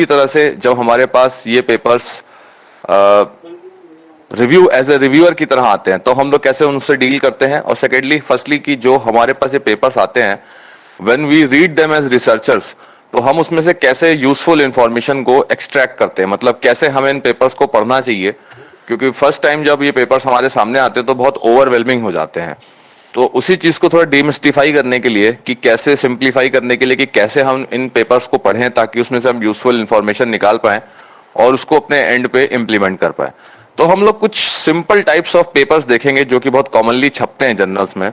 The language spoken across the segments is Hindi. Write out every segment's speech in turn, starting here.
की तरह से जब हमारे पास ये papers review as a reviewer की तरह आते हैं तो हम लोग कैसे उनसे डील करते हैं, और सेकेंडली फर्स्टली कि जो हमारे पास ये पेपर्स आते हैं when we read them as researchers, तो हम उसमें से कैसे यूजफुल इंफॉर्मेशन को एक्सट्रैक्ट करते हैं, मतलब कैसे हमें इन पेपर्स को पढ़ना चाहिए। क्योंकि फर्स्ट टाइम जब ये पेपर्स हमारे सामने आते हैं तो बहुत ओवरवेलमिंग हो जाते हैं। तो उसी चीज को थोड़ा डिमिस्टिफाई करने के लिए, कि कैसे सिंप्लीफाई करने के लिए कि कैसे हम इन पेपर्स को पढ़ें ताकि उसमें से हम यूजफुल इंफॉर्मेशन निकाल पाएं और उसको अपने एंड पे इम्प्लीमेंट कर पाए। तो हम लोग कुछ सिंपल टाइप्स ऑफ पेपर्स देखेंगे जो कि बहुत कॉमनली छपते हैं जर्नल्स में।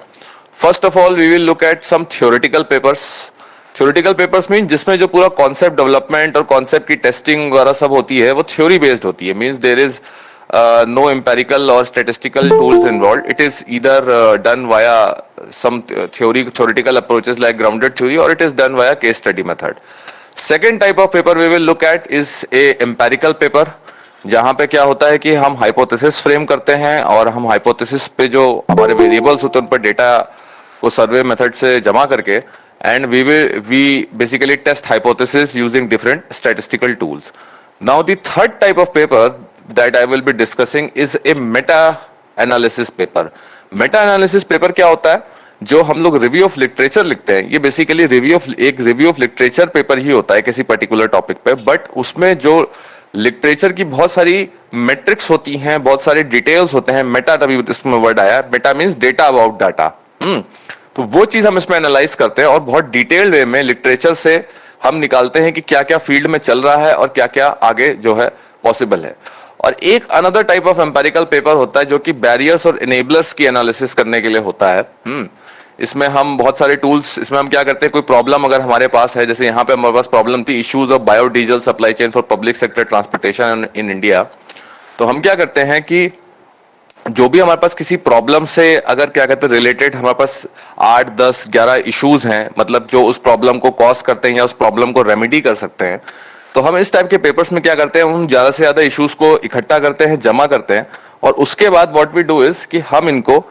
First of all we will look at some theoretical papers. Theoretical papers mean जिसमें जो पूरा कॉन्सेप्ट डेवलपमेंट और कॉन्सेप्ट की टेस्टिंग वगैरह सब होती है वो थ्योरी बेस्ड होती है। Means there is no empirical or statistical tools involved. It is either done via some theoretical approaches like grounded theory, or it is done via case study method. Second type of paper we will look at is a empirical paper, जहाँ पे क्या होता है कि हम हाइपोथेसिस फ्रेम करते हैं और हम हाइपोथेसिस पे जो हमारे वेरिएबल्स होते हैं उन पर डेटा को सर्वे मेथड से जमा करके and we basically test hypothesis using different statistical tools. Now the third type of paper that I will be discussing is a meta analysis paper. Meta analysis paper क्या होता है? जो हम लोग रिव्यू ऑफ लिटरेचर लिखते हैं, ये बेसिकली एक रिव्यू ऑफ लिटरेचर पेपर ही होता है किसी पर्टिकुलर टॉपिक पे, बट उसमें जो लिटरेचर की बहुत सारी मेट्रिक्स होती हैं, बहुत सारे डिटेल्स होते हैं. मेटा तभी इसमें वर्ड आया, Meta means data about data. तो वो चीज हम इसमें एनालाइज करते हैं और बहुत डिटेल्ड वे में लिटरेचर से हम निकालते हैं कि क्या क्या फील्ड में चल रहा है और क्या क्या आगे जो है पॉसिबल है. और एक another type of empirical paper होता है जो कि बैरियर्स और इनेबलर्स की एनालिसिस करने के लिए होता है. इसमें हम बहुत सारे टूल्स, इसमें हम क्या करते हैं, कोई प्रॉब्लम अगर हमारे पास है, जैसे यहाँ पे हमारे पास प्रॉब्लम थी issues of biodiesel supply chain for public sector transportation in India. तो हम क्या करते हैं कि जो भी हमारे पास किसी प्रॉब्लम से अगर क्या कहते हैं रिलेटेड हमारे पास 8, 10, 11 इश्यूज हैं, मतलब जो उस प्रॉब्लम को कॉज करते हैं या उस प्रॉब्लम को रेमेडी कर सकते हैं, तो हम इस टाइप के पेपर्स में क्या करते हैं, उन ज्यादा से ज्यादा इश्यूज को इकट्ठा करते हैं, जमा करते हैं, और उसके बाद व्हाट वी डू इज कि हम इनको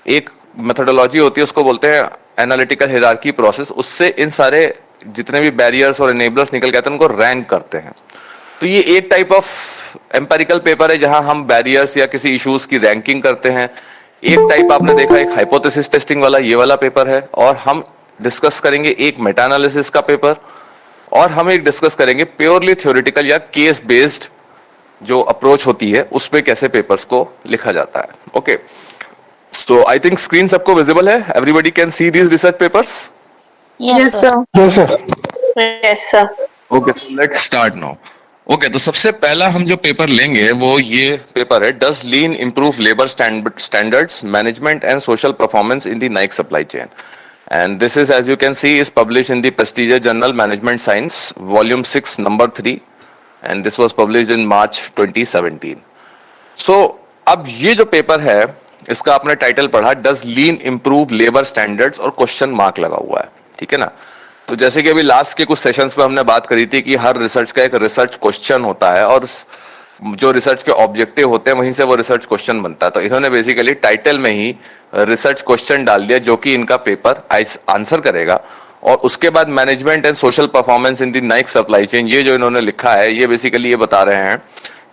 एक मेथोडोलॉजी होती है उसको बोलते हैं एनालिटिकल हायरार्की प्रोसेस, उससे इन सारे जितने भी बैरियर्स और एनेबलर्स निकल के आते हैं उनको रैंक करते हैं. तो ये एक टाइप ऑफ एम्पेरिकल पेपर है जहां हम बैरियर्स या किसी इश्यूज की रैंकिंग करते हैं. एक टाइप आपने देखा एक हाइपोथेसिस टेस्टिंग वाला, ये वाला पेपर है. और हम डिस्कस करेंगे एक मेटा एनालिसिस का पेपर, और हम एक डिस्कस करेंगे प्योरली थ्योरेटिकल या केस बेस्ड जो अप्रोच होती है उस पे कैसे पेपर्स को लिखा जाता है. Okay, so I think screen सबको विजिबल है. Everybody can see these research papers. Yes, sir. Yes, sir. Yes, sir. Okay, let's start now. Okay, तो सबसे पहला हम जो पेपर लेंगे वो ये पेपर है, does lean improve labour standards management and social performance in the Nike supply chain. And this is as you can see is publish in the prestigious journal management science volume 6 number 3, and this was published in March 2017. So अब ये जो पेपर है इसका आपने टाइटल पढ़ा, does lean improve labour standards, और क्वेश्चन मार्क लगा हुआ है. ठीक है ना. तो जैसे कि अभी लास्ट के कुछ सेशंस में हमने बात करी थी कि हर रिसर्च का एक रिसर्च क्वेश्चन होता है और जो रिसर्च के ऑब्जेक्टिव होते हैं वहीं से वो रिसर्च क्वेश्चन बनता है. तो इन्होंने बेसिकली टाइटल में ही रिसर्च क्वेश्चन डाल दिया जो कि इनका पेपर आंसर करेगा. और उसके बाद management and social performance in the Nike supply chain, ये जो इन्होंने लिखा है ये बेसिकली ये बता रहे हैं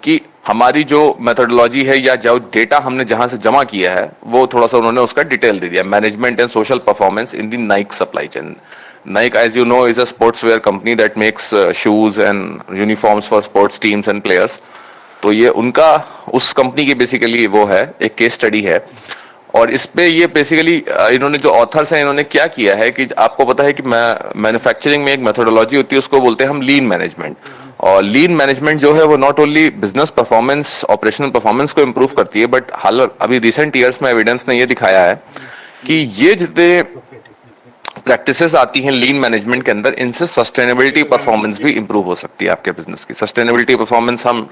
कि हमारी जो मेथोडोलॉजी है या जो डेटा हमने जहां से जमा किया है वो थोड़ा सा उन्होंने उसका डिटेल दे दिया. Management and social performance in the Nike supply chain. Nike, as you know, is a sportswear company that makes shoes and uniforms for sports teams and players. तो ये उनका उस कंपनी की बेसिकली वो है एक केस स्टडी है. और इस पे ये बेसिकली इन्होंने जो ऑथर्स हैं इन्होंने क्या किया है कि आपको पता है कि मैन्युफैक्चरिंग में एक मेथोडोलॉजी होती है उसको बोलते हैं हम लीन मैनेजमेंट. और लीन मैनेजमेंट जो है वो not only business performance operational performance को इम्प्रूव करती है, बट हाल अभी रिसेंट ईयर्स में एविडेंस ने ये दिखाया है कि ये जितने प्रैक्टिसेस आती हैं लीन मैनेजमेंट के अंदर, इनसे सस्टेनेबिलिटी परफॉर्मेंस भी इंप्रूव हो सकती है आपके बिजनेस की. सस्टेनेबिलिटी परफॉर्मेंस हम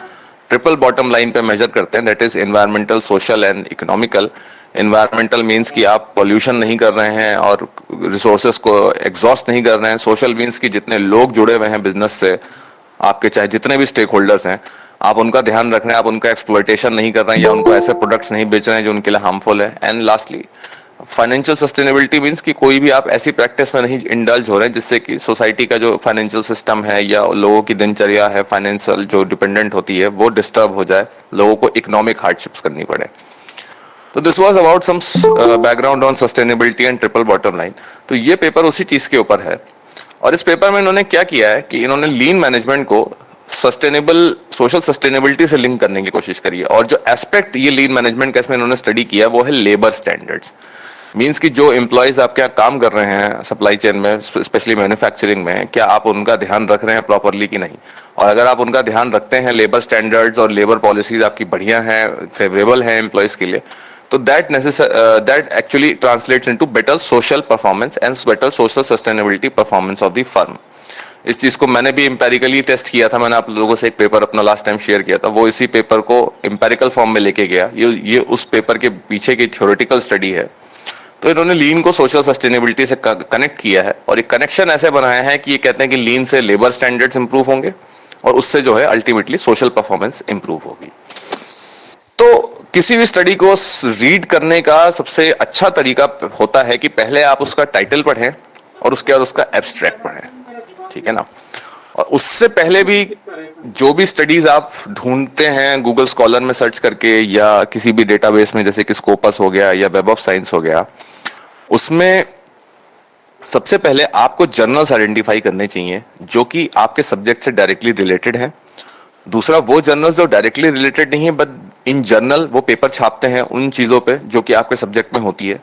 ट्रिपल बॉटम लाइन पे मेजर करते हैं, that is environmental, social and economical. Environmental means कि आप पॉल्यूशन नहीं कर रहे हैं और रिसोर्सेज को एग्जॉस्ट नहीं कर रहे हैं. सोशल मीन्स कि जितने लोग जुड़े हुए हैं बिजनेस से, आपके चाहे जितने भी स्टेक होल्डर्स हैं, आप उनका ध्यान रख रहे हैं, आप उनका एक्सप्लॉयटेशन नहीं कर रहे हैं या उनको ऐसे प्रोडक्ट्स नहीं बेच रहे हैं जो उनके लिए हार्मफुल है. And lastly financial sustainability means कि कोई भी आप ऐसी प्रैक्टिस में नहीं इंडल्ज हो रहे हैं जिससे कि सोसाइटी का जो फाइनेंशियल सिस्टम है या लोगों की दिनचर्या है फाइनेंशियल जो डिपेंडेंट होती है वो डिस्टर्ब हो जाए, लोगों को इकोनॉमिक हार्डशिप्स करनी पड़े। तो this was about some background on sustainability and triple bottom line. तो ये पेपर उसी चीज के ऊपर है और इस पेपर में इन्होंने क्या किया है कि इन्होंने लीन मैनेजमेंट को सस्टेनेबल सोशल सस्टेनेबिलिटी से लिंक करने की कोशिश करी है। और जो एस्पेक्ट ये लीन मैनेजमेंट का इसमें इन्होंने स्टडी किया वो है लेबर स्टैंडर्ड्स। मीन्स कि जो एम्प्लॉयज आपके यहाँ काम कर रहे हैं सप्लाई चेन में, स्पेशली मैन्युफैक्चरिंग में, क्या आप उनका ध्यान रख रहे हैं प्रॉपरली कि नहीं। और अगर आप उनका ध्यान रखते हैं, लेबर स्टैंडर्ड्स और लेबर पॉलिसीज आपकी बढ़िया हैं, फेवरेबल हैं एम्प्लॉयज के लिए, तो that actually translates into better social performance and better social sustainability performance of the firm. इस चीज को मैंने भी एम्पेरिकली टेस्ट किया था। मैंने आप लोगों से एक पेपर अपना लास्ट टाइम शेयर किया था, वो इसी पेपर को एम्पेरिकल फॉर्म में लेके गया। ये उस पेपर के पीछे की थ्योरेटिकल स्टडी है। तो इन्होंने लीन को सोशल सस्टेनेबिलिटी से कनेक्ट किया है और एक कनेक्शन ऐसे बनाया है कि ये कहते हैं कि लीन से लेबर स्टैंडर्ड्स इंप्रूव होंगे और उससे जो है अल्टीमेटली सोशल परफॉर्मेंस इंप्रूव होगी। तो किसी भी स्टडी को रीड करने का सबसे अच्छा तरीका होता है कि पहले आप उसका टाइटल पढ़ें और उसके बाद उसका एब्स्ट्रैक्ट पढ़ें, ठीक है ना। और उससे पहले भी जो भी स्टडीज आप ढूंढते हैं गूगल स्कॉलर में सर्च करके या किसी भी डेटाबेस में, जैसे कि स्कोपस हो गया या वेब ऑफ साइंस हो गया, उसमें सबसे पहले आपको जर्नल्स आइडेंटिफाई करने चाहिए जो कि आपके सब्जेक्ट से डायरेक्टली रिलेटेड हैं। दूसरा, वो जर्नल्स जो डायरेक्टली रिलेटेड नहीं है बट इन जर्नल वो पेपर छापते हैं उन चीजों पे जो कि आपके सब्जेक्ट में होती है।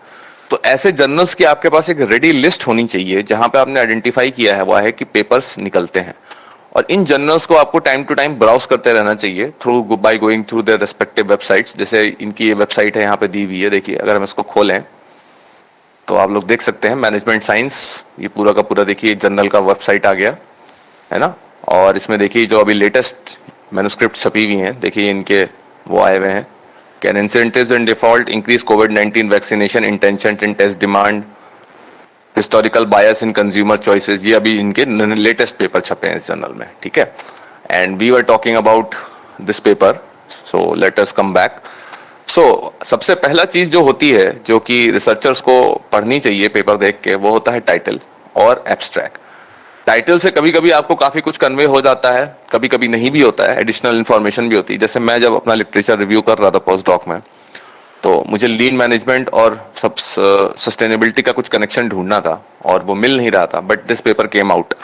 तो ऐसे जर्नल्स की आपके पास एक रेडी लिस्ट होनी चाहिए जहां पे आपने आइडेंटिफाई किया है वो है कि पेपर्स निकलते हैं। और इन जर्नल्स को आपको टाइम टू टाइम ब्राउज करते रहना चाहिए through by going through their respective websites. जैसे इनकी ये वेबसाइट है यहाँ पे दी हुई है, देखिए अगर हम इसको खोलें तो आप लोग देख सकते हैं मैनेजमेंट साइंस, ये पूरा का पूरा देखिए जर्नल का वेबसाइट आ गया है ना। और इसमें देखिए जो अभी लेटेस्ट मैन्युस्क्रिप्ट छपी हुई हैं, देखिए इनके वो आए हुए हैं। Can incentives and default increase कोविड-19 vaccination intention in test demand, historical bias in consumer choices, ये अभी इनके लेटेस्ट पेपर छपे हैं इस जर्नल में, ठीक है। And we were talking about this paper, so let us come back. So सबसे पहला चीज जो होती है जो कि रिसर्चर्स को पढ़नी चाहिए पेपर देख के, वो होता है टाइटल और एब्स्ट्रैक्ट। टाइटल से कभी कभी आपको काफी कुछ कन्वे हो जाता है, कभी कभी नहीं भी होता है, एडिशनल इन्फॉर्मेशन भी होती है। जैसे मैं जब अपना लिटरेचर रिव्यू कर रहा था पोस्ट डॉक में, तो मुझे लीन मैनेजमेंट और सब सस्टेनेबिलिटी का कुछ कनेक्शन ढूंढना था और वो मिल नहीं रहा था, but this paper came out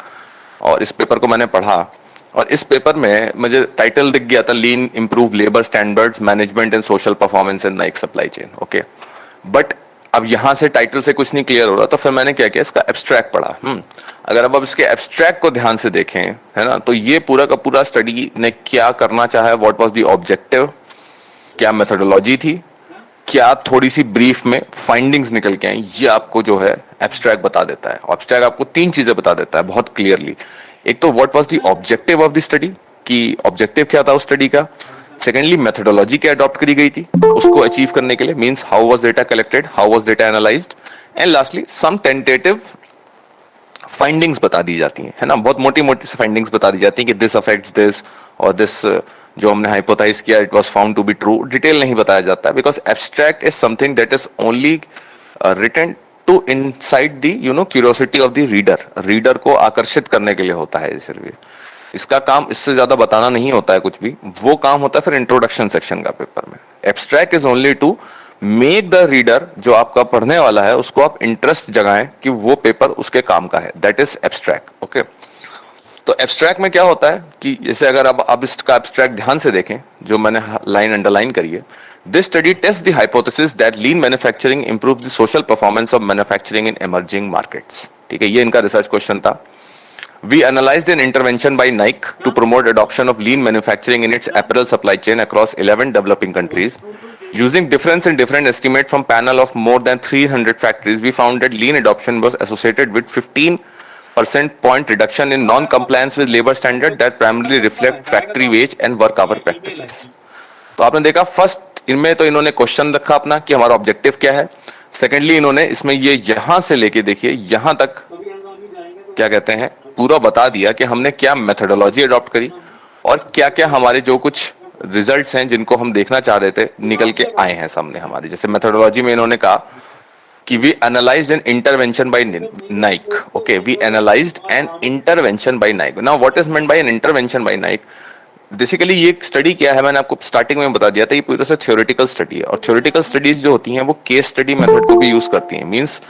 और इस पेपर को मैंने पढ़ा और इस पेपर में मुझे टाइटल दिख गया था, lean improve labour standards management and social performance in Nike supply chain, okay. But अब यहाँ से टाइटल से कुछ नहीं क्लियर हो रहा, तो फिर मैंने क्या किया, इसका एब्स्ट्रैक्ट पढ़ा। अगर अब इसके एब्स्ट्रैक्ट को ध्यान से देखें, है ना, तो ये पूरा का पूरा स्टडी ने क्या करना चाहा, व्हाट वाज द ऑब्जेक्टिव, क्या मेथोडोलॉजी थी, क्या थोड़ी सी ब्रीफ में फाइंडिंग्स निकल के आई, ये आपको जो है एब्स्ट्रैक्ट बता देता है। एब्स्ट्रैक्ट आपको तीन चीजें बता देता है बहुत क्लियरली। एक तो what was the objective of the study, कि ऑब्जेक्टिव क्या था उस स्टडी का। सेकेंडली मेथोडोलॉजी क्या अडॉप्ट करी गई थी उसको अचीव करने के लिए, means how was data collected, how was data analysed, and lastly some tentative findings बता दी जाती हैं, है ना। बहुत मोटी मोटी से फाइंडिंग्स बता दी जाती हैं कि दिस अफेक्ट्स दिस और दिस जो हमने हाइपोथेसाइज किया it was found to be true. Detail नहीं बताया जाता है because abstract is something that is only written to incite the curiosity of the reader को आकर्षित करने के लिए होता है सिर्फ। इसका काम इससे ज्यादा बताना नहीं होता है कुछ भी, वो काम होता है फिर इंट्रोडक्शन सेक्शन का पेपर में। Abstract is only to make the reader, जो आपका पढ़ने वाला है उसको आप इंटरेस्ट जगाएं कि वो पेपर उसके काम का है, दैट इज एब्स्ट्रैक्ट, ओके। तो एब्स्ट्रैक्ट में क्या होता है कि जैसे अगर आप इसका एब्स्ट्रैक्ट ध्यान से देखें, जो मैंने लाइन अंडरलाइन करी है, this study test the hypothesis that lean manufacturing improve the social performance of manufacturing in emerging markets, ठीक है, ये इनका रिसर्च क्वेश्चन था। We analyzed an intervention by Nike to promote adoption of lean manufacturing in its apparel supply chain across 11 developing countries. Using difference in different estimate from panel of more than 300 factories, we found that lean adoption was associated with 15% point reduction in non-compliance with labor standard that primarily reflect factory wage and work hour practices. तो आपने देखा फर्स्ट इनमें तो इन्होंने क्वेश्चन रखा अपना कि हमारा ऑब्जेक्टिव क्या है। सेकेंडली इन्होंने इसमें ये यहां से लेके देखिए यहां तक क्या कहते हैं पूरा बता दिया कि हमने क्या मेथोडोलॉजी अडॉप्ट करी और क्या क्या हमारे जो कुछ रिजल्ट्स हैं जिनको हम देखना चाह रहे थे निकल के आए हैं सामने हमारे। जैसे मेथोडोलॉजी में इन्होंने कहा कि we analysed an intervention by Nike. Okay, we analysed an intervention by Nike. Now what is meant by an intervention by Nike? Basically ये स्टडी क्या है, मैंने आपको स्टार्टिंग में बता दिया था, ये पूरी तरह से थ्योरेटिकल स्टडी है. और थ्योरेटिकल स्टडीज जो होती हैं वो केस स्टडी मेथड को भी यूज करती हैं. Means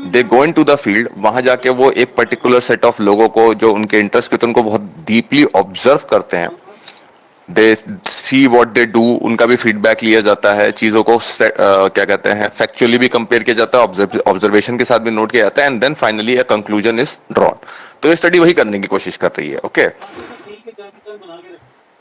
they go into the field, वहां जाके वो एक पर्टिकुलर सेट ऑफ लोगों को जो उनके इंटरेस्ट के होते हैं उनको बहुत डीपली ऑब्जर्व करते हैं. दे सी व्हाट दे डू, उनका भी फीडबैक लिया जाता है, चीजों को क्या कहते हैं फैक्चुअली भी कंपेयर किया जाता है, ऑब्जर्वेशन के साथ भी नोट किया जाता है, and then finally a conclusion is drawn. तो ये स्टडी वही करने की कोशिश कर रही है. Okay.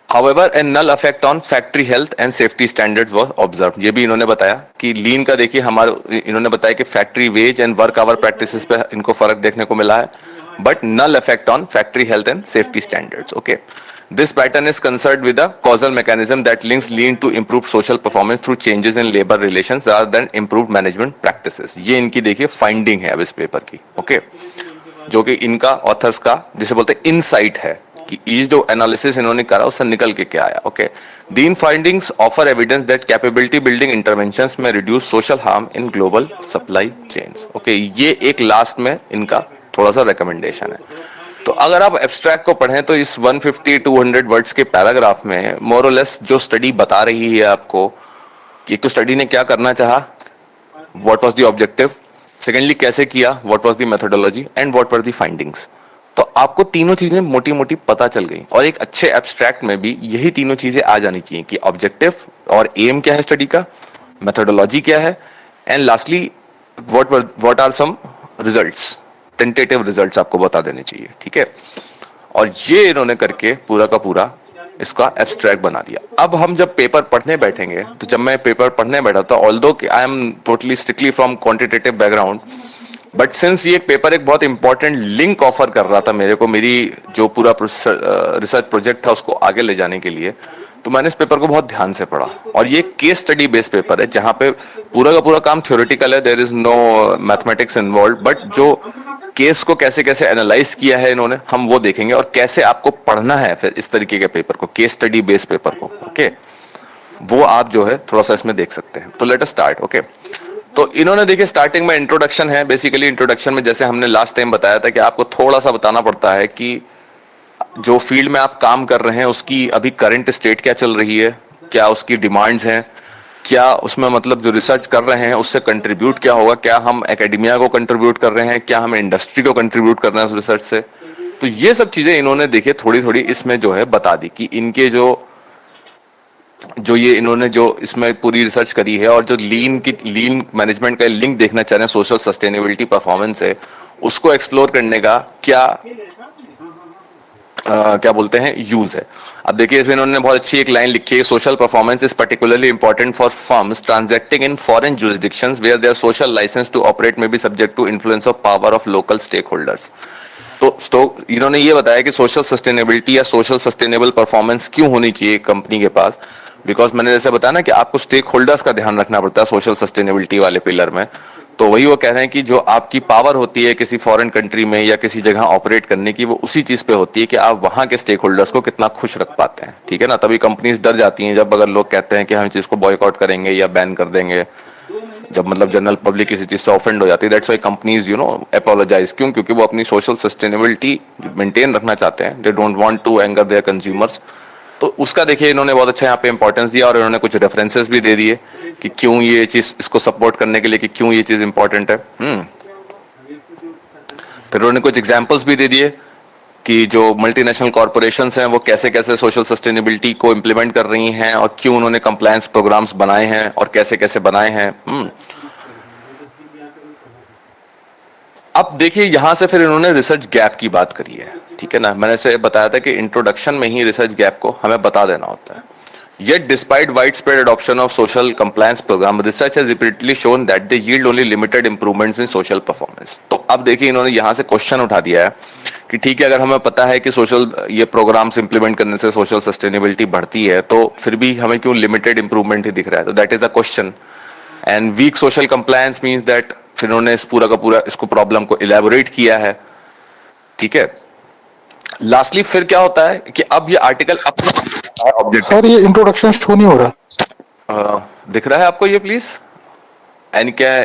However, a null effect on factory health and safety standards was observed. ये भी इन्होंने बताया कि लीन का देखिए हमारे, इन्होंने बताया कि factory wage and work hour practices पे इनको फर्क देखने को मिला है, but null effect on factory health and safety standards. Okay. This pattern is concerned with a causal mechanism that links lean to improved social performance through changes in labor relations rather than improved management practices. ये इनकी देखिए फाइंडिंग है अब इस पेपर की. ओके. जो कि इनका ऑथर्स का जिसे बोलते हैं इनसाइट है कि ये जो एनालिसिस इन्होंने करा उससे निकल के क्या आया. Okay. These findings offer evidence that capability building interventions may reduce social harm in global supply chains. Okay. ये एक लास्ट में इनका थोड़ा सा रिकमेंडेशन है. तो अगर आप एब्स्ट्रैक्ट को पढ़ें तो इस 150-200 वर्ड्स के पैराग्राफ में मोर और लेस जो स्टडी बता रही है आपको कि एक तो स्टडी ने क्या करना चाहा, what was the objective, secondly कैसे किया, what was the methodology, and what were the findings. तो आपको तीनों चीजें मोटी मोटी पता चल गई. और एक अच्छे एब्स्ट्रैक्ट में भी यही तीनों चीजें आ जानी चाहिए कि ऑब्जेक्टिव और एम क्या है स्टडी का, मेथोडोलॉजी क्या है, and lastly what are some results, tentative results आपको बता देने चाहिए. ठीक है. और ये इन्होंने करके पूरा का पूरा इसका एब्स्ट्रैक्ट बना दिया. अब हम जब पेपर पढ़ने बैठेंगे, तो जब मैं पेपर पढ़ने बैठा था, although I am totally strictly from quantitative background, but since ये पेपर एक बहुत इंपॉर्टेंट लिंक ऑफर कर रहा था मेरे को, मेरी जो पूरा रिसर्च प्रोजेक्ट था उसको आगे ले जाने के लिए, तो मैंने इस पेपर को बहुत ध्यान से पढ़ा. और ये केस स्टडी बेस्ड पेपर है जहां पे पूरा का पूरा काम थ्योरेटिकल है, there is no mathematics involve, but जो केस को कैसे कैसे एनालाइज किया है इन्होंने, हम वो देखेंगे, और कैसे आपको पढ़ना है फिर इस तरीके के पेपर को, केस स्टडी बेस्ड पेपर को. ओके. वो आप जो है थोड़ा सा इसमें देख सकते हैं. तो लेट अस स्टार्ट. ओके. तो इन्होंने देखिए स्टार्टिंग में इंट्रोडक्शन है. बेसिकली इंट्रोडक्शन में जैसे हमने लास्ट टाइम बताया था कि आपको थोड़ा सा बताना पड़ता है कि जो फील्ड में आप काम कर रहे हैं उसकी अभी करंट स्टेट क्या चल रही है, क्या उसकी डिमांड्स हैं, क्या उसमें मतलब जो रिसर्च कर रहे हैं उससे कंट्रीब्यूट क्या होगा, क्या हम एकेडमिया को कंट्रीब्यूट कर रहे हैं, क्या हम इंडस्ट्री को कंट्रीब्यूट कर रहे हैं उस रिसर्च से. तो ये सब चीजें इन्होंने देखिए थोड़ी थोड़ी इसमें जो है बता दी कि इनके जो ये इन्होंने जो इसमें पूरी रिसर्च करी है, और जो लीन मैनेजमेंट का लिंक देखना चाह रहे हैं सोशल सस्टेनेबिलिटी परफॉर्मेंस है, उसको एक्सप्लोर करने का क्या बोलते हैं यूज है. अब देखिए इसमें इन्होंने बहुत अच्छी एक लाइन लिखी है, social performance is particularly important for firms transacting in foreign jurisdictions where their social licence to operate may be subject to influence of power of local stakeholders. तो इन्होंने ये बताया कि सोशल सस्टेनेबिलिटी या सोशल सस्टेनेबल परफॉर्मेंस क्यों होनी चाहिए कंपनी के पास, बिकॉज मैंने जैसे बताया ना कि आपको स्टेक होल्डर्स का ध्यान रखना पड़ता है सोशल सस्टेनेबिलिटी वाले पिलर में. तो वही वो कह रहे हैं कि जो आपकी पावर होती है किसी फॉरेन कंट्री में या किसी जगह ऑपरेट करने की, वो उसी चीज पे होती है कि आप वहां के स्टेक होल्डर्स को कितना खुश रख पाते हैं. ठीक है ना. तभी कंपनीज डर जाती हैं जब अगर लोग कहते हैं कि हम इस चीज को बॉयकॉट करेंगे या बैन कर देंगे, जब मतलब जनरल पब्लिक किसी चीज से ऑफेंड हो जाती है. That's why companies apologise. क्यों? क्योंकि वो अपनी सोशल सस्टेनेबिलिटी मेंटेन रखना चाहते हैं. They don't want to anger their consumers. तो उसका देखिए इन्होंने बहुत अच्छा यहाँ पे इंपॉर्टेंस दिया, और इन्होंने कुछ रेफरेंसेस भी दे दिए कि क्यों ये चीज, इसको सपोर्ट करने के लिए कि क्यों ये चीज इंपॉर्टेंट है. फिर उन्होंने कुछ एग्जांपल्स भी दे दिए कि जो मल्टीनेशनल कॉरपोरेशंस हैं वो कैसे कैसे सोशल सस्टेनेबिलिटी को इम्प्लीमेंट कर रही हैं, और क्यों उन्होंने कंप्लायंस प्रोग्राम्स बनाए हैं और कैसे कैसे बनाए हैं. अब देखिए यहां से फिर इन्होंने रिसर्च गैप की बात करी है. ठीक है ना. मैंने से बताया था कि इंट्रोडक्शन में ही रिसर्च गैप को हमें बता देना होता है. Yet, despite widespread adoption of social compliance program, research has repeatedly shown that they yield only limited improvements in social performance. तो अब देखिए इन्होंने यहाँ से क्वेश्चन उठा दिया है कि ठीक है, अगर हमें पता है कि सोशल ये प्रोग्राम्स इंप्लीमेंट करने से सोशल सस्टेनेबिलिटी बढ़ती है, तो फिर भी हमें क्यों लिमिटेड इंप्रूवमेंट ही दिख रहा है. तो that is a question. And weak social compliance means that, फिर उन्होंने इस पूरा का पूरा इसको प्रॉब्लम को इलेबोरेट किया है. ठीक है. लास्टली फिर क्या होता है कि अब ये आर्टिकल सर ये इंट्रोडक्शन शो नहीं हो रहा. दिख रहा है आपको ये प्लीज? एंड क्या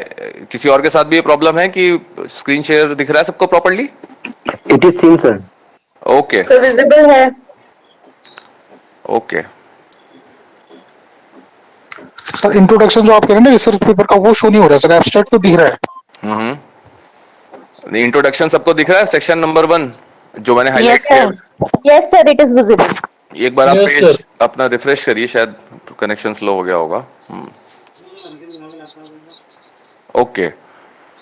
किसी और के साथ भी ये प्रॉब्लम है कि स्क्रीन शेयर दिख रहा है सबको properly? It is seen, sir. Okay So visible है. ओके सर इंट्रोडक्शन जो आप कह रहे हैं ना रिसर्च पेपर का, वो शो नहीं हो रहा है सर, एब्स्ट्रैक्ट तो दिख रहा है. इंट्रोडक्शन सबको दिख रहा है, सेक्शन नंबर 1 जो मैंने हाईलाइट Yes किया sir. Yes sir, it is visible. है। एक बार आप Yes, पेज sir. अपना रिफ्रेश करिए, शायद कनेक्शन स्लो हो गया होगा। ओके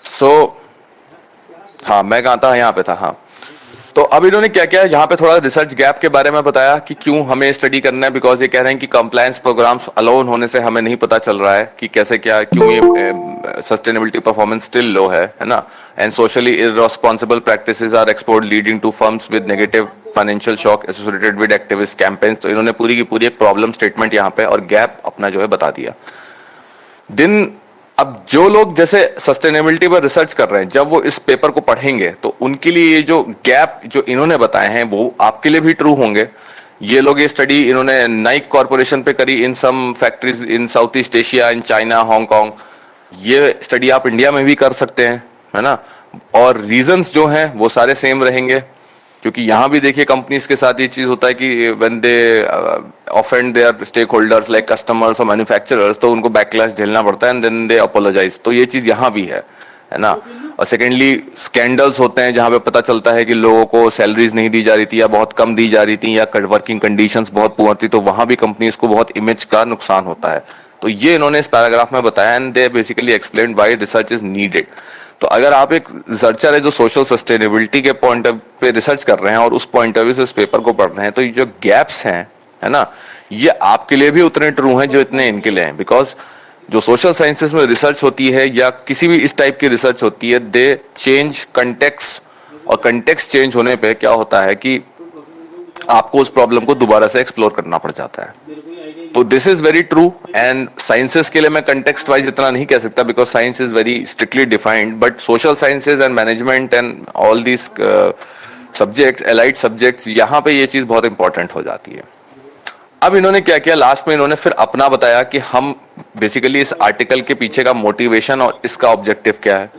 सो हाँ, मैं कहाँ था, यहाँ पे था। हाँ, तो अब इन्होंने क्या किया, यहाँ पे थोड़ा रिसर्च गैप के बारे में बताया कि क्यों हमें स्टडी करना है, बिकॉज ये कह रहे हैं कि कंप्लायंस प्रोग्राम्स अलोन होने से हमें नहीं पता चल रहा है कि कैसे क्या, क्यों ये सस्टेनेबिलिटी परफॉर्मेंस स्टिल लो है ना। And socially irresponsible practices are export leading to firms with negative financial shock associated with activist campaigns. तो इन्होंने पूरी की पूरी एक प्रॉब्लम स्टेटमेंट यहाँ पे और गैप अपना जो है बता दिया। अब जो लोग जैसे सस्टेनेबिलिटी पर रिसर्च कर रहे हैं, जब वो इस पेपर को पढ़ेंगे तो उनके लिए ये जो गैप जो इन्होंने बताए हैं वो आपके लिए भी ट्रू होंगे। ये लोग ये स्टडी इन्होंने नाइक कॉर्पोरेशन पे करी in some factories in South East Asia, in China, Hong. ये स्टडी आप इंडिया में भी कर सकते हैं, है ना। और रीजंस जो हैं वो सारे सेम रहेंगे, क्योंकि यहाँ भी देखिए कंपनीज के साथ ये चीज होता है कि when they offend their stakeholders like customers और मैन्युफैक्चरर्स, तो उनको बैकलैश झेलना पड़ता है एंड देन दे अपोलोजाइज। तो ये चीज यहाँ भी है ना। और सेकेंडली स्कैंडल्स होते हैं जहाँ पे पता चलता है कि लोगों को सैलरीज नहीं दी जा रही थी या बहुत कम दी जा रही थी या वर्किंग कंडीशंस बहुत पुअर थी, तो वहां भी कंपनीज को बहुत इमेज का नुकसान होता है। तो ये इन्होंने इस पैराग्राफ में बताया and they basically explained why research is needed. तो अगर आप एक रिसर्चर है जो सोशल सस्टेनेबिलिटी के पॉइंट पे रिसर्च कर रहे हैं और उस पॉइंट ऑफ व्यू से इस पेपर को पढ़ रहे हैं, तो ये जो गैप्स हैं, है ना, ये आपके लिए भी उतने ट्रू हैं जो इतने इनके लिए हैं। बिकॉज जो सोशल साइंसेस में रिसर्च होती है या किसी भी इस टाइप की रिसर्च होती है, दे चेंज कंटेक्स्ट, और कंटेक्स्ट चेंज होने पे क्या होता है कि आपको उस प्रॉब्लम को दोबारा से एक्सप्लोर करना पड़ जाता है। तो this is very true. And sciences के लिए मैं कंटेक्स्ट वाइज इतना नहीं कह सकता because science is very strictly defined, but social sciences and management and all this subject, allied subjects, यहाँ पे ये चीज बहुत इंपॉर्टेंट हो जाती है। अब इन्होंने क्या किया, लास्ट में इन्होंने फिर अपना बताया कि हम बेसिकली इस आर्टिकल के पीछे का मोटिवेशन और इसका ऑब्जेक्टिव क्या है।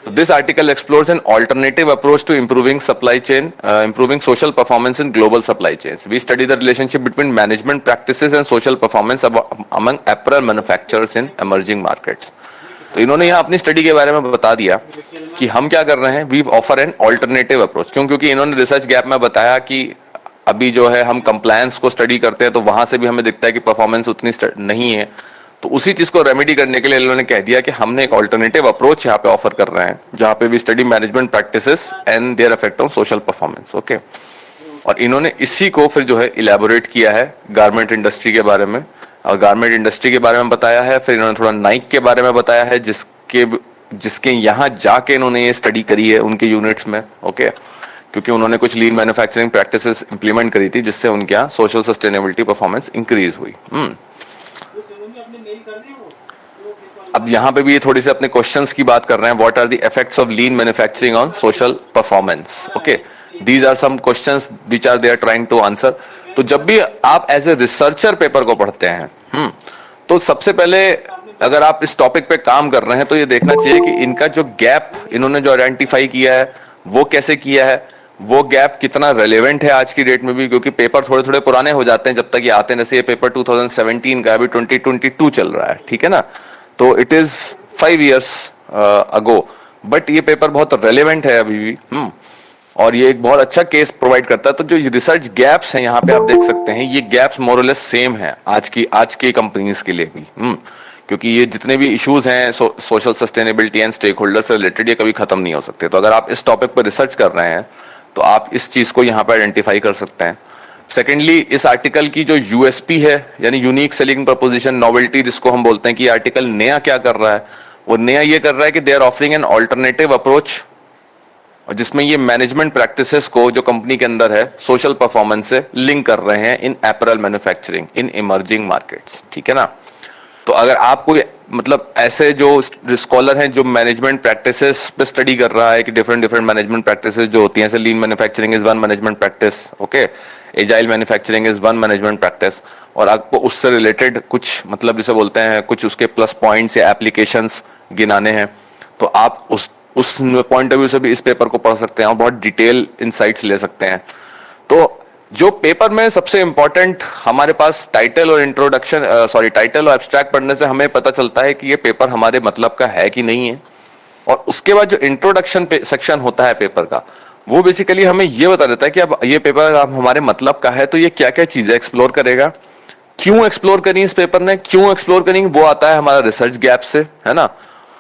तो this article explores an alternative approach to improving supply chain, improving social performance in global supply chains. We study the relationship between management practices and social performance among apparel manufacturers in emerging markets. तो इन्होंने यहाँ अपनी स्टडी के बारे में बता दिया कि हम क्या कर रहे हैं, we offer an alternative approach. क्यों? क्योंकि इन्होंने रिसर्च गैप में बताया कि अभी जो है हम कंप्लायंस को स्टडी करते हैं तो वहां से भी हमें दिखता है कि परफॉर्मेंस उतनी नहीं है। तो उसी चीज को रेमेडी करने के लिए इन्होंने कह दिया कि हमने एक ऑल्टरनेटिव अप्रोच यहाँ पे ऑफर कर रहे हैं, जहाँ पे भी study management practices and their effect on social performance. Okay, और इन्होंने इसी को फिर जो है इलेबोरेट किया है गारमेंट इंडस्ट्री के बारे में, और गारमेंट इंडस्ट्री के बारे में बताया है। फिर इन्होंने थोड़ा नाइक के बारे में बताया है, जिसके यहाँ जाके इन्होंने ये स्टडी करी है उनके यूनिट्स में। ओके, क्योंकि उन्होंने कुछ लीन मैन्युफैक्चरिंग प्रैक्टिसेस इंप्लीमेंट करी थी जिससे उनके यहाँ सोशल सस्टेनेबिलिटी परफॉर्मेंस इंक्रीज हुई। अब यहाँ पे भी ये थोड़ी सी अपने क्वेश्चंस की बात कर रहे हैं, what are the effects of lean manufacturing on social performance. Okay, these are some questions which are they are trying to answer. तो जब भी आप एज ए रिसर्चर पेपर को पढ़ते हैं, तो सबसे पहले अगर आप इस टॉपिक पे काम कर रहे हैं तो ये देखना चाहिए कि इनका जो गैप इन्होंने जो आइडेंटिफाई किया है वो कैसे किया है, वो गैप कितना रेलेवेंट है आज की डेट में भी, क्योंकि पेपर थोड़े थोड़े पुराने हो जाते हैं जब तक ये आते हैं। जैसे ये पेपर 2017 का, अभी 2022 चल रहा है, ठीक है ना। तो it is 5 years ago, but ये पेपर बहुत रेलेवेंट है अभी भी। और ये एक बहुत अच्छा केस प्रोवाइड करता है। तो जो रिसर्च गैप्स हैं यहाँ पे आप देख सकते हैं, ये गैप्स मोर और लेस सेम है आज की कंपनीज के लिए भी, क्योंकि ये जितने भी इश्यूज हैं social sustainability and stakeholder से रिलेटेड, ये कभी खत्म नहीं हो सकते। तो अगर आप इस टॉपिक पर रिसर्च कर रहे हैं तो आप इस चीज को यहाँ पे आइडेंटिफाई कर सकते हैं। सेकेंडली, इस आर्टिकल की जो यूएसपी है, यानी यूनिक सेलिंग प्रपोजिशन, नोवेल्टी जिसको हम बोलते हैं, कि आर्टिकल नया क्या कर रहा है, वो नया ये कर रहा है कि they are offering an alternative approach, जिसमें ये मैनेजमेंट प्रैक्टिसेस को जो कंपनी के अंदर है सोशल परफॉर्मेंस से लिंक कर रहे हैं इन अपैरेल मैन्युफैक्चरिंग इन इमर्जिंग मार्केट्स, ठीक है ना। तो अगर आपको मतलब ऐसे जो स्कॉलर हैं जो मैनेजमेंट प्रैक्टिसेस पे स्टडी कर रहा है कि डिफरेंट मैनेजमेंट प्रैक्टिसेस जो होती हैं, जैसे लीन manufacturing is one management practice, okay, agile manufacturing is one management practice, और आपको उससे रिलेटेड कुछ मतलब जिसे बोलते हैं कुछ उसके प्लस पॉइंट्स या एप्लीकेशंस गिनाने हैं, तो आप उस पॉइंट ऑफ व्यू से भी इस पेपर को पढ़ सकते हैं और बहुत डिटेल इनसाइट्स ले सकते हैं। तो जो पेपर में सबसे इंपॉर्टेंट हमारे पास टाइटल और टाइटल और एब्स्ट्रैक्ट पढ़ने से हमें पता चलता है कि ये पेपर हमारे मतलब का है कि नहीं है। और उसके बाद जो इंट्रोडक्शन सेक्शन होता है पेपर का, वो बेसिकली हमें ये बता देता है कि अब ये पेपर हमारे मतलब का है तो ये क्या क्या चीजें एक्सप्लोर करेगा, क्यों एक्सप्लोर करी इस पेपर ने, क्यों एक्सप्लोर करेंगे, वो आता है हमारा रिसर्च गैप से, है ना।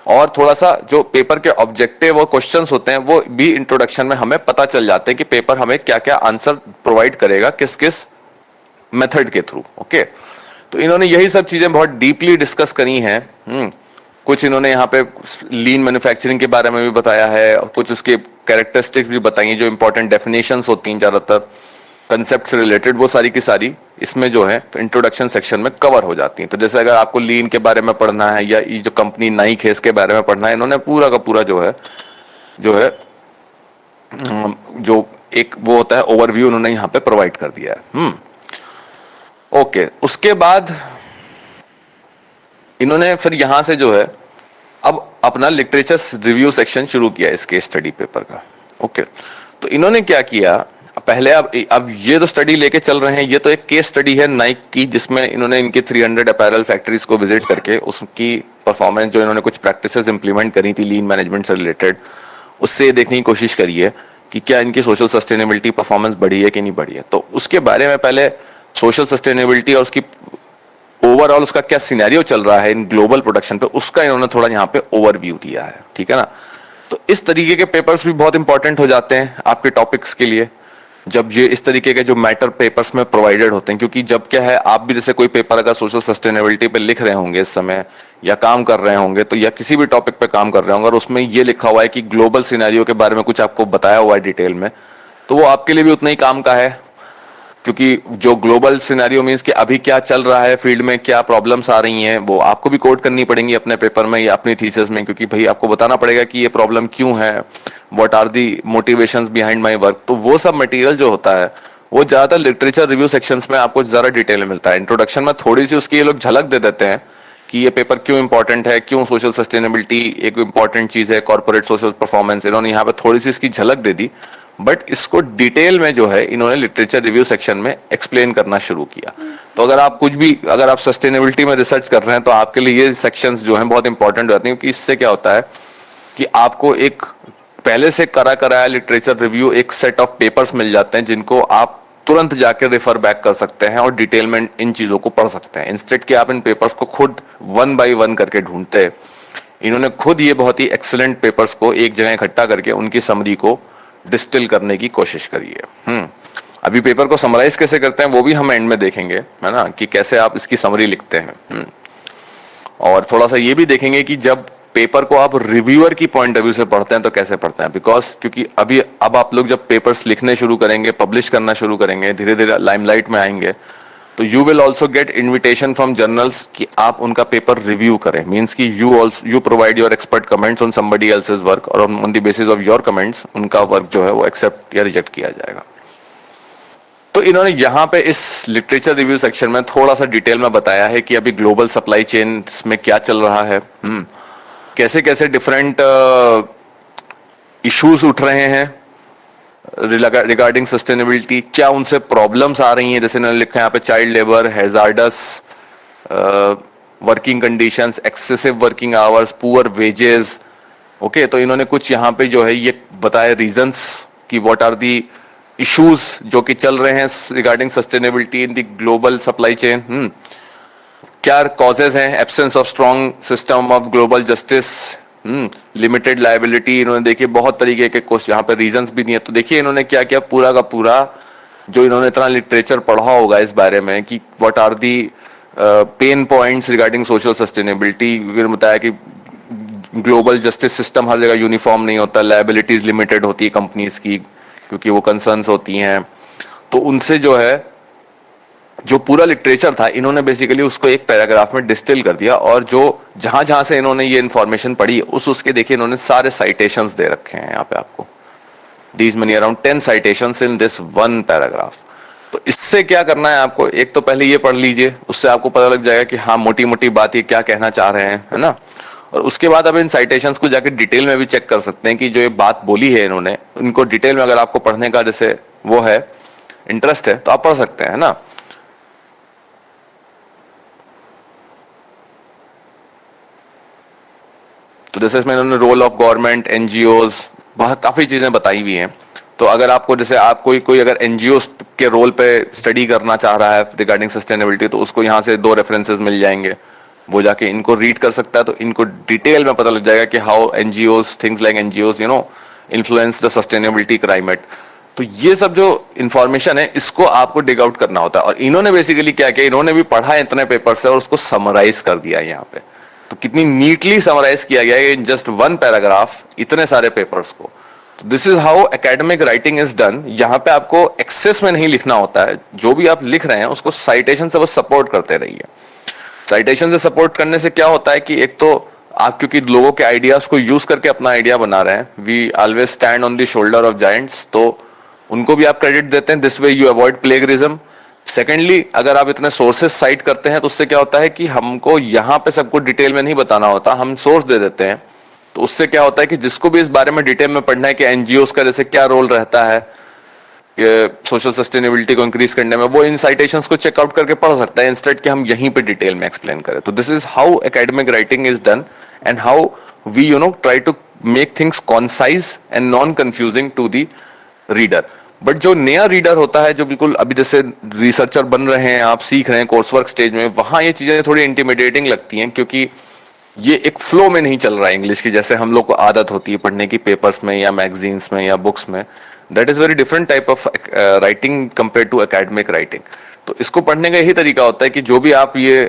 और थोड़ा सा जो पेपर के ऑब्जेक्टिव और क्वेश्चंस होते हैं वो भी इंट्रोडक्शन में हमें पता चल जाते हैं कि पेपर हमें क्या क्या आंसर प्रोवाइड करेगा, किस किस मेथड के थ्रू। ओके, तो इन्होंने यही सब चीजें बहुत डीपली डिस्कस करी हैं। कुछ इन्होंने यहाँ पे लीन मैन्युफैक्चरिंग के बारे में भी बताया है, और कुछ उसके कैरेक्टरिस्टिक्स भी बताई हैं, जो इंपॉर्टेंट डेफिनेशंस होती हैं ज्यादातर कंसेप्ट से रिलेटेड, वो सारी की सारी इसमें जो है इंट्रोडक्शन सेक्शन में कवर हो जाती हैं। तो जैसे अगर आपको लीन के बारे में पढ़ना है या ये जो कंपनी नाइक है इसके बारे में पढ़ना है, इन्होंने पूरा का पूरा जो है जो एक वो होता है ओवरव्यू उन्होंने यहाँ पे प्रोवाइड कर दिया है। ओके, उसके बाद इन्होंने फिर यहां से जो है अब अपना लिटरेचर रिव्यू सेक्शन शुरू किया इस केस स्टडी पेपर का। ओके, तो इन्होंने क्या किया पहले, अब ये तो स्टडी लेके चल रहे हैं, ये तो एक केस स्टडी है नाइक की, जिसमें इन्होंने इनकी 300 अपैरल फैक्ट्रीज को विजिट करके उसकी परफॉर्मेंस, जो इन्होंने कुछ प्रैक्टिसेस इंप्लीमेंट करी थी लीन मैनेजमेंट से रिलेटेड, उससे देखने की कोशिश करी है कि क्या इनकी सोशल सस्टेनेबिलिटी परफॉर्मेंस बढ़ी है कि नहीं बढ़ी है। तो उसके बारे में पहले सोशल सस्टेनेबिलिटी और उसकी ओवरऑल उसका क्या सिनेरियो चल रहा है इन ग्लोबल प्रोडक्शन पे, उसका इन्होंने थोड़ा यहाँ पे ओवरव्यू दिया है। ठीक है ना। तो इस तरीके के पेपर्स भी बहुत इंपॉर्टेंट हो जाते हैं आपके टॉपिक्स के लिए, जब ये इस तरीके के जो मैटर पेपर्स में प्रोवाइडेड होते हैं। क्योंकि जब क्या है, आप भी जैसे कोई पेपर अगर सोशल सस्टेनेबिलिटी पे लिख रहे होंगे इस समय, या काम कर रहे होंगे, तो या किसी भी टॉपिक पे काम कर रहे होंगे और उसमें ये लिखा हुआ है कि ग्लोबल सिनेरियो के बारे में कुछ आपको बताया हुआ है डिटेल में, तो वो आपके लिए भी उतना ही काम का है। क्योंकि जो ग्लोबल सिनेरियो मीन्स कि अभी क्या चल रहा है फील्ड में, क्या प्रॉब्लम्स आ रही हैं, वो आपको भी कोट करनी पड़ेंगी अपने पेपर में या अपनी थीसिस में, क्योंकि भाई आपको बताना पड़ेगा कि ये प्रॉब्लम क्यों है, what are the motivations behind my work. तो वो सब मटेरियल जो होता है वो ज्यादातर लिटरेचर रिव्यू सेक्शंस में आपको ज्यादा डिटेल में मिलता है। इंट्रोडक्शन में थोड़ी सी उसकी ये लोग झलक दे देते हैं कि ये पेपर क्यों इंपॉर्टेंट है, क्यों सोशल सस्टेनेबिलिटी एक इंपॉर्टेंट चीज है, कॉर्पोरेट सोशल परफॉर्मेंस, इन्होंने यहाँ पे थोड़ी सी इसकी झलक दे दी। बट इसको डिटेल में जो है इन्होंने लिटरेचर रिव्यू सेक्शन में एक्सप्लेन करना शुरू किया। तो अगर आप सस्टेनेबिलिटी में रिसर्च कर रहे हैं तो आपके लिए ये सेक्शंस जो हैं बहुत इंपॉर्टेंट होते हैं, क्योंकि इससे क्या होता है कि आपको एक पहले से कराया लिटरेचर रिव्यू एक सेट ऑफ पेपर्स मिल जाते हैं, जिनको आप तुरंत जाके रेफर बैक कर सकते हैं और डिटेल में इन चीजों को पढ़ सकते हैं, इंस्टेड कि आप इन पेपर्स को खुद 1 बाय 1 करके ढूंढते। इन्होंने खुद ये बहुत ही एक्सीलेंट पेपर्स को एक जगह इकट्ठा करके उनकी समरी को डिस्टिल करने की कोशिश करी है। अभी पेपर को समराइज कैसे करते हैं वो भी हम एंड में देखेंगे, है ना, कि कैसे आप इसकी समरी लिखते हैं। और थोड़ा सा ये भी देखेंगे कि जब पेपर को आप रिव्यूअर की पॉइंट ऑफ व्यू से पढ़ते हैं तो कैसे पढ़ते हैं, क्योंकि अब आप लोग जब पेपर्स लिखने शुरू करेंगे, पब्लिश करना शुरू करेंगे, धीरे धीरे लाइमलाइट में आएंगे, तो you will also get invitation from journals कि आप उनका पेपर रिव्यू करें। मीन्स कि you provide your expert comments on somebody else's work, और on the basis of your comments उनका वर्क जो है वो एक्सेप्ट या रिजेक्ट किया जाएगा। तो इन्होंने यहाँ पे इस लिटरेचर रिव्यू सेक्शन में थोड़ा सा डिटेल में बताया है कि अभी ग्लोबल सप्लाई चेन में क्या चल रहा है, कैसे कैसे डिफरेंट इश्यूज उठ रहे हैं रिगार्डिंग सस्टेनेबिलिटी, क्या उनसे प्रॉब्लम्स आ रही हैं। जैसे इन्होंने लिखा है यहाँ पे child labour, hazards working conditions, excessive working hours, poor wages. Okay, तो इन्होंने कुछ यहाँ पे जो है ये बताया रीजंस कि व्हाट आर दी इश्यूज जो कि चल रहे हैं regarding sustainability in the global supply chain. क्या कॉजेज हैं, absence of strong system of global justice, limited liability. इन्होंने देखिए बहुत तरीके के क्वेश्चन यहाँ पे रीजंस भी दिए। तो देखिए इन्होंने क्या किया, पूरा का पूरा जो इन्होंने इतना लिटरेचर पढ़ा होगा इस बारे में कि what are the pain points regarding social sustainability. बताया कि ग्लोबल जस्टिस सिस्टम हर जगह यूनिफॉर्म नहीं होता, लायबिलिटीज लिमिटेड होती है कंपनीज की क्योंकि वो कंसर्न्स होती हैं। तो उनसे जो है जो पूरा लिटरेचर था इन्होंने बेसिकली उसको एक पैराग्राफ में डिस्टिल कर दिया, और जो जहां जहां से इन्होंने ये इन्फॉर्मेशन पढ़ी उसके देखिए इन्होंने सारे साइटेशंस दे रखे हैं यहाँ पे आपको, these money around 10 citations in this 1 paragraph. तो इससे क्या करना है आपको, एक तो पहले ये पढ़ लीजिए, उससे आपको पता लग जाएगा कि हाँ मोटी मोटी बात ये क्या कहना चाह रहे हैं, है ना। और उसके बाद अब इन साइटेशंस को जाके डिटेल में भी चेक कर सकते हैं कि जो ये बात बोली है इन्होंने, इनको डिटेल में अगर आपको पढ़ने का जैसे वो है, इंटरेस्ट है, तो आप पढ़ सकते हैं, है ना। तो जैसे इसमें इन्होंने रोल ऑफ गवर्नमेंट, एनजीओज, बहुत काफी चीजें बताई हुई हैं। तो अगर आपको जैसे आप कोई अगर एनजीओ के रोल पे स्टडी करना चाह रहा है रिगार्डिंग सस्टेनेबिलिटी, तो उसको यहाँ से 2 रेफरेंसेस मिल जाएंगे, वो जाके इनको रीड कर सकता है, तो इनको डिटेल में पता लग जाएगा कि how NGOs, things like NGOs influence the sustainability climate. तो ये सब जो इंफॉर्मेशन है इसको आपको डिग आउट करना होता है। और इन्होंने बेसिकली क्या किया, इन्होंने भी पढ़ा इतने पेपर से और उसको समराइज कर दिया है यहाँ पे। तो कितनी नीटली समराइज किया गया है इन जस्ट 1 पैराग्राफ इतने सारे पेपर्स को। तो this is how academic writing is done. यहाँ पे आपको एक्सेस में नहीं लिखना होता है, जो भी आप लिख रहे हैं उसको साइटेशन से बस सपोर्ट करते रहिए। साइटेशन से सपोर्ट करने से क्या होता है कि एक तो आप क्योंकि लोगों के आइडियाज को यूज करके अपना आइडिया बना रहे हैं, we always stand on the shoulder of giants, तो उनको भी आप क्रेडिट देते हैं, this way you avoid plagiarism. Secondly, अगर आप इतने सोर्सेज साइट करते हैं तो उससे क्या होता है कि हमको यहाँ पे सबको डिटेल में नहीं बताना होता, हम सोर्स दे देते हैं। तो उससे क्या होता है कि जिसको भी इस बारे में डिटेल में पढ़ना है कि एनजीओस का जैसे क्या रोल रहता है सोशल सस्टेनेबिलिटी को इंक्रीज करने में, वो इन साइटेशंस को चेकआउट करके पढ़ सकता है, इंस्टेड कि हम यहीं पे डिटेल में एक्सप्लेन करें। तो this is how academic writing is done and how we try to make things concise and non confusing to the reader. But जो नया रीडर होता है, जो बिल्कुल अभी जैसे रिसर्चर बन रहे हैं, आप सीख रहे हैं कोर्स वर्क स्टेज में, वहां ये चीजें थोड़ी इंटिमिडेटिंग लगती हैं, क्योंकि ये एक फ्लो में नहीं चल रहा है इंग्लिश की, जैसे हम लोग को आदत होती है पढ़ने की पेपर्स में या मैगजीन्स में या बुक्स में। That is very different type of writing compare to academic writing. तो इसको पढ़ने का यही तरीका होता है कि जो भी आप ये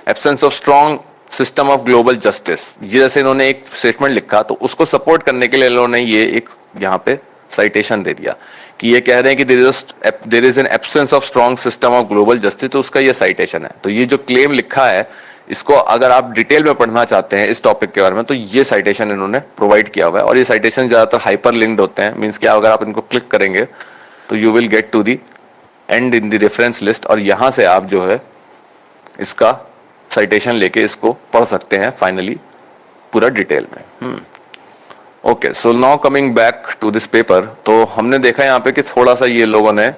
absence of strong system of global justice, ये जैसे इन्होंने एक स्टेटमेंट लिखा, तो उसको सपोर्ट करने के लिए इन्होंने ये एक यहाँ पे साइटेशन दे दिया कि ये कह रहे हैं कि there is an absence of strong system of global justice, तो उसका ये साइटेशन है। तो ये जो क्लेम लिखा है, इसको अगर आप डिटेल में पढ़ना चाहते हैं इस टॉपिक के बारे में, तो ये साइटेशन इन्होंने प्रोवाइड किया हुआ है। और ये साइटेशन ज्यादातर हाइपर लिंक्ड होते हैं, मीन्स कि अगर आप इनको क्लिक करेंगे तो you will get to the end in the reference list, और यहां से आप जो है इसका साइटेशन लेके इसको पढ़ सकते हैं फाइनली पूरा डिटेल में। Okay, so now coming back to this paper, तो हमने देखा यहाँ पे कि थोड़ा सा ये लोगों ने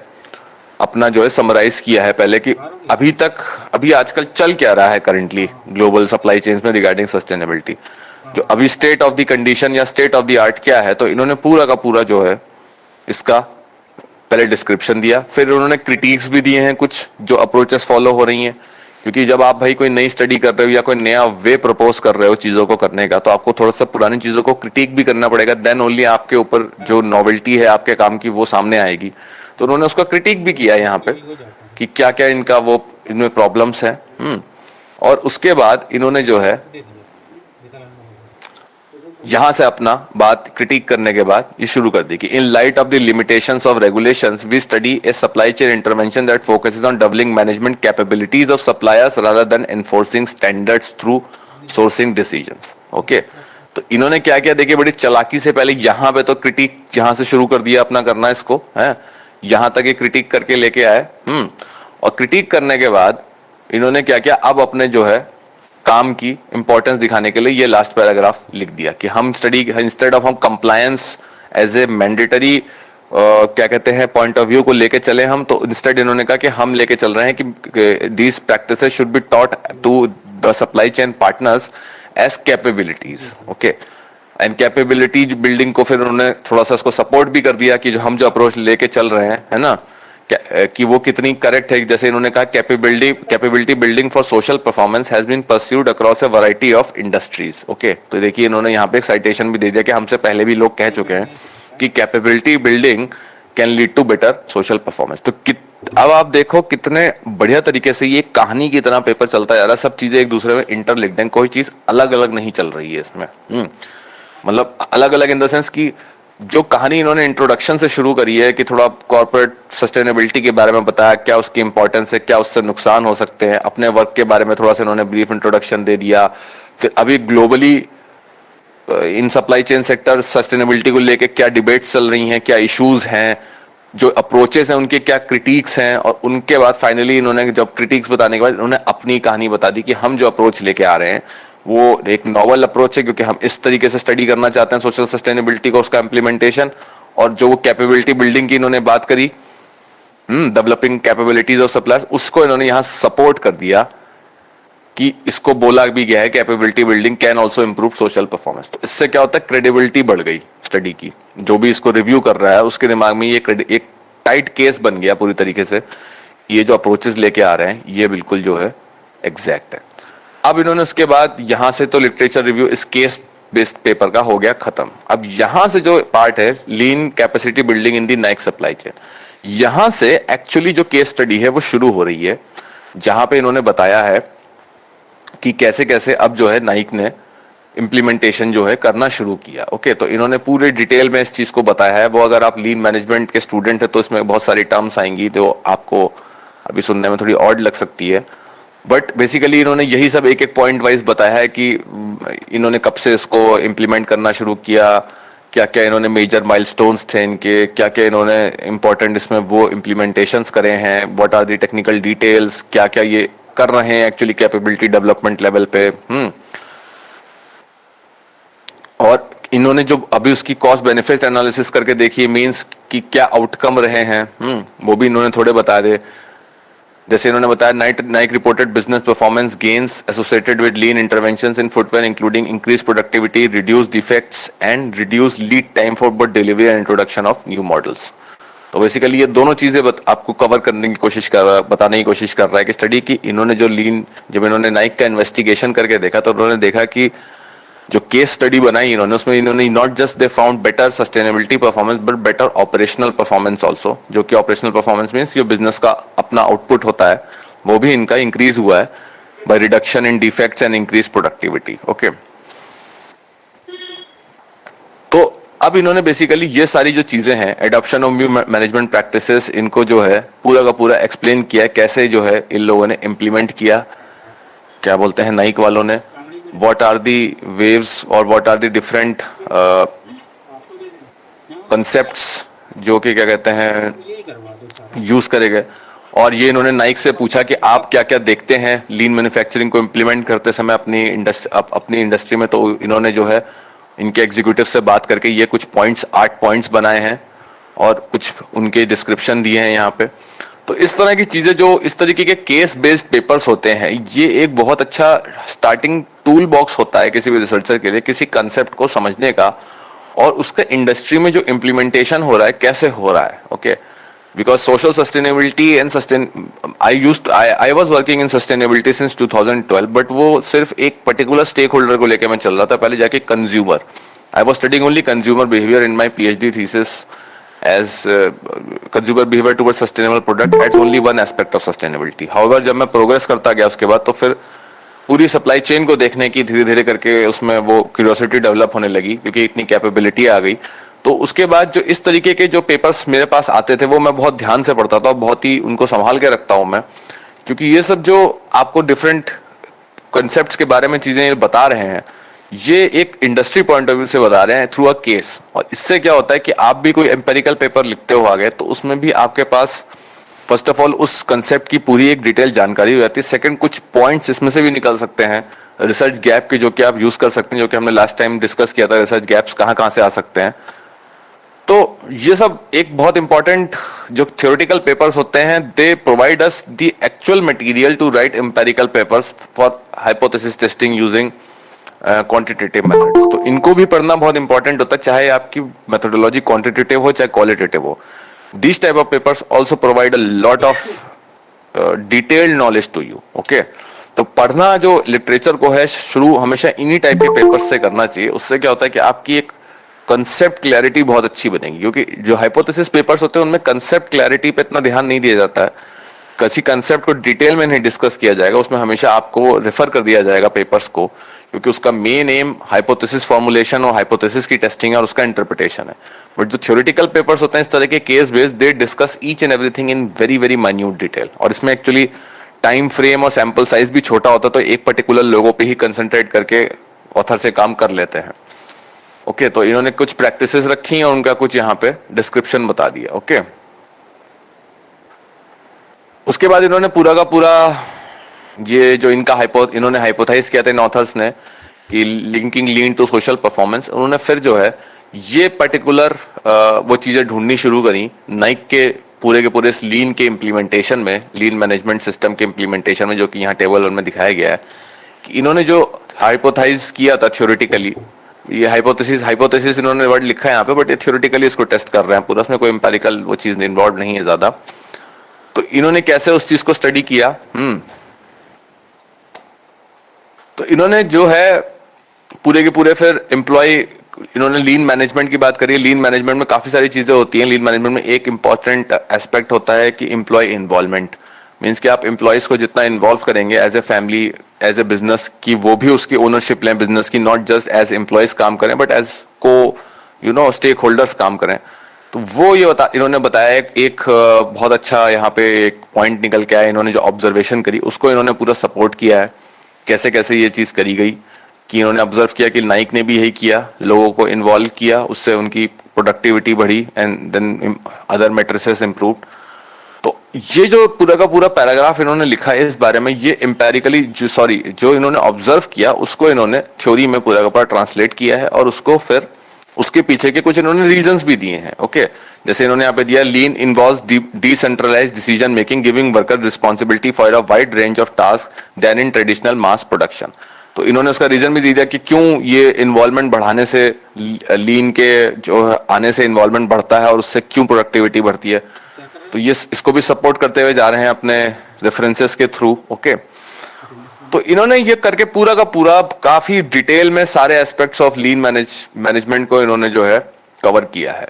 अपना जो है समराइज किया है पहले कि अभी आजकल चल क्या रहा है करंटली ग्लोबल सप्लाई चेन्स में रिगार्डिंग सस्टेनेबिलिटी, जो अभी स्टेट ऑफ द कंडीशन या स्टेट ऑफ द आर्ट क्या है। तो इन्होंने पूरा का पूरा जो है इसका पहले डिस्क्रिप्शन दिया, फिर उन्होंने क्रिटिक्स भी दिए हैं कुछ जो अप्रोचेस फॉलो हो रही हैं, क्योंकि जब आप भाई कोई नई स्टडी कर रहे हो या कोई नया वे प्रपोज कर रहे हो चीजों को करने का, तो आपको थोड़ा सा पुरानी चीजों को क्रिटिक भी करना पड़ेगा, देन ओनली आपके ऊपर जो नॉवेल्टी है आपके काम की वो सामने आएगी। तो उन्होंने उसका क्रिटिक भी किया यहाँ पे कि क्या क्या इनका वो इनमें प्रॉब्लम्स है। और उसके बाद इन्होंने जो है यहां से अपना बात क्रिटिक करने के बाद ये शुरू कर दी कि in light of the limitations of regulations we study a supply chain intervention that focuses on doubling management capabilities of suppliers rather than enforcing standards through sourcing decisions. Okay, तो इन्होंने क्या किया, देखिए बड़ी चालाकी से पहले यहाँ पे तो क्रिटिक जहां से शुरू कर दिया अपना करना इसको है, यहां तक ये क्रिटिक करके लेके आए। और क्रिटिक करने के बाद इन्होंने क्या किया, अब अपने जो है काम की इंपॉर्टेंस दिखाने के लिए ये लास्ट पैराग्राफ लिख दिया कि हम स्टडी इंस्टेड ऑफ हम कंप्लायंस एज ए मैंडेटरी क्या कहते हैं पॉइंट ऑफ व्यू को लेके चले हम, तो इंस्टेड इन्होंने कहा कि हम लेके चल रहे हैं कि these practices should be taught to the supply chain partners as capabilities. Okay, and capability building को फिर उन्होंने थोड़ा सा उसको सपोर्ट भी कर दिया कि जो हम जो अप्रोच लेके चल रहे हैं, है ना, कि वो कितनी करेक्ट है। जैसे इन्होंने कहा capability building for social performance has been pursued across a variety of industries. Okay, तो देखिए इन्होंने यहाँ पे एक साइटेशन भी दे दिया कि हमसे पहले भी लोग कह चुके हैं कि capability building can lead to better social performance. तो अब आप देखो कितने बढ़िया तरीके से ये कहानी की तरह पेपर चलता जा रहा है, सब चीजें एक दूसरे में इंटरलिंक्ड हैं, कोई चीज अलग अलग नहीं चल रही है इसमें। मतलब अलग अलग इन द सेंस की जो कहानी इन्होंने इंट्रोडक्शन से शुरू करी है कि थोड़ा कॉर्पोरेट सस्टेनेबिलिटी के बारे में बताया, क्या उसकी इंपॉर्टेंस है, क्या उससे नुकसान हो सकते हैं, अपने वर्क के बारे में थोड़ा सा इन्होंने ब्रीफ इंट्रोडक्शन दे दिया। फिर अभी globally in supply chain sector sustainability को लेके क्या डिबेट्स चल रही हैं, क्या इश्यूज हैं, जो अप्रोचेस हैं उनके क्या क्रिटिक्स हैं, और उनके बाद फाइनली इन्होंने जब क्रिटिक्स बताने के बाद इन्होंने अपनी कहानी बता दी कि हम जो अप्रोच लेके आ रहे हैं वो एक नॉवल अप्रोच है, क्योंकि हम इस तरीके से स्टडी करना चाहते हैं सोशल सस्टेनेबिलिटी को, उसका इम्प्लीमेंटेशन। और जो वो कैपेबिलिटी बिल्डिंग की इन्होंने बात करी, डेवलपिंग कैपेबिलिटीज ऑफ सप्लायर्स, उसको इन्होंने यहां सपोर्ट कर दिया कि इसको बोला भी गया है capability building can also improve social performance. तो इससे क्या होता है, क्रेडिबिलिटी बढ़ गई स्टडी की। जो भी इसको रिव्यू कर रहा है उसके दिमाग में ये एक टाइट केस बन गया पूरी तरीके से, ये जो अप्रोचेस लेके आ रहे हैं ये बिल्कुल जो है एग्जैक्ट है। अब इन्होंने उसके बाद यहां से तो लिटरेचर रिव्यू इस केस बेस्ड पेपर का हो गया खत्म। अब यहां से जो पार्ट है lean capacity building in the Nike supply chain, यहां से एक्चुअली जो केस स्टडी है वो शुरू हो रही है, जहां पे इन्होंने बताया है कि कैसे कैसे अब जो है नाइक ने इम्प्लीमेंटेशन जो है करना शुरू किया। ओके, तो इन्होंने पूरे डिटेल में इस चीज को बताया है। वो अगर आप लीन मैनेजमेंट के स्टूडेंट है तो इसमें बहुत सारी टर्म्स आएंगी जो आपको अभी सुनने में थोड़ी ऑड लग सकती है, बट बेसिकली इन्होंने यही सब एक एक पॉइंट वाइज बताया है कि इन्होंने कब से इसको इम्प्लीमेंट करना शुरू किया, क्या क्या इन्होंने मेजर माइलस्टोन्स थे इनके, क्या क्या इन्होंने इंपॉर्टेंट इसमें वो इम्प्लीमेंटेशंस करे हैं, what are the technical details, क्या क्या ये कर रहे हैं एक्चुअली कैपेबिलिटी डेवलपमेंट लेवल पे। और इन्होंने जो अभी उसकी कॉस्ट बेनिफिट एनालिसिस करके देखी, मींस कि क्या आउटकम रहे हैं, वो भी इन्होंने थोड़े बता दे। जैसे इन्होंने बताया Naik reported business performance gains associated with lean interventions in footwear including increase productivity, reduce defects and reduce lead time for both delivery and introduction of new models. तो बेसिकली ये दोनों चीजें आपको कवर करने की कोशिश कर रहा है, बताने की कोशिश कर रहा है कि स्टडी की इन्होंने जो लीन, जब इन्होंने नाइक का इन्वेस्टिगेशन करके देखा तो उन्होंने देखा कि जो केस स्टडी बनाई इन्होंने उसमें इन्होंने not just they found better sustainability performance but better operational performance also, जो कि ऑपरेशनल परफॉर्मेंस मीन्स जो बिजनेस का अपना आउटपुट होता है वो भी इनका इंक्रीज हुआ है by reduction in defects and increase productivity. Okay, तो अब इन्होंने बेसिकली ये सारी जो चीजें हैं, adoption of new management practices, इनको जो है पूरा का पूरा एक्सप्लेन किया कैसे जो है इन लोगों ने इम्प्लीमेंट किया, क्या बोलते हैं नाइक वालों ने, what are the waves और what are the different concepts जो कि क्या कहते हैं यूज करे गए। और ये इन्होंने नाइक से पूछा कि आप क्या क्या देखते हैं लीन मैन्युफैक्चरिंग को इम्प्लीमेंट करते समय अपनी इंडस्ट्री में। तो इन्होंने जो है इनके एग्जीक्यूटिव से बात करके ये कुछ पॉइंट्स 8 पॉइंट्स बनाए हैं और कुछ उनके डिस्क्रिप्शन दिए हैं यहाँ पे। तो इस तरह की चीजें, जो इस तरीके के केस बेस्ड पेपर्स होते हैं, ये एक बहुत अच्छा स्टार्टिंग टूल बॉक्स होता है किसी भी रिसर्चर के लिए किसी कंसेप्ट को समझने का, और उसका इंडस्ट्री में जो इम्प्लीमेंटेशन हो रहा है कैसे हो रहा है। Okay, because social sustainability and I was working in sustainability since 2012, but वो सिर्फ एक पर्टिकुलर स्टेक होल्डर को लेकर मैं चल रहा था, पहले जाके consumer. I was studying only consumer behaviour in my PhD thesis as consumer behavior towards sustainable product as only one aspect of sustainability. However, जब मैं प्रोग्रेस करता गया उसके बाद तो फिर पूरी सप्लाई चेन को देखने की धीरे धीरे करके उसमें वो क्यूरियोसिटी डेवलप होने लगी, क्योंकि इतनी कैपेबिलिटी आ गई। तो उसके बाद जो इस तरीके के जो पेपर्स मेरे पास आते थे वो मैं बहुत ध्यान से पढ़ता था और बहुत ही उनको संभाल के रखता हूँ मैं, क्योंकि ये सब जो आपको डिफरेंट कंसेप्ट के बारे में चीजें बता रहे हैं ये एक इंडस्ट्री पॉइंट ऑफ व्यू से बता रहे हैं थ्रू अ केस। और इससे क्या होता है कि आप भी कोई एम्पेरिकल पेपर लिखते हो आगे तो उसमें भी आपके पास फर्स्ट ऑफ ऑल उस कंसेप्ट की पूरी एक डिटेल जानकारी हो जाती है। सेकंड, कुछ पॉइंट्स इसमें से भी निकल सकते हैं रिसर्च गैप के, जो कि आप यूज कर सकते हैं, जो कि हमने लास्ट टाइम डिस्कस किया था, रिसर्च गैप्स कहाँ कहाँ से आ सकते हैं। तो ये सब एक बहुत इंपॉर्टेंट जो थ्योरेटिकल पेपर्स होते हैं, they provide us the actual material to write empirical papers for hypothesis testing using quantitative methods. तो इनको भी पढ़ना बहुत इंपॉर्टेंट होता है, चाहे आपकी मेथोडोलॉजी क्वांटिटेटिव हो चाहे क्वालिटेटिव हो। These type of papers also provide a lot of detailed knowledge to you. Okay? तो पढ़ना जो लिटरेचर को है शुरू हमेशा इन्हीं टाइप के पेपर्स से करना चाहिए। उससे क्या होता है कि आपकी एक कंसेप्ट क्लैरिटी बहुत अच्छी बनेगी, क्योंकि जो हाइपोथेसिस पेपर्स होते हैं उनमें कंसेप्ट क्लैरिटी पे इतना ध्यान नहीं दिया जाता है, किसी कंसेप्ट को डिटेल में नहीं डिस्कस किया जाएगा, उसमें हमेशा आपको रेफर कर दिया जाएगा पेपर्स को, क्योंकि उसका मेन एम हाइपोथेसिस फॉर्मुलेशन और हाइपोथेसिस की टेस्टिंग और उसका इंटरप्रिटेशन है। बट जो थ्योरेटिकल पेपर्स होते हैं इस तरह के case based, they discuss each and everything in very very minute detail, और इसमें एक्चुअली टाइम फ्रेम और सैंपल साइज भी छोटा होता है, तो एक पर्टिकुलर लोगों पे ही कंसंट्रेट करके ऑथर से काम कर लेते हैं। ओके, तो इन्होंने कुछ प्रैक्टिसेस रखी और उनका कुछ यहाँ पे डिस्क्रिप्शन बता दिया। ओके, उसके बाद इन्होंने पूरा का पूरा ये जो इनका इन्होंने हाइपोथाइज किया था इन ऑथर्स ने कि linking lean to social performance, उन्होंने फिर जो है ये पर्टिकुलर वो चीज़ें ढूंढनी शुरू करी नाइक के पूरे इस लीन के इम्प्लीमेंटेशन में, लीन मैनेजमेंट सिस्टम के इम्प्लीमेंटेशन में, जो कि यहाँ टेबल 1 में दिखाया गया है कि इन्होंने जो हाइपोथाइज किया था थ्योरेटिकली, ये हाइपोथेसिस इन्होंने वर्ड लिखा है यहाँ पे, बट ये थ्योरेटिकली इसको टेस्ट कर रहे हैं पूरा, उसमें कोई एम्पेरिकल वो चीज़ इन्वॉल्व नहीं है ज़्यादा। तो इन्होंने कैसे उस चीज़ को स्टडी किया, तो इन्होंने जो है पूरे के पूरे फिर इन्होंने लीन मैनेजमेंट की बात करी। लीन मैनेजमेंट में काफ़ी सारी चीज़ें होती हैं। लीन मैनेजमेंट में एक इंपॉर्टेंट एस्पेक्ट होता है कि एम्प्लॉय इन्वॉल्वमेंट, मीन्स कि आप एम्प्लॉयज़ को जितना इन्वॉल्व करेंगे as a family, as a business, की वो भी उसकी ओनरशिप लें बिजनेस की, नॉट जस्ट एज एम्प्लॉयज़ काम करें बट एज को स्टेक होल्डर्स काम करें। तो वो इन्होंने बताया एक बहुत अच्छा यहाँ पे एक पॉइंट निकल के आया। इन्होंने जो ऑब्जर्वेशन करी उसको इन्होंने पूरा सपोर्ट किया है, कैसे कैसे ये चीज़ करी गई, कि इन्होंने ऑब्जर्व किया कि नाइक ने भी यही किया, लोगों को इन्वॉल्व किया, उससे उनकी प्रोडक्टिविटी बढ़ी and then other matrices improved. तो ये जो पूरा का पूरा पैराग्राफ इन्होंने लिखा है इस बारे में, ये एम्पेरिकली जो इन्होंने ऑब्जर्व किया उसको इन्होंने थ्योरी में पूरा का पूरा ट्रांसलेट किया है, और उसको फिर उसके पीछे के कुछ इन्होंने रीजंस भी दिए हैं। ओके, जैसे इन्होंने यहाँ पे दिया, lean involves decentralised decision making, giving worker responsibility for a wide range of task than in traditional mass production. तो इन्होंने उसका रीजन भी दिया कि क्यों ये इन्वॉल्वमेंट बढ़ाने से, लीन के जो आने से इन्वॉल्वमेंट बढ़ता है और उससे क्यों प्रोडक्टिविटी बढ़ती है। तो ये इसको भी सपोर्ट करते हुए जा रहे हैं अपने रेफरेंसेस के थ्रू। ओके, तो इन्होंने ये करके पूरा का पूरा काफी डिटेल में सारे एस्पेक्ट्स ऑफ लीन मैनेजमेंट को इन्होंने जो है कवर किया है।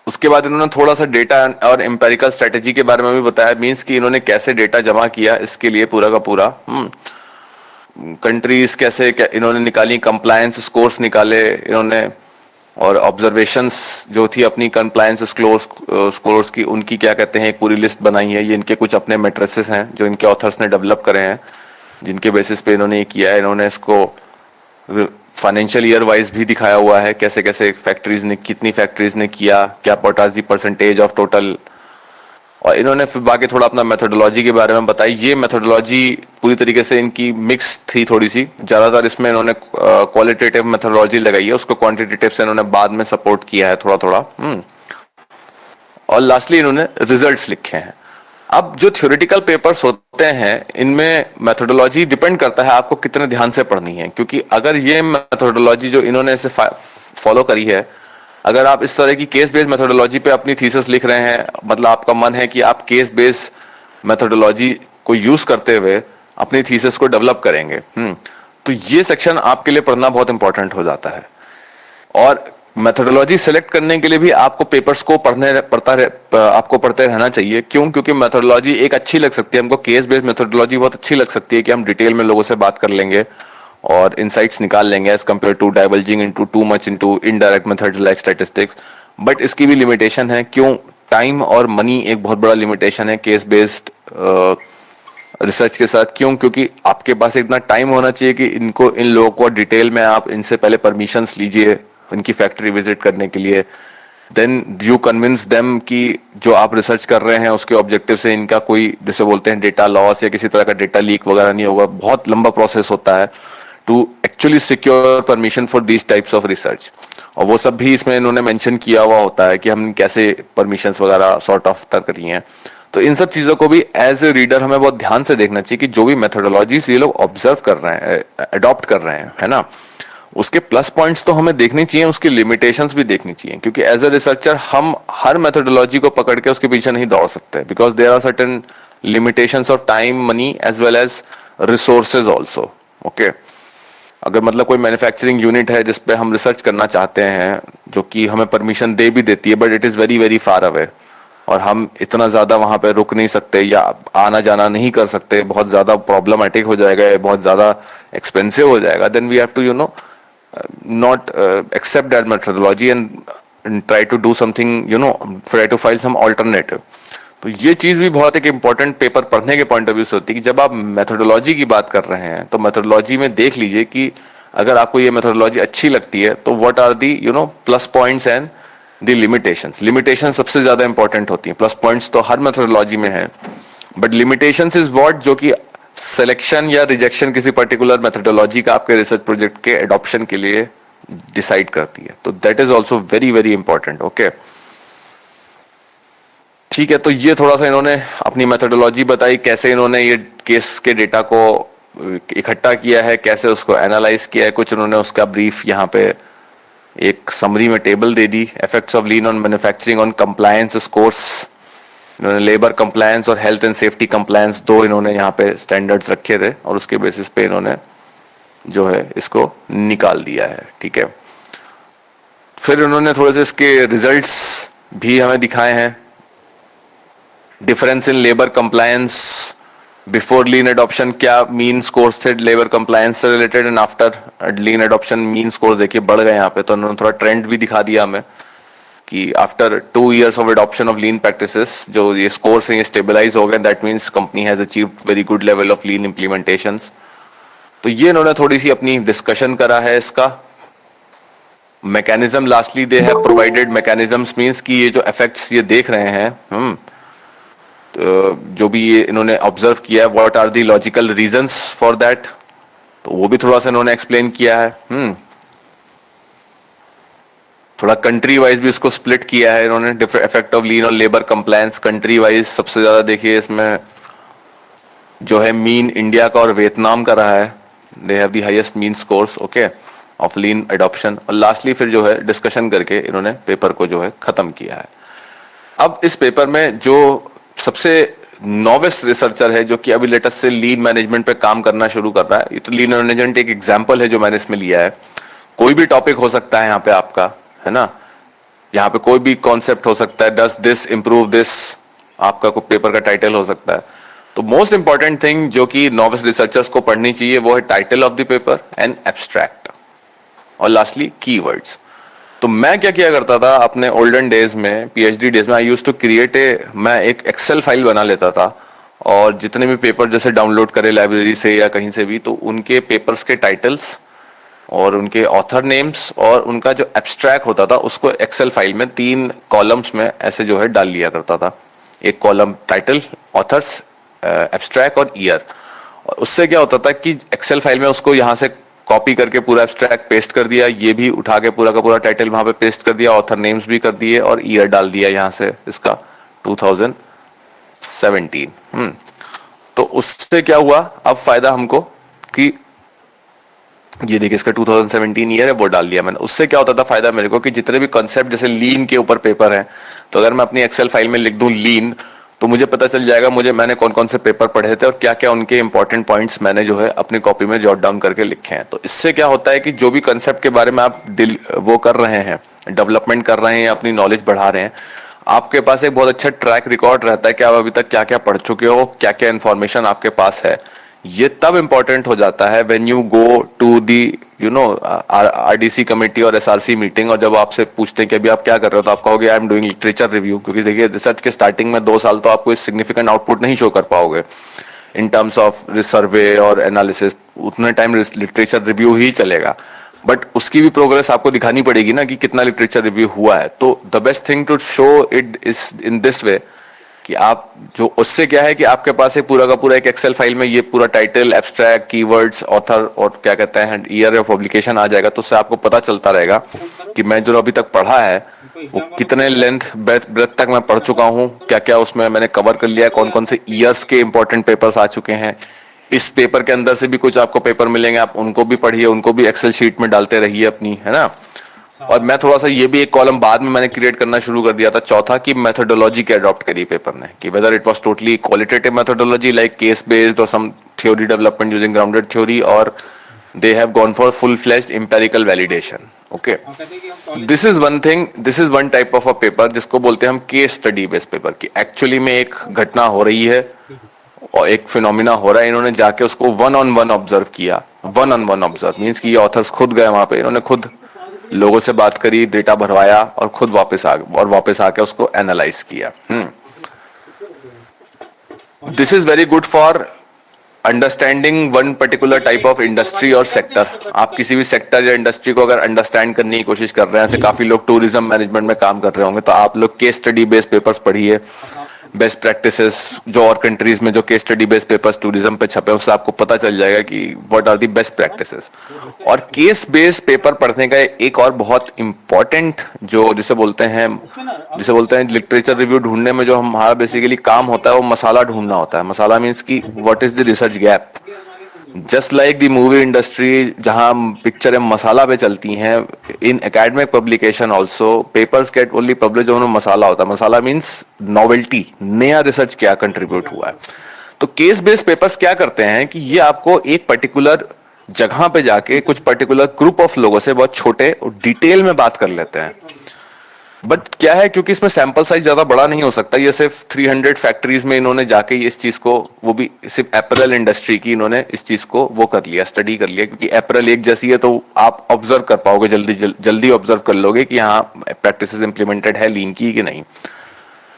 उसके बाद इन्होंने थोड़ा सा डेटा और एम्पेरिकल स्ट्रेटेजी के बारे में भी बताया, मींस कि इन्होंने कैसे डेटा जमा किया, इसके लिए पूरा का पूरा कंट्रीज कैसे इन्होंने निकाली, कंप्लायंस स्कोर्स निकाले इन्होंने, और ऑब्जर्वेशंस जो थी अपनी कंप्लायंस स्कोर्स की, उनकी क्या कहते हैं एक पूरी लिस्ट बनाई है। ये इनके कुछ अपने मैट्रिसेस हैं जो इनके ऑथर्स ने डेवलप करे हैं, जिनके बेसिस पे इन्होंने ये किया है। इन्होंने इसको फाइनेंशियल ईयर वाइज भी दिखाया हुआ है, कैसे कैसे फैक्ट्रीज ने, कितनी फैक्ट्रीज ने किया, क्या potash the percentage of total. और इन्होंने फिर बाकी थोड़ा अपना मेथोडोलॉजी के बारे में बताई। ये मेथोडोलॉजी पूरी तरीके से इनकी मिक्स थी थोड़ी सी, ज़्यादातर इसमें इन्होंने क्वालिटेटिव मेथोडोलॉजी लगाई है, उसको क्वांटिटेटिव से इन्होंने बाद में सपोर्ट किया है थोड़ा थोड़ा। और लास्टली इन्होंने रिजल्ट्स लिखे हैं। अब जो थ्योरेटिकल पेपर्स होते हैं इनमें मेथोडोलॉजी डिपेंड करता है आपको कितने ध्यान से पढ़नी है, क्योंकि अगर ये मेथोडोलॉजी जो इन्होंने इसे फॉलो करी है, अगर आप इस तरह की केस बेस्ड मेथोडोलॉजी पे अपनी थीसिस लिख रहे हैं, मतलब आपका मन है कि आप केस बेस्ड मेथोडोलॉजी को यूज करते हुए अपनी थीसिस को डेवलप करेंगे, तो ये सेक्शन आपके लिए पढ़ना बहुत इंपॉर्टेंट हो जाता है। और मेथोडोलॉजी सेलेक्ट करने के लिए भी आपको पेपर्स को आपको पढ़ते रहना चाहिए। क्यों? क्योंकि मेथोडोलॉजी एक अच्छी लग सकती है हमको, केस बेस्ड मेथोडोलॉजी बहुत अच्छी लग सकती है कि हम डिटेल में लोगों से बात कर लेंगे और इनसाइट्स निकाल लेंगे, as compare to divulging into too much into indirect methods like statistics. But इसकी भी लिमिटेशन है। क्यों? टाइम और मनी एक बहुत बड़ा लिमिटेशन है केस बेस्ड रिसर्च के साथ। क्यों? क्योंकि आपके पास इतना टाइम होना चाहिए कि इन लोगों को डिटेल में आप इनसे पहले परमिशंस लीजिए इनकी फैक्ट्री विजिट करने के लिए, देन यू कन्विंस देम कि जो आप रिसर्च कर रहे हैं उसके ऑब्जेक्टिव से इनका कोई, जैसे बोलते हैं डेटा लॉस या किसी तरह का डेटा लीक वगैरह नहीं होगा। बहुत लंबा प्रोसेस होता है to actually secure permission for these types of research, और वो सब भी इसमें इन्होंने मेंशन किया हुआ होता है कि हम कैसे परमिशंस वगैरह सॉर्ट ऑफ करी हैं। तो इन सब चीज़ों को भी एज ए रीडर हमें बहुत ध्यान से देखना चाहिए कि जो भी मेथोडोलॉजीज ये लोग ऑब्जर्व कर रहे हैं, अडॉप्ट कर रहे हैं, है ना, उसके प्लस पॉइंट्स तो हमें देखनी चाहिए, उसकी लिमिटेशंस भी देखनी चाहिए। क्योंकि एज ए रिसर्चर हम हर मेथोडोलॉजी को पकड़ के उसके पीछे नहीं दौड़ सकते, because there are certain limitations of time, money as well as resources also. Okay, अगर मतलब कोई मैन्युफैक्चरिंग यूनिट है जिस पे हम रिसर्च करना चाहते हैं, जो कि हमें परमिशन दे भी देती है, but it is very very far away, और हम इतना ज़्यादा वहाँ पे रुक नहीं सकते या आना जाना नहीं कर सकते, बहुत ज़्यादा प्रॉब्लमेटिक हो जाएगा, बहुत ज़्यादा एक्सपेंसिव हो जाएगा, then we have to not accept that methodology and try to do something, try to find some alternative. तो ये चीज़ भी बहुत एक इम्पॉर्टेंट पेपर पढ़ने के पॉइंट ऑफ व्यू से होती है कि जब आप मेथोडोलॉजी की बात कर रहे हैं तो मेथोडोलॉजी में देख लीजिए कि अगर आपको ये मेथोडोलॉजी अच्छी लगती है तो what are the plus points and the limitations. Limitation सबसे ज़्यादा इंपॉर्टेंट होती हैं, प्लस पॉइंट्स तो हर मेथोडोलॉजी में है, बट लिमिटेशंस इज व्हाट जो कि सिलेक्शन या रिजेक्शन किसी पर्टिकुलर मेथोडोलॉजी का आपके रिसर्च प्रोजेक्ट के एडॉप्शन के लिए डिसाइड करती है। तो that is also very very important. Okay, ठीक है। तो ये थोड़ा सा इन्होंने अपनी मेथोडोलॉजी बताई, कैसे इन्होंने ये केस के डेटा को इकट्ठा किया है, कैसे उसको एनालाइज किया है। कुछ उन्होंने उसका ब्रीफ यहाँ पे एक समरी में table they the. Effects of lean on manufacturing on compliance scores, इन्होंने लेबर कंप्लायंस और हेल्थ एंड सेफ्टी कंप्लायंस दो इन्होंने यहाँ पे स्टैंडर्ड्स रखे थे और उसके बेसिस पे इन्होंने जो है इसको निकाल दिया है। ठीक है, फिर उन्होंने थोड़े से इसके रिजल्ट्स भी हमें दिखाए हैं। Difference in labour compliance before lean adoption, क्या मीन स्कोर्स थे लेबर कंप्लायंस से related, and after lean adoption mean scores देखिए बढ़ गए यहाँ पे। तो उन्होंने थोड़ा ट्रेंड भी दिखा दिया हमें कि after 2 years of adoption of lean practices जो ये स्कोर्स हैं ये स्टेबलाइज हो गए। That means company has achieved very good level of lean implementations. तो ये इन्होंने थोड़ी सी अपनी डिस्कशन करा है इसका। मैकेनिज्म लास्टली दे है प्रोवाइडेड मैकेनिज्म्स, मीन्स कि ये जो इफेक्ट्स ये देख रहे हैं तो जो भी ये इन्होंने ऑब्जर्व किया है, what are the logical reasons for that, तो वो भी थोड़ा सा इन्होंने एक्सप्लेन किया है। थोड़ा कंट्री वाइज भी इसको स्प्लिट किया है इन्होंने, इफेक्ट ऑफ लीन और लेबर कंप्लायंस कंट्री वाइज। सबसे ज्यादा देखिए इसमें जो है मीन इंडिया का और वियतनाम का रहा है। They have the highest mean scores okay of lean adoption. और लास्टली फिर जो है डिस्कशन करके इन्होंने पेपर को जो है खत्म किया है। अब इस पेपर में जो सबसे नॉविस रिसर्चर है जो कि अभी लेटेस्ट से लीन मैनेजमेंट पे काम करना शुरू कर रहा है, ये तो लीन मैनेजमेंट एक एग्जांपल है जो मैंने इसमें लिया है। कोई भी टॉपिक हो सकता है यहाँ पे आपका, है ना, यहाँ पे कोई भी कॉन्सेप्ट हो सकता है। डज दिस इंप्रूव दिस, आपका कोई पेपर का टाइटल हो सकता है। तो मोस्ट इंपॉर्टेंट थिंग जो कि नॉविस रिसर्चर्स को पढ़नी चाहिए वो है title of the paper and abstract, और लास्टली कीवर्ड्स। तो मैं क्या किया करता था अपने ओल्डन डेज में, पीएचडी डेज में, आई यूज्ड टू क्रिएट मैं एक एक्सेल फाइल बना लेता था और जितने भी पेपर जैसे डाउनलोड करे लाइब्रेरी से या कहीं से भी, तो उनके पेपर्स के टाइटल्स और उनके ऑथर नेम्स और उनका जो एब्स्ट्रैक्ट होता था उसको एक्सेल फाइल में 3 कॉलम्स में ऐसे जो है डाल लिया करता था। एक कॉलम टाइटल, ऑथर्स, एब्स्ट्रैक्ट और ईयर। और उससे क्या होता था कि एक्सेल फाइल में उसको यहाँ से कॉपी करके पूरा एब्स्ट्रैक्ट पेस्ट कर दिया, ये भी उठा के पूरा का पूरा टाइटल वहां पे पेस्ट कर दिया, ऑथर नेम्स भी कर दिए और ईयर डाल दिया यहाँ से इसका 2017। तो उससे क्या हुआ, अब फायदा हमको कि ये देखिए इसका 2017 ईयर है वो डाल दिया मैंने। उससे क्या होता था फायदा मेरे को कि जितने भी कॉन्सेप्ट जैसे लीन के ऊपर पेपर है, तो अगर मैं अपनी एक्सेल फाइल में लिख दूं लीन, तो मुझे पता चल जाएगा मैंने कौन कौन से पेपर पढ़े थे और क्या क्या उनके इंपॉर्टेंट पॉइंट्स मैंने जो है अपनी कॉपी में जॉट डाउन करके लिखे हैं। तो इससे क्या होता है कि जो भी कंसेप्ट के बारे में आप वो कर रहे हैं, डेवलपमेंट कर रहे हैं, अपनी नॉलेज बढ़ा रहे हैं, आपके पास एक बहुत अच्छा ट्रैक रिकॉर्ड रहता है कि आप अभी तक क्या क्या पढ़ चुके हो, क्या क्या इन्फॉर्मेशन आपके पास है। ये तब इम्पोर्टेंट हो जाता है when you go to the RDC committee और एसआरसी मीटिंग, और जब आपसे पूछते हैं कि अभी आप क्या कर रहे हो, तो आप कहोगे I am doing literature review. क्योंकि देखिए रिसर्च के स्टार्टिंग में 2 साल तो आप कोई सिग्निफिकेंट आउटपुट नहीं शो कर पाओगे इन टर्म्स ऑफ सर्वे और एनालिसिस, उतने टाइम लिटरेचर रिव्यू ही चलेगा। बट उसकी भी प्रोग्रेस आपको दिखानी पड़ेगी ना कि कितना लिटरेचर रिव्यू हुआ है। तो the best thing to show it is in this way कि आप जो उससे क्या है कि आपके पास एक पूरा का पूरा एक एक्सेल फाइल में ये पूरा टाइटल, एब्स्ट्रैक्ट, कीवर्ड्स, ऑथर और क्या कहते हैं ईयर ऑफ पब्लिकेशन आ जाएगा। तो उससे आपको पता चलता रहेगा कि मैं जो अभी तक पढ़ा है वो कितने लेंथ ब्रेथ तक मैं पढ़ चुका हूँ, क्या क्या उसमें मैंने कवर कर लिया है, कौन कौन से ईयर्स के इंपॉर्टेंट पेपर्स आ चुके हैं। इस पेपर के अंदर से भी कुछ आपको पेपर मिलेंगे, आप उनको भी पढ़िए, उनको भी एक्सेल शीट में डालते रहिए अपनी, है ना। और मैं थोड़ा सा ये भी एक कॉलम बाद में मैंने क्रिएट करना शुरू कर दिया था, चौथा, कि मेथोडोलॉजी के अडॉप्ट करी पेपर ने, कि whether it was totally qualitative methodology like case based और some theory development using grounded theory, और they have gone for full fledged empirical validation. Okay, this is one thing, this is one type of a paper जिसको बोलते हैं हम केस स्टडी बेस्ड पेपर, कि एक्चुअली में एक घटना हो रही है और एक फिनोमिना हो रहा है, इन्होंने जाके उसको वन ऑन वन ऑब्जर्व किया। One on one observe means कि ये ऑथर्स खुद गए वहां पे, इन्होंने खुद लोगों से बात करी, डेटा भरवाया और खुद वापस आके उसको एनालाइज किया। This is very good for understanding one particular type of industry और सेक्टर। आप किसी भी सेक्टर या इंडस्ट्री को अगर अंडरस्टैंड करने की कोशिश कर रहे हैं, जैसे काफी लोग टूरिज्म मैनेजमेंट में काम कर रहे होंगे, तो आप लोग केस स्टडी बेस्ड पेपर्स पढ़िए, बेस्ट प्रैक्टिसेस जो और कंट्रीज में जो case study based papers tourism पे छपे हैं उससे आपको पता चल जाएगा कि what are the best practices. और केस बेस्ड पेपर पढ़ने का एक और बहुत इंपॉर्टेंट जो जिसे बोलते हैं लिटरेचर रिव्यू ढूंढने में जो हमारा बेसिकली काम होता है वो मसाला ढूंढना होता है। मसाला मीन्स की what is the research gap. Just like the movie industry जहां पिक्चरें मसाला पे चलती हैं, इन academic publication also papers get only publish जो उनमें मसाला होता है। मसाला मीन्स नॉवेल्टी, नया रिसर्च क्या कंट्रीब्यूट हुआ है। तो केस बेस्ड पेपर्स क्या करते हैं कि ये आपको एक पर्टिकुलर जगह पे जाके कुछ पर्टिकुलर ग्रुप ऑफ लोगों से बहुत छोटे और डिटेल में बात कर लेते हैं। बट क्या है, क्योंकि इसमें सैंपल साइज ज्यादा बड़ा नहीं हो सकता, ये सिर्फ 300 फैक्ट्रीज में इन्होंने जाके इस चीज को, वो भी सिर्फ अपैरल इंडस्ट्री की, इन्होंने इस चीज को वो कर लिया, स्टडी कर लिया। क्योंकि अपैरल एक जैसी है तो आप ऑब्जर्व कर पाओगे, जल्दी ऑब्जर्व कर लोगे कि हाँ प्रैक्टिसेस इंप्लीमेंटेड है लीन की कि नहीं।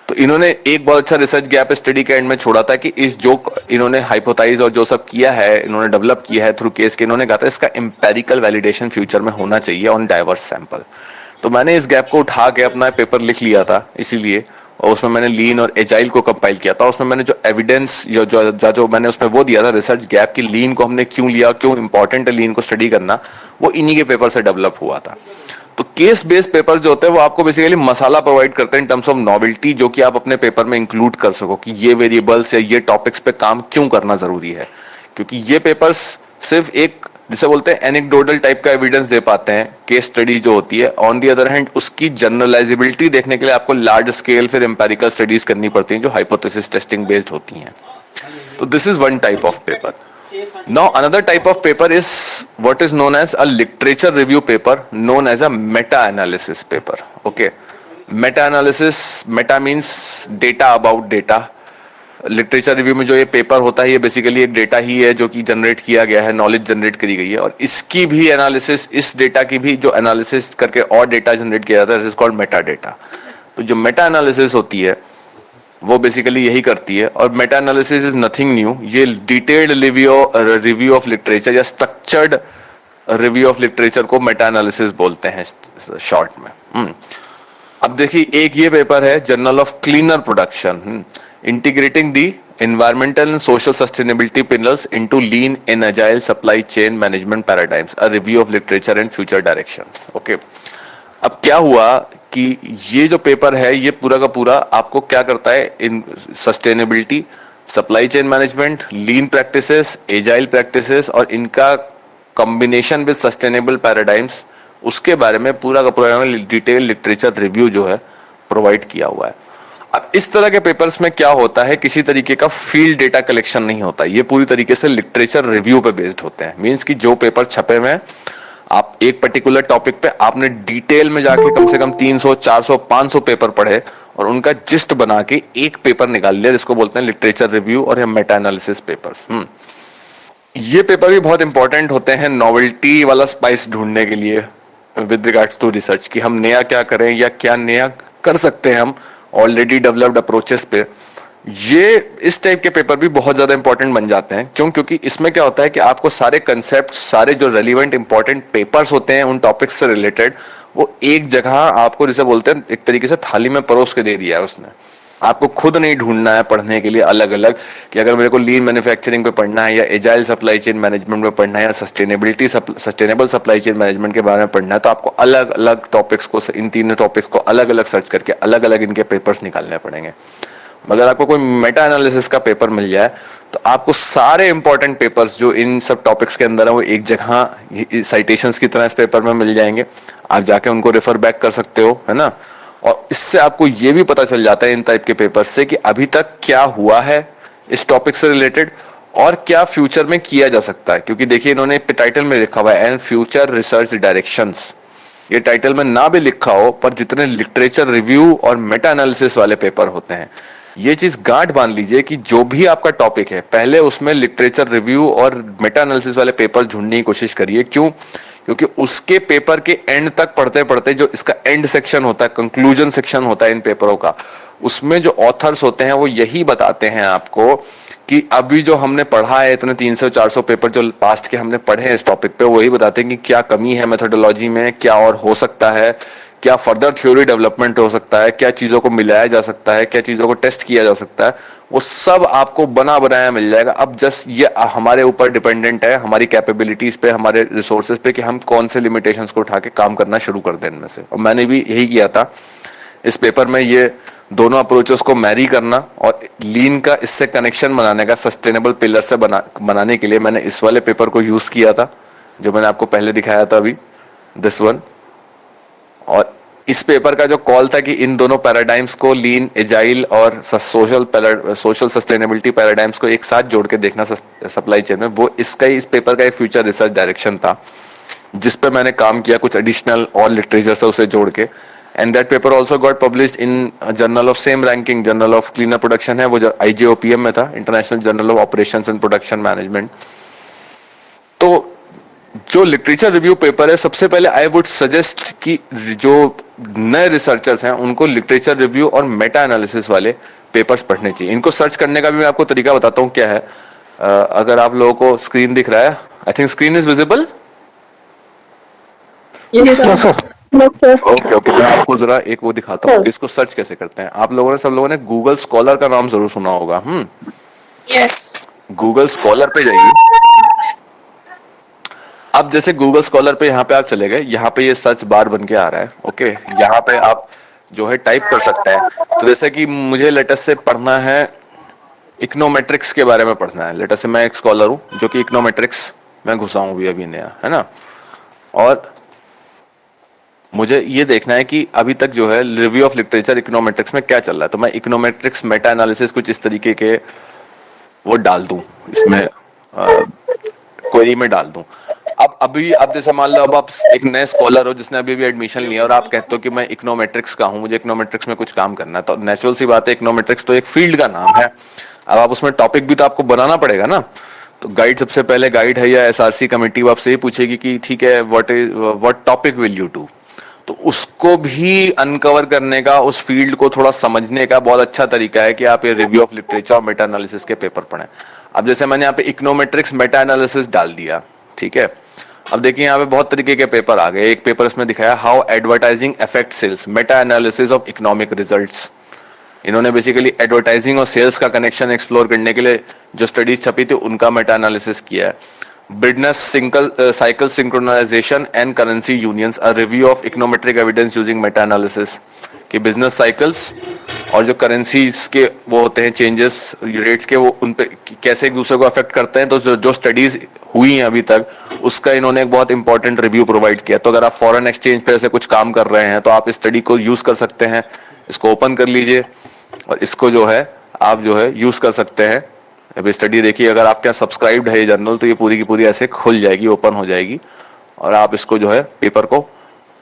तो इन्होंने एक बहुत अच्छा रिसर्च गैप स्टडी के एंड में छोड़ा था कि इस जो इन्होंने हाइपोथाइज और जो सब किया है, इन्होंने डेवलप किया है थ्रू केस के, इन्होंने कहा था इसका एम्पेरिकल वैलिडेशन फ्यूचर में होना चाहिए ऑन डाइवर्स सैंपल। तो मैंने इस गैप को उठा के अपना पेपर लिख लिया था इसीलिए, और उसमें मैंने लीन और एजाइल को कंपाइल किया था। उसमें मैंने जो एविडेंस जो मैंने उसमें वो दिया था रिसर्च गैप की, लीन को हमने क्यों लिया, क्यों इंपॉर्टेंट है लीन को स्टडी करना, वो इन्हीं के पेपर से डेवलप हुआ था। तो केस बेस्ड पेपर जो होते हैं वो आपको बेसिकली मसाला प्रोवाइड करते हैं इन टर्म्स ऑफ नॉवेल्टी, जो कि आप अपने पेपर में इंक्लूड कर सको कि ये वेरिएबल्स या ये टॉपिक्स पे काम क्यों करना जरूरी है। क्योंकि ये पेपर्स सिर्फ एक जिसे बोलते हैं एनेक्डोटल टाइप का एविडेंस दे पाते हैं केस स्टडी जो होती है। ऑन दी अदर हैंड उसकी जनरलाइजेबिलिटी देखने के लिए आपको लार्ज स्केल फिर एम्पेरिकल स्टडीज करनी पड़ती हैं जो हाइपोथेसिस टेस्टिंग बेस्ड होती हैं। तो this is one type of paper. Now another type of paper is what is known as a literature review paper, known as a meta-analysis paper. Okay, meta-analysis, meta means data about data. Literature review में जो ये पेपर होता है ये बेसिकली एक डेटा ही है जो कि जनरेट किया गया है, नॉलेज जनरेट करी गई है, और इसकी भी एनालिसिस, इस डेटा की भी जो एनालिसिस करके और डेटा जनरेट किया जाता है, this is called Meta data. तो जो मेटा एनालिसिस होती है वो बेसिकली यही करती है। और Meta analysis is nothing new, ये डिटेल्ड रिव्यू ऑफ लिटरेचर या स्ट्रक्चर्ड रिव्यू ऑफ लिटरेचर को मेटा एनालिसिस बोलते हैं शॉर्ट में। अब देखिए एक ये पेपर है journal of cleaner production, integrating the environmental and social sustainability pillars into lean and agile supply chain management paradigms, a review of literature and future directions. Okay, अब क्या हुआ कि ये जो पेपर है ये पूरा का पूरा आपको क्या करता है, इन सस्टेनेबिलिटी, सप्लाई चेन मैनेजमेंट, लीन प्रैक्टिसेस, एजाइल प्रैक्टिसेस और इनका कॉम्बिनेशन विद सस्टेनेबल पैराडाइम्स, उसके बारे में पूरा का पूरा डिटेल लिटरेचर रिव्यू जो है प्रोवाइड किया हुआ है। अब इस तरह के पेपर्स में क्या होता है, किसी तरीके का फील्ड डेटा कलेक्शन नहीं होता, ये पूरी तरीके से लिटरेचर रिव्यू पे बेस्ड होते हैं। मींस कि जो पेपर छपे हुए हैं, आप एक पर्टिकुलर टॉपिक पे आपने डिटेल में जाके कम से कम 300, 400, 500 पेपर पढ़े और उनका जिस्ट बना के एक पेपर निकाल लिया, जिसको बोलते हैं लिटरेचर रिव्यू और या मेटा एनालिसिस पेपर्स। ये पेपर भी बहुत इंपॉर्टेंट होते हैं नॉवेल्टी वाला स्पाइस ढूंढने के लिए विद रिगार्ड्स टू रिसर्च, कि हम नया क्या करें या क्या नया कर सकते हैं हम ऑलरेडी डेवलप्ड अप्रोचेस पे। ये इस टाइप के पेपर भी बहुत ज्यादा इंपॉर्टेंट बन जाते हैं। क्यों? क्योंकि इसमें क्या होता है कि आपको सारे कंसेप्ट, सारे जो रेलिवेंट इंपॉर्टेंट पेपर्स होते हैं उन टॉपिक्स से रिलेटेड, वो एक जगह आपको जिसे बोलते हैं एक तरीके से थाली में परोस के दे दिया है उसने। आपको खुद नहीं ढूंढना है पढ़ने के लिए अलग अलग कि अगर मेरे को लीन मैन्युफैक्चरिंग पे पढ़ना है या एजाइल सप्लाई चेन मैनेजमेंट पे पढ़ना है या सस्टेनेबल सप्लाई चेन मैनेजमेंट के बारे में पढ़ना है, तो आपको अलग अलग टॉपिक्स को, इन तीनों टॉपिक्स को अलग अलग सर्च करके अलग अलग इनके पेपर्स निकालने पड़ेंगे। मगर आपको कोई मेटा एनालिसिस का पेपर मिल जाए तो आपको सारे इंपॉर्टेंट पेपर्स जो इन सब टॉपिक्स के अंदर है वो एक जगह साइटेशंस की तरह इस पेपर में मिल जाएंगे। आप जाके उनको रेफर बैक कर सकते हो, है ना। और इससे आपको ये भी पता चल जाता है इन टाइप के पेपर्स से कि अभी तक क्या हुआ है इस टॉपिक से रिलेटेड और क्या फ्यूचर में किया जा सकता है। क्योंकि देखिए इन्होंने टाइटल में लिखा हुआ है एंड फ्यूचर रिसर्च डायरेक्शंस। ये टाइटल में ना भी लिखा हो, पर जितने लिटरेचर रिव्यू और मेटा एनालिसिस वाले पेपर होते हैं, ये चीज गांठ बांध लीजिए कि जो भी आपका टॉपिक है पहले उसमें लिटरेचर रिव्यू और मेटा एनालिसिस वाले पेपर ढूंढने की कोशिश करिए। क्यों? क्योंकि उसके पेपर के एंड तक पढ़ते पढ़ते जो इसका एंड सेक्शन होता है, कंक्लूजन सेक्शन होता है इन पेपरों का, उसमें जो ऑथर्स होते हैं वो यही बताते हैं आपको कि अभी जो हमने पढ़ा है, इतने 300-400 पेपर जो पास्ट के हमने पढ़े हैं इस टॉपिक पे, वही बताते हैं कि क्या कमी है मेथोडोलॉजी में, क्या और हो सकता है, क्या फर्दर थ्योरी डेवलपमेंट हो सकता है, क्या चीज़ों को मिलाया जा सकता है, क्या चीज़ों को टेस्ट किया जा सकता है, वो सब आपको बना बनाया मिल जाएगा। अब जस्ट ये हमारे ऊपर डिपेंडेंट है, हमारी कैपेबिलिटीज पे, हमारे रिसोर्सेज पे, कि हम कौन से लिमिटेशंस को उठा के काम करना शुरू कर दें इनमें से। और मैंने भी यही किया था इस पेपर में, ये दोनों अप्रोचेस को मैरी करना और लीन का इससे कनेक्शन बनाने का, सस्टेनेबल पिलर से बनाने के लिए मैंने इस वाले पेपर को यूज किया था जो मैंने आपको पहले दिखाया था अभी, दिस वन। और इस पेपर का जो कॉल था कि इन दोनों पैराडाइम्स को, लीन, एजाइल और सोशल सस्टेनेबिलिटी पैराडाइम्स को एक साथ जोड़ के देखना सप्लाई चेन में, वो इसका ही, इस पेपर का एक फ्यूचर रिसर्च डायरेक्शन था जिस पे मैंने काम किया, कुछ एडिशनल और लिटरेचर से उसे जोड़ के। And that paper also got published in journal of same ranking, journal of cleaner production है, वो IJOPM में था, international journal of operations and production management. तो जो लिटरेचर रिव्यू पेपर है, सबसे पहले आई वुड सजेस्ट कि जो नए रिसर्चर्स हैं उनको लिटरेचर रिव्यू और मेटा एनालिसिस वाले पेपर्स पढ़ने चाहिए। इनको सर्च करने का भी मैं आपको तरीका बताता हूँ क्या है। अगर आप लोगों को स्क्रीन दिख रहा है, I think screen is visible. Yes, sir. Yes, sir. Okay okay, मैं आपको जरा एक वो दिखाता हूँ इसको सर्च कैसे करते हैं। आप लोगों ने, सब लोगों ने गूगल स्कॉलर का नाम जरूर सुना होगा। Yes. गूगल स्कॉलर पे जाइए। अब जैसे गूगल स्कॉलर पे यहाँ पे आप चले गए, यहाँ पे ये सर्च बार बन के आ रहा है। ओके, यहाँ पे आप जो है टाइप कर सकते हैं। तो जैसे कि मुझे लेटेस्ट से पढ़ना है, इकोनोमेट्रिक्स के बारे में पढ़ना है। लेटेस्ट से मैं एक स्कॉलर हूँ जो कि इकोनोमेट्रिक्स में घुसा हूँ भी अभी नया, है ना। और मुझे ये देखना है कि अभी तक जो है रिव्यू ऑफ लिटरेचर इकोनोमेट्रिक्स में क्या चल रहा है। तो मैं इकोनोमेट्रिक्स मेटा एनालिसिस कुछ इस तरीके के वो डाल दूं इसमें, क्वेरी में डाल दूं। अब जैसे मान लो अब आप एक नए स्कॉलर हो जिसने अभी भी एडमिशन लिया और आप कहते हो कि मैं इकोनोमेट्रिक्स का हूं, मुझे इकोनोमेट्रिक्स में कुछ काम करना है, तो नेचुरल सी बात है, इकोनोमेट्रिक्स तो एक फील्ड का नाम है। अब आप उसमें टॉपिक भी तो आपको बनाना पड़ेगा ना। तो गाइड, सबसे पहले गाइड है या SRC कमेटी वो आपसे ये पूछेगी कि ठीक है, what topic will you do. तो उसको भी अनकवर करने का, उस फील्ड को थोड़ा समझने का बहुत अच्छा तरीका है कि आप ये रिव्यू ऑफ लिटरेचर और मेटा एनालिसिस के पेपर पढ़ें। अब जैसे मैंने यहाँ पे इकोनोमेट्रिक्स मेटा एनालिसिस डाल दिया, ठीक है। अब देखिए यहाँ पे बहुत तरीके के पेपर आ गए। एक पेपर इसमें दिखाया how advertising affect sales, meta analysis of economic results. इन्होंने बेसिकली एडवर्टाइजिंग और सेल्स का कनेक्शन एक्सप्लोर करने के लिए जो स्टडीज छपी थी उनका मेटा एनालिसिस किया है। Business cycle synchronization and currency unions, a review of econometric evidence using meta analysis, कि बिजनेस साइकिल्स और जो करेंसीज के वो होते हैं चेंजेस रेट्स के, वो उन पे कैसे एक दूसरे को अफेक्ट करते हैं। तो जो स्टडीज हुई हैं अभी तक, उसका इन्होंने एक बहुत इंपॉर्टेंट रिव्यू प्रोवाइड किया। तो अगर आप फॉरेन एक्सचेंज पे ऐसे कुछ काम कर रहे हैं तो आप इस स्टडी को यूज कर सकते हैं। इसको ओपन कर लीजिए और इसको जो है आप जो है यूज कर सकते हैं। अभी स्टडी देखिए, अगर आपके यहाँ सब्सक्राइब्ड है ये जर्नल तो ये पूरी की पूरी ऐसे खुल जाएगी, ओपन हो जाएगी। और आप इसको जो है पेपर को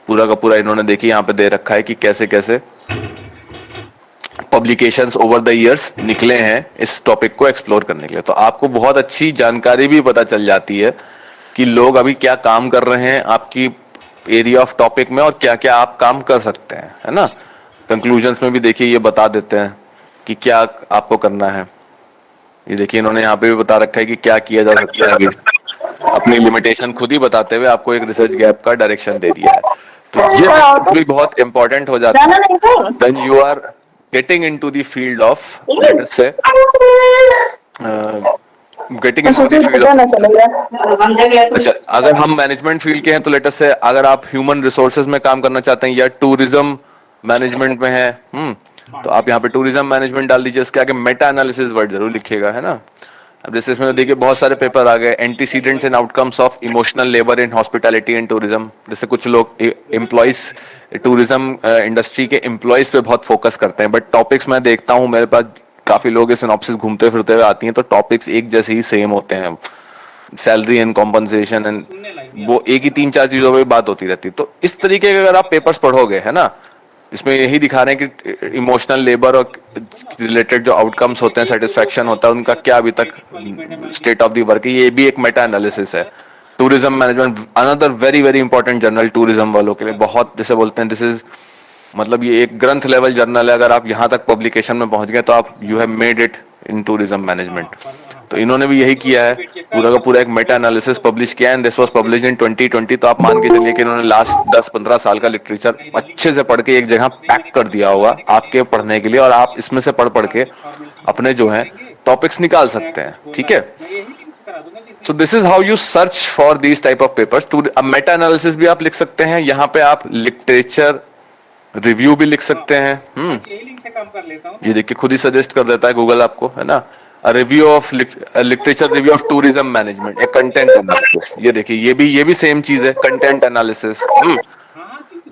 पूरा का पूरा इन्होंने देखिए यहाँ पे दे रखा है कि कैसे कैसे पब्लिकेशंस ओवर द इयर्स निकले हैं इस टॉपिक को एक्सप्लोर करने के लिए। तो आपको बहुत अच्छी जानकारी भी पता चल जाती है कि लोग अभी क्या काम कर रहे हैं आपकी एरिया ऑफ टॉपिक में और क्या क्या आप काम कर सकते हैं, है ना। कंक्लूजन्स में भी देखिए ये बता देते हैं कि क्या आपको करना है। ये देखिए इन्होंने यहाँ पे भी बता रखा है कि क्या किया जा सकता है। अभी अपनी लिमिटेशन खुद ही बताते हुए आपको एक रिसर्च गैप का डायरेक्शन दे दिया है। तो ये भी बहुत इंपॉर्टेंट हो जाता है when you are getting into the field of, let us say getting into the field of. अच्छा, अगर हम मैनेजमेंट फील्ड के हैं तो लेट अस से अगर आप ह्यूमन रिसोर्सेज में काम करना चाहते हैं या टूरिज्म मैनेजमेंट में है, तो आप यहाँ पे टूरिज्म मैनेजमेंट डाल दीजिए। उसके आगे मेटा एनालिसिस वर्ड जरूर लिखिएगा, है ना। अब जैसे इसमें देखिए बहुत सारे पेपर आ गए, antecedents and outcomes of emotional labour in hospitality and tourism. जैसे कुछ लोग एम्प्लॉइज, टूरिज्म इंडस्ट्री के एम्प्लॉइज पे बहुत फोकस करते हैं, बट टॉपिक्स मैं देखता हूँ मेरे पास काफी लोग ये सिनॉप्सिस घूमते फिरते हुए आती हैं तो टॉपिक्स एक जैसे ही सेम होते हैं। सैलरी एंड कॉम्पनसेशन एंड वो एक ही 3-4 चीजों पर बात होती रहती है। तो इस तरीके के अगर आप पेपर्स पढ़ोगे, है ना, इसमें यही दिखा रहे हैं कि इमोशनल लेबर और रिलेटेड जो आउटकम्स होते हैं, सेटिस्फैक्शन होता है उनका, क्या अभी तक स्टेट ऑफ द वर्क है, ये भी एक मेटा एनालिसिस है। Tourism management, another very very important journal tourism वालों के लिए, बहुत जैसे बोलते हैं दिस इज, मतलब ये एक ग्रंथ लेवल जर्नल है। अगर आप यहाँ तक पब्लिकेशन में पहुंच गए तो आप you have made it in tourism management. तो इन्होंने भी यही किया है, पूरा का पूरा एक मेटा एनालिसिस पब्लिश किया है, एंड दिस वाज पब्लिश्ड इन 2020। तो आप मान के चलिए कि इन्होंने लास्ट 10-15 साल का लिटरेचर अच्छे से पढ़ के एक जगह पैक कर दिया होगा आपके पढ़ने के लिए, और आप इसमें से पढ़ पढ़ के अपने जो है टॉपिक्स निकाल सकते हैं, ठीक है। So this is how you search for these type of papers. To meta analysis भी आप लिख सकते हैं, यहाँ पे आप लिटरेचर रिव्यू भी लिख सकते हैं। ये देखिए खुद ही सजेस्ट कर देता है गूगल आपको, है ना। Review of literature review of tourism management, एक कंटेंट एनालिसिस। ये देखिए ये भी सेम चीज है, कंटेंट एनालिसिस।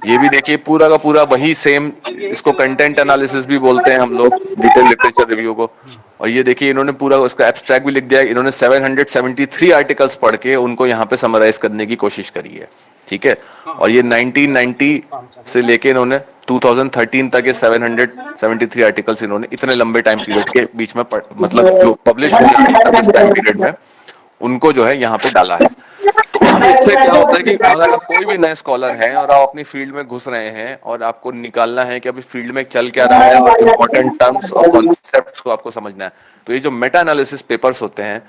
ये भी देखिए पूरा का पूरा वही सेम, इसको कंटेंट एनालिसिस भी बोलते हैं हम लोग, डिटेल लिटरेचर रिव्यू को। और ये देखिए इन्होंने पूरा उसका एब्स्ट्रैक्ट भी लिख दिया है। इन्होंने 773 आर्टिकल्स पढ़ के उनको यहाँ पे समराइज करने की कोशिश करी है, ठीक है। और ये 1990 से लेके इन्होंने 2013 तक ये 773 आर्टिकल्स इन्होंने इतने लंबे टाइम पीरियड के बीच में मतलब जो पब्लिश हुए इस टाइम पीरियड में उनको जो है यहाँ पे डाला है। तो इससे क्या होता है कि अगर आप कोई भी नए स्कॉलर हैं और आप अपनी फील्ड में घुस रहे हैं और आपको निकालना है कि अभी फील्ड में चल क्या रहा है और इंपॉर्टेंट टर्म्स और कॉन्सेप्ट्स को आपको समझना है, तो ये जो मेटा एनालिसिस पेपर्स होते हैं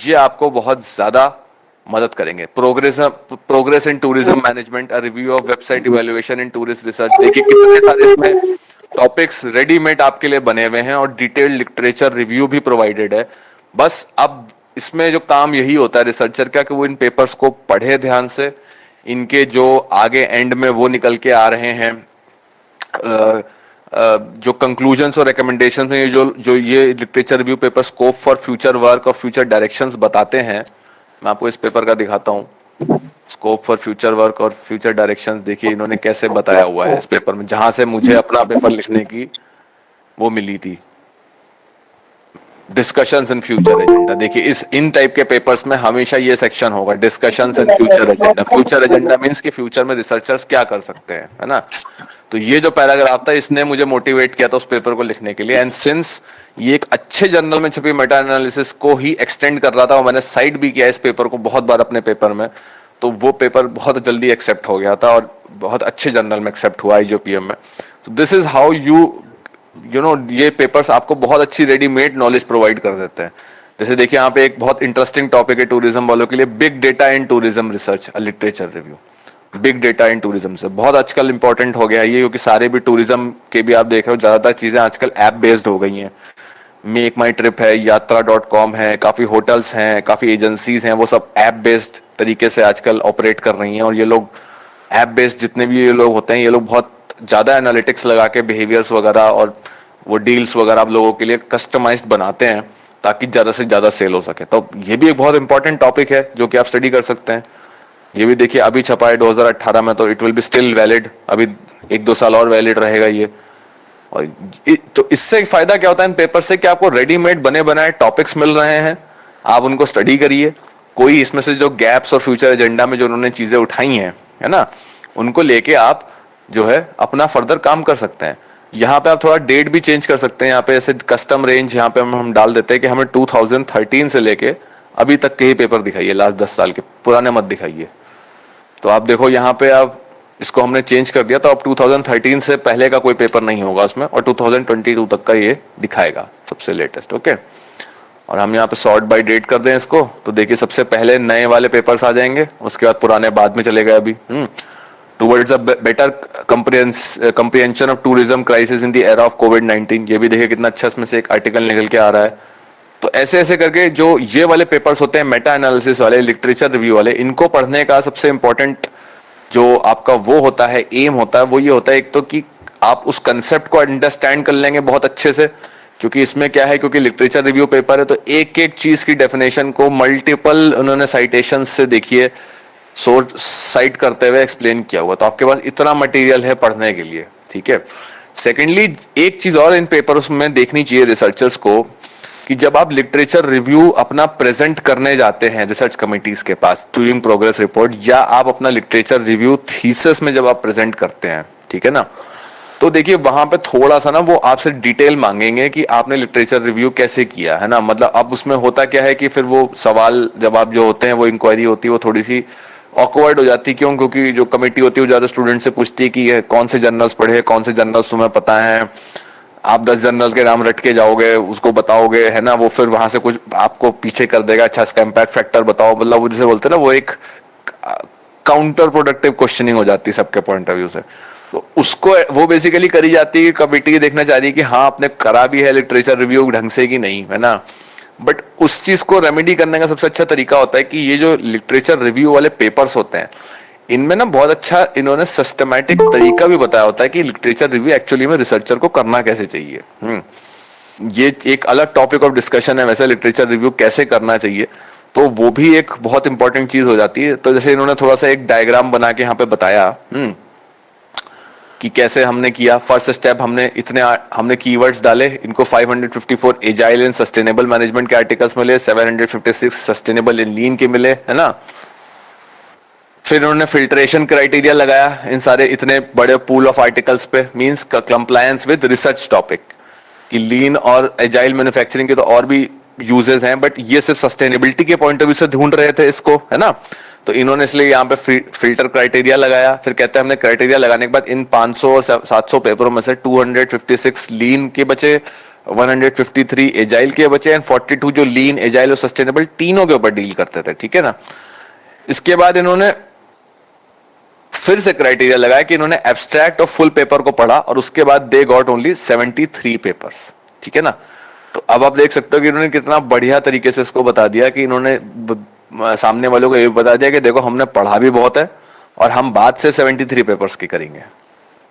ये आपको बहुत ज्यादा मदद करेंगे। Progress in tourism management, a review of website evaluation in tourist research. देखिए कितने सारे इसमें टॉपिक्स रेडीमेड आपके लिए बने हुए हैं और डिटेल्ड लिटरेचर रिव्यू भी प्रोवाइडेड है। बस अब इसमें जो काम यही होता है रिसर्चर का कि वो इन पेपर्स को पढ़े ध्यान से, इनके जो आगे एंड में वो निकल के आ रहे हैं जो कंक्लूजन्स और रिकमेंडेशंस में जो ये literature review paper scope for future work और फ्यूचर डायरेक्शंस बताते हैं। मैं आपको इस पेपर का दिखाता हूँ, स्कोप फॉर फ्यूचर वर्क और फ्यूचर डायरेक्शंस। देखिए इन्होंने कैसे बताया हुआ है इस पेपर में, जहां से मुझे अपना पेपर लिखने की वो मिली थी, डिस्कशंस इन फ्यूचर एजेंडा। देखिए इन टाइप के पेपर्स में हमेशा ये सेक्शन होगा, discussions in future agenda. Future agenda means कि फ्यूचर में रिसर्चर्स क्या कर सकते हैं, है ना। तो ये जो पैराग्राफ था इसने मुझे मोटिवेट किया था उस पेपर को लिखने के लिए। एंड सिंस ये एक अच्छे जर्नल में छपी मेटा एनालिसिस को ही एक्सटेंड कर रहा था और मैंने साइट भी किया इस पेपर को बहुत बार अपने पेपर में, तो वो पेपर बहुत जल्दी एक्सेप्ट हो गया था और बहुत अच्छे जर्नल में एक्सेप्ट हुआ IJPM में। तो this is how you know ये पेपर्स आपको बहुत अच्छी रेडीमेड नॉलेज प्रोवाइड कर देते हैं। जैसे देखिए यहाँ पे एक बहुत इंटरेस्टिंग टॉपिक है टूरिज्म वालों के लिए, बिग डेटा इन टूरिज्म रिसर्च, अ लिटरेचर रिव्यू। बिग डेटा इन टूरिज्म से बहुत आजकल इंपॉर्टेंट हो गया है ये, क्योंकि सारे भी टूरिज्म के भी आप देख रहे हो ज्यादातर चीजें आजकल ऐप बेस्ड हो गई हैं। मेक माई ट्रिप है, यात्रा.com है, काफी होटल्स हैं, काफी एजेंसीज हैं, वो सब ऐप बेस्ड तरीके से आजकल ऑपरेट कर रही हैं। और ये लोग ऐप बेस्ड जितने भी ये लोग होते हैं, ये लोग बहुत ज्यादा एनालिटिक्स लगा के बिहेवियर्स वगैरह और वो डील्स वगैरह आप लोगों के लिए कस्टमाइज्ड बनाते हैं ताकि ज्यादा से ज्यादा सेल हो सके। तो ये भी एक बहुत इंपॉर्टेंट टॉपिक है जो कि आप स्टडी कर सकते हैं। ये भी देखिए अभी छपा है 2018 में, तो it will be still valid, अभी 1-2 साल और वैलिड रहेगा ये। और तो इससे फायदा क्या होता है इन पेपर से कि आपको रेडीमेड बने बनाए टॉपिक्स मिल रहे हैं, आप उनको स्टडी करिए। कोई इसमें से जो गैप्स और फ्यूचर एजेंडा में जो उन्होंने चीजें उठाई हैं, है ना, उनको लेके आप जो है अपना फर्दर काम कर सकते हैं। यहाँ पे आप थोड़ा डेट भी चेंज कर सकते हैं। यहाँ पे ऐसे कस्टम रेंज यहाँ पे हम डाल देते हैं कि हमें 2013 से लेके अभी तक के ही पेपर दिखाइए, लास्ट 10 साल के, पुराने मत दिखाइए। तो आप देखो यहाँ पे आप इसको हमने चेंज कर दिया, तो अब 2013 से पहले का कोई पेपर नहीं होगा उसमें, और 2022 तक का ये दिखाएगा सबसे लेटेस्ट। ओके, और हम यहाँ पे सॉर्ट बाय डेट कर दें इसको, तो देखिए सबसे पहले नए वाले पेपर्स आ जाएंगे, उसके बाद पुराने बाद में चले गए अभी। Towards a better comprehension of tourism crisis in the era of COVID-19, ये भी देखिए कितना अच्छा इसमें से एक आर्टिकल निकल के आ रहा है। तो ऐसे ऐसे करके जो ये वाले पेपर्स होते हैं मेटा एनालिसिस वाले, लिटरेचर रिव्यू वाले, इनको पढ़ने का सबसे इंपॉर्टेंट जो आपका वो होता है, एम होता है, वो ये होता है एक तो कि आप उस कंसेप्ट को अंडरस्टैंड कर लेंगे बहुत अच्छे से, क्योंकि इसमें क्या है, क्योंकि लिटरेचर रिव्यू पेपर है तो एक एक चीज की डेफिनेशन को मल्टीपल उन्होंने साइटेशन से देखिए सोर्स साइट करते हुए एक्सप्लेन किया हुआ, तो आपके पास इतना मटेरियल है पढ़ने के लिए, ठीक है। सेकेंडली एक चीज और इन पेपर्स में देखनी चाहिए रिसर्चर्स को, कि जब आप लिटरेचर रिव्यू अपना प्रेजेंट करने जाते हैं रिसर्च कमिटीज के पास डूइंग प्रोग्रेस रिपोर्ट, या आप अपना लिटरेचर रिव्यू थीसिस में जब आप प्रेजेंट करते हैं, ठीक है ना, तो देखिए वहां पे थोड़ा सा ना वो आपसे डिटेल मांगेंगे कि आपने लिटरेचर रिव्यू कैसे किया है ना। मतलब अब उसमें होता क्या है कि फिर वो सवाल जवाब जो होते हैं, वो इंक्वायरी होती है, वो थोड़ी सी ऑकवर्ड हो जाती है। क्यों? क्योंकि जो कमेटी होती है वो ज्यादा स्टूडेंट से पूछती है कि कौन से जर्नल्स पढ़े, कौन से जर्नल्स तुम्हें पता है, आप 10 जर्नल के नाम रट के जाओगे, उसको बताओगे, है ना, वो फिर वहां से कुछ आपको पीछे कर देगा, अच्छा इसका इम्पैक्ट फैक्टर बताओ, मतलब वो जिसे बोलते हैं ना, वो एक काउंटर प्रोडक्टिव क्वेश्चनिंग हो जाती है सबके पॉइंट ऑफ व्यू से। तो उसको वो बेसिकली करी जाती है, कमेटी देखना चाह रही है कि हाँ आपने करा भी है लिटरेचर रिव्यू ढंग से कि नहीं, है ना। बट उस चीज को रेमेडी करने का सबसे अच्छा तरीका होता है कि ये जो लिटरेचर रिव्यू वाले पेपर्स होते हैं, इनमें ना बहुत अच्छा इन्होंने सिस्टमैटिक तरीका भी बताया होता है कि लिटरेचर रिव्यू एक्चुअली में रिसर्चर को करना कैसे चाहिए। ये एक अलग टॉपिक ऑफ डिस्कशन है वैसे, लिटरेचर रिव्यू कैसे करना चाहिए, तो वो भी एक बहुत इंपॉर्टेंट चीज हो जाती है। तो जैसे इन्होंने थोड़ा सा एक डायग्राम बना के यहाँ पे बताया कि कैसे हमने किया। फर्स्ट स्टेप हमने कीवर्ड्स डाले, इनको 554 एजाइल एंड सस्टेनेबल मैनेजमेंट के आर्टिकल्स मिले, 756 सस्टेनेबल इन लीन के मिले, है ना। फिर इन्होंने फिल्ट्रेशन क्राइटेरिया लगाया इन सारे इतने बड़े पूल ऑफ आर्टिकल्स पे, means compliance with research topic, कि लीन और एजाइल मैन्युफैक्चरिंग के तो और भी यूजेस हैं, बट ये सिर्फ सस्टेनेबिलिटी के पॉइंट ऑफ व्यू से ढूंढ रहे थे इसको, है ना। तो इन्होंने इसलिए यहाँ पे फिल्टर क्राइटेरिया लगाया। फिर कहते हैं हमने क्राइटेरिया लगाने के बाद इन 500 और 700 पेपरों में से 256 लीन के बचे, 153 एजाइल के बचे एंड 42 जो लीन, एजाइल और सस्टेनेबल तीनों के ऊपर डील करते थे, ठीक है ना। इसके बाद इन्होंने फिर से क्राइटेरिया लगाया कि इन्होंने एब्स्ट्रैक्ट और फुल पेपर को पढ़ा और उसके बाद दे गॉट ओनली 73 पेपर्स, ठीक है ना। तो अब आप देख सकते हो कि इन्होंने कितना बढ़िया तरीके से इसको बता दिया कि इन्होंने सामने वालों को ये बता दिया कि देखो हमने पढ़ा भी बहुत है और हम बात से 73 पेपर्स की करेंगे,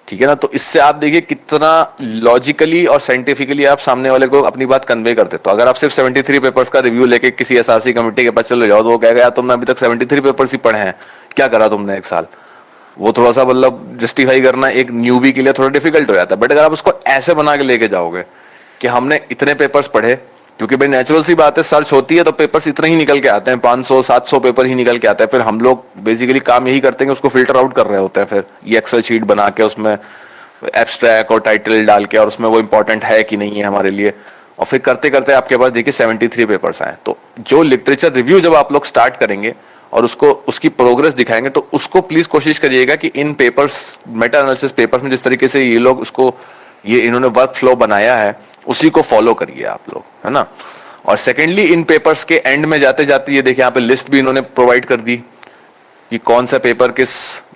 ठीक है ना। तो इससे आप देखिए कितना लॉजिकली और साइंटिफिकली आप सामने वाले को अपनी बात कन्वे करते। तो अगर आप सिर्फ 73 पेपर्स का रिव्यू लेके किसी एसआरसी कमेटी के पास चले जाओ तो वो कहेगा यार तुमने अभी तक 73 पेपर्स ही पढ़े हैं, क्या करा तुमने एक साल। वो थोड़ा सा मतलब जस्टिफाई करना एक न्यूबी के लिए थोड़ा डिफिकल्ट हो जाता है। बट अगर आप उसको ऐसे बना के लेके जाओगे कि हमने इतने पेपर्स पढ़े, क्योंकि भाई नेचुरल सी बात है, सर्च होती है तो पेपर्स इतने ही निकल के आते हैं, 500-700 पेपर ही निकल के आते हैं। फिर हम लोग बेसिकली काम यही करते हैं कि उसको फिल्टर आउट कर रहे होते हैं, फिर ये एक्सेल शीट बना के उसमें एब्स्ट्रैक्ट और टाइटल डाल के और उसमें वो इंपॉर्टेंट है कि नहीं है हमारे लिए, और फिर करते करते आपके पास देखिए 73 पेपर्स आए। तो जो लिटरेचर रिव्यू जब आप लोग स्टार्ट करेंगे और उसको उसकी प्रोग्रेस दिखाएंगे तो उसको प्लीज कोशिश करिएगा कि इन पेपर्स, मेटा एनालिसिस पेपर्स में जिस तरीके से ये लोग उसको ये इन्होंने वर्क फ्लो बनाया है उसी को फॉलो करिए आप लोग, है ना। और सेकेंडली इन पेपर्स के एंड में जाते जाते ये देखिए यहाँ पे लिस्ट भी इन्होंने प्रोवाइड कर दी कि कौन सा पेपर किस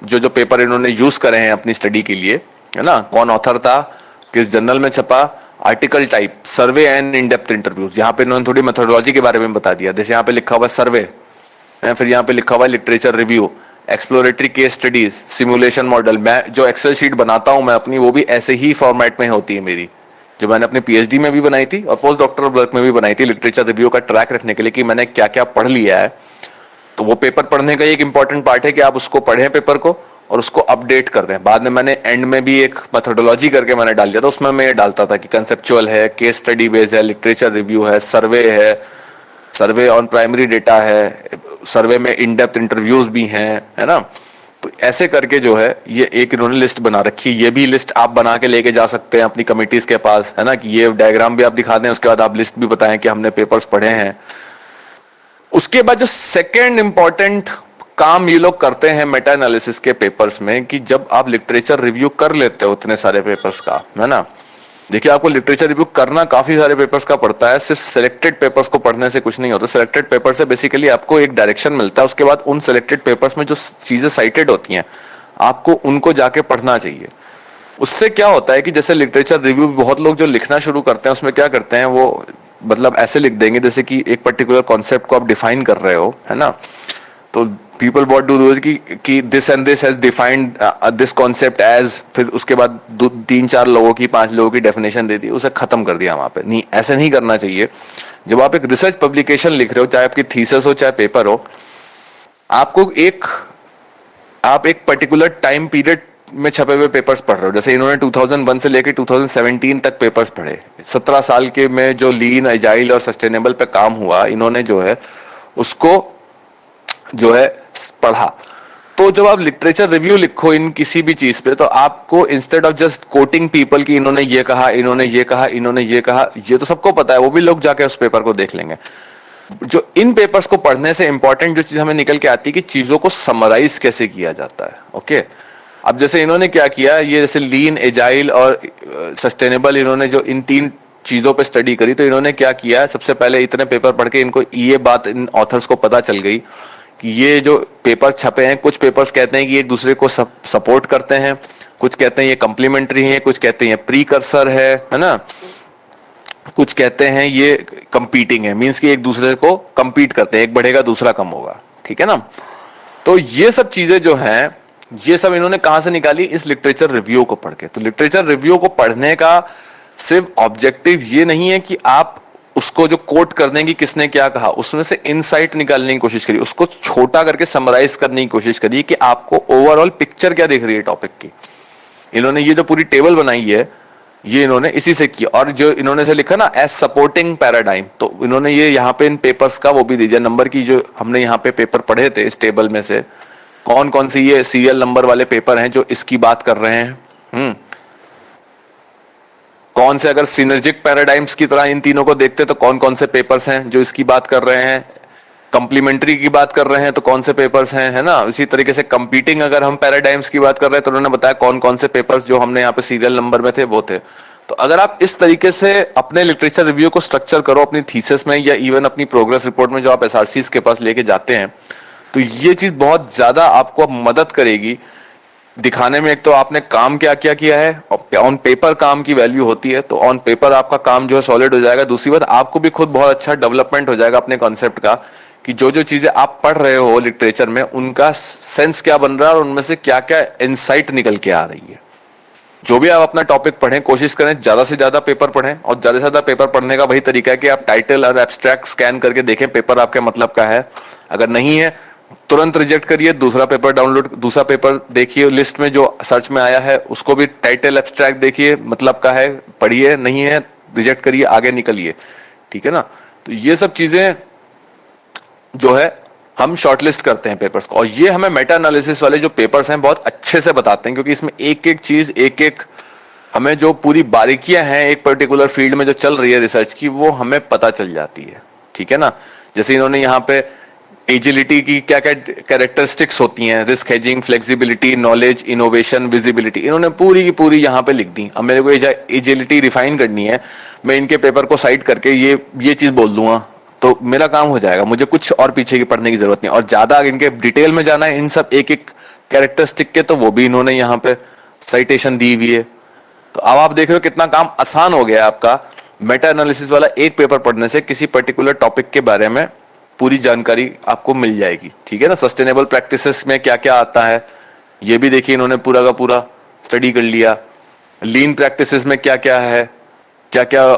जो पेपर इन्होंने यूज करे हैं अपनी स्टडी के लिए, है ना, कौन ऑथर था, किस जर्नल में छपा, article type, survey and in depth interviews. यहाँ पे इन्होंने थोड़ी मेथोडोलॉजी के बारे में बता दिया, जैसे यहाँ पे लिखा हुआ सर्वे, फिर यहाँ पे लिखा हुआ literature review, exploratory case studies, simulation model. मैं जो एक्सेल शीट बनाता हूँ मैं अपनी, वो भी ऐसे ही फॉर्मेट में होती है मेरी, जो मैंने अपने पीएचडी में भी बनाई थी और पोस्ट डॉक्टरल वर्क में भी बनाई थी, लिटरेचर रिव्यू का ट्रैक रखने के लिए कि मैंने क्या क्या पढ़ लिया है। तो वो पेपर पढ़ने का एक इंपॉर्टेंट पार्ट है कि आप उसको पढ़ें पेपर को और उसको अपडेट कर दें। बाद में मैंने एंड में भी एक मेथोडोलॉजी करके मैंने डाल दिया था, उसमें मैं ये डालता था कि कंसेप्चुअल है, केस स्टडी बेस है, लिटरेचर रिव्यू है, सर्वे ऑन प्राइमरी डेटा है, सर्वे में इन डेप्थ इंटरव्यूज भी हैं, है ना। तो ऐसे करके जो है ये एक इन्होंने लिस्ट बना रखी है। ये भी लिस्ट आप बना के लेके जा सकते हैं अपनी कमिटीज के पास, है ना, कि ये डायग्राम भी आप दिखा दें, उसके बाद आप लिस्ट भी बताएं कि हमने पेपर्स पढ़े हैं। उसके बाद जो सेकेंड इंपॉर्टेंट काम ये लोग करते हैं मेटा एनालिसिस के पेपर्स में, कि जब आप लिटरेचर रिव्यू कर लेते हो उतने सारे पेपर्स का, है ना, देखिए आपको लिटरेचर रिव्यू करना काफी सारे पेपर्स का पड़ता है, सिर्फ सिलेक्टेड पेपर्स को पढ़ने से कुछ नहीं होता। सिलेक्टेड पेपर से बेसिकली आपको एक डायरेक्शन मिलता है, उसके बाद उन सिलेक्टेड पेपर्स में जो चीजें साइटेड होती हैं आपको उनको जाके पढ़ना चाहिए। उससे क्या होता है कि जैसे लिटरेचर रिव्यू बहुत लोग जो लिखना शुरू करते हैं उसमें क्या करते हैं, वो मतलब ऐसे लिख देंगे जैसे कि एक पर्टिकुलर कॉन्सेप्ट को आप डिफाइन कर रहे हो, है ना। तो पीपल व्हाट डू कि this and this has defined this concept as, फिर उसके बाद 3-4 लोगों की 5 लोगों की डेफिनेशन दे दी, उसे खत्म कर दिया वहां पे। नहीं, ऐसे नहीं करना चाहिए। जब आप एक रिसर्च पब्लिकेशन लिख रहे हो, चाहे आपकी थीसिस हो चाहे पेपर हो, आपको आप एक पर्टिकुलर टाइम पीरियड में छपे हुए पेपर्स पढ़ रहे हो। जैसे इन्होंने 2001 से लेकर 2017 तक पेपर्स पढ़े, 17 साल के में जो लीन, एजाइल और सस्टेनेबल पे काम हुआ, इन्होंने जो है उसको जो है पढ़ा। तो जब आप लिटरेचर रिव्यू लिखो इन किसी भी चीज पे, तो आपको instead of just coating people कि इन्होंने ये कहा, इन्होंने ये कहा, इन्होंने ये कहा, ये तो सबको पता है, वो भी लोग जाके उस पेपर को देख लेंगे। जो इन पेपर्स को पढ़ने से इंपॉर्टेंट जो चीज हमें निकल के आती है कि चीजों को समराइज कैसे किया जाता है। ओके, अब जैसे इन्होंने क्या किया, ये जैसे लीन, एजाइल और सस्टेनेबल, इन्होंने जो इन 3 चीजों पे स्टडी करी, तो इन्होंने क्या किया, सबसे पहले इतने पेपर पढ़ के इनको ये बात इन ऑथर्स को पता चल गई कि ये जो पेपर छपे हैं, कुछ पेपर्स कहते हैं कि एक दूसरे को सपोर्ट करते हैं, कुछ कहते हैं ये कम्प्लीमेंट्री है, कुछ कहते हैं ये प्रीकर्सर है ना, कुछ कहते हैं ये कंपीटिंग है, मींस कि एक दूसरे को कंपीट करते हैं, एक बढ़ेगा दूसरा कम होगा, ठीक है ना। तो ये सब चीजें जो हैं, ये सब इन्होंने कहां से निकाली, इस लिटरेचर रिव्यू को पढ़ के। तो लिटरेचर रिव्यू को पढ़ने का सिर्फ ऑब्जेक्टिव ये नहीं है कि आप उसको जो कोट कर दें कि किसने क्या कहा, उसमें से इनसाइट निकालने की कोशिश करिए, उसको छोटा करके समराइज करने की कोशिश करिए कि आपको ओवरऑल पिक्चर क्या दिख रही है टॉपिक की। इन्होंने ये जो पूरी टेबल बनाई है, ये इन्होंने इसी से किया। और जो इन्होंने से लिखा ना एज सपोर्टिंग पैराडाइम, तो इन्होंने ये यहाँ पे इन पेपर्स का वो भी दीजिए नंबर की, जो हमने यहाँ पे पेपर पढ़े थे इस टेबल में से कौन कौन से ये सीरियल नंबर वाले पेपर हैं जो इसकी बात कर रहे हैं। कौन से अगर सिनर्जिक पैराडाइम्स की तरह इन तीनों को देखते तो कौन कौन से पेपर्स हैं जो इसकी बात कर रहे हैं, कंप्लीमेंट्री की बात कर रहे हैं तो कौन से पेपर्स हैं, है ना। इसी तरीके से कंपीटिंग अगर हम पैराडाइम्स की बात कर रहे हैं तो उन्होंने बताया कौन कौन से पेपर्स जो हमने यहाँ पे सीरियल नंबर में थे वो थे। तो अगर आप इस तरीके से अपने लिटरेचर रिव्यू को स्ट्रक्चर करो अपनी थीसिस में या इवन अपनी प्रोग्रेस रिपोर्ट में जो आप एसआरसीज के पास लेके जाते हैं, तो ये चीज बहुत ज्यादा आपको मदद करेगी दिखाने में। एक तो आपने काम क्या क्या किया है, ऑन पेपर काम की वैल्यू होती है, तो ऑन पेपर आपका काम जो है सॉलिड हो जाएगा। दूसरी बात, आपको भी खुद बहुत अच्छा डेवलपमेंट हो जाएगा अपने कॉन्सेप्ट का, कि जो जो चीजें आप पढ़ रहे हो लिटरेचर में उनका सेंस क्या बन रहा है और उनमें से क्या क्या इनसाइट निकल के आ रही है। जो भी आप अपना टॉपिक पढ़ें, कोशिश करें ज्यादा से ज्यादा पेपर पढ़ें, और ज्यादा से ज्यादा पेपर पढ़ने का वही तरीका है कि आप टाइटल और एब्स्ट्रैक्ट स्कैन करके देखें पेपर आपके मतलब का है। अगर नहीं है तुरंत रिजेक्ट करिए, दूसरा पेपर डाउनलोड, दूसरा पेपर देखिए, लिस्ट में जो सर्च में आया है उसको भी टाइटल एब्स्ट्रैक्ट देखिए मतलब का है, पढ़िए, नहीं है रिजेक्ट करिए, आगे निकलिए, ठीक है ना। तो ये सब चीजें जो है हम शॉर्टलिस्ट करते हैं पेपर्स को, और ये हमें मेटा एनालिसिस वाले जो पेपर्स हैं बहुत अच्छे से बताते हैं, क्योंकि इसमें एक एक चीज, एक एक हमें जो पूरी बारीकियां हैं एक पर्टिकुलर फील्ड में जो चल रही है रिसर्च की, वो हमें पता चल जाती है, ठीक है ना। जैसे इन्होंने यहाँ पे एजिलिटी की क्या क्या कैरेक्टरिस्टिक्स होती हैं, risk hedging, flexibility, knowledge, innovation, visibility, इन्होंने पूरी की पूरी यहाँ पे लिख दी। अब मेरे को एजिलिटी रिफाइन करनी है, मैं इनके पेपर को साइड करके ये चीज बोल दूंगा तो मेरा काम हो जाएगा, मुझे कुछ और पीछे की पढ़ने की जरूरत नहीं। और ज्यादा इनके डिटेल में जाना है इन सब एक एक कैरेक्टरिस्टिक के, तो वो भी इन्होंने यहाँ पे साइटेशन दी हुई है। तो अब आप देख रहे हो कितना काम आसान हो गया है आपका, मेटा एनालिसिस वाला एक पेपर पढ़ने से किसी पर्टिकुलर टॉपिक के बारे में पूरी जानकारी आपको मिल जाएगी, ठीक है ना। सस्टेनेबल प्रैक्टिसेस में क्या क्या आता है ये भी देखिए, इन्होंने पूरा का पूरा स्टडी कर लिया। लीन प्रैक्टिसेस में क्या क्या है, क्या क्या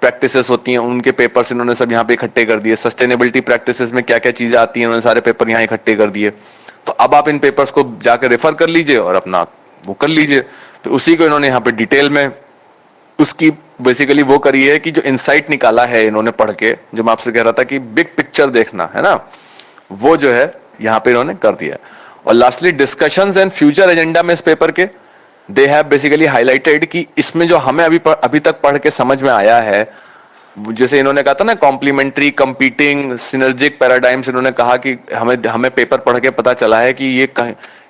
प्रैक्टिसेस होती हैं, उनके पेपर्स इन्होंने सब यहाँ पे इकट्ठे कर दिए। सस्टेनेबिलिटी प्रैक्टिसेस में क्या क्या चीजें आती हैं, उन्होंने सारे पेपर यहाँ इकट्ठे कर दिए। तो अब आप इन पेपर्स को जाकर रेफर कर लीजिए और अपना वो कर लीजिए। तो उसी को इन्होंने यहाँ पे डिटेल में उसकी बेसिकली वो करी है कि जो इंसाइट निकाला है इन्होंने पढ़ के, जो मैं आपसे कह रहा था कि बिग पिक्चर देखना है ना, वो जो है यहाँ पे इन्होंने कर दिया। और lastly discussions and future agenda में इस पेपर के दे हैव बेसिकली हाईलाइटेड कि इसमें जो हमें अभी तक पढ़ के समझ में आया है, जैसे इन्होंने कहा था ना कॉम्प्लीमेंट्री, कंपीटिंग, सिनर्जिक पैराडाइम्स, इन्होंने कहा कि हमें पेपर पढ़ के पता चला है कि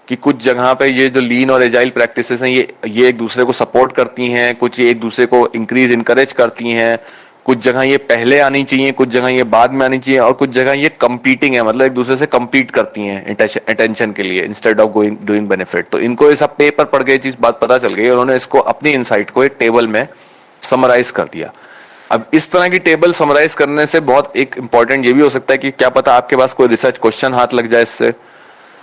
कि कुछ जगह पे ये जो लीन और एजाइल प्रैक्टिसेस हैं ये एक दूसरे को सपोर्ट करती हैं, कुछ ये एक दूसरे को इंक्रीज इनकरेज करती हैं, कुछ जगह ये पहले आनी चाहिए, कुछ जगह ये बाद में आनी चाहिए, और कुछ जगह ये कंपीटिंग है, मतलब एक दूसरे से कंपीट करती हैं अटेंशन के लिए इंस्टेड ऑफ डूइंग बेनिफिट। तो इनको ये सब पेपर पढ़ के चीज बात पता चल गई, उन्होंने इसको अपनी इनसाइट को एक टेबल में समराइज कर दिया। अब इस तरह की टेबल समराइज करने से बहुत एक इंपॉर्टेंट ये भी हो सकता है कि क्या पता आपके पास कोई रिसर्च क्वेश्चन हाथ लग जाए, इससे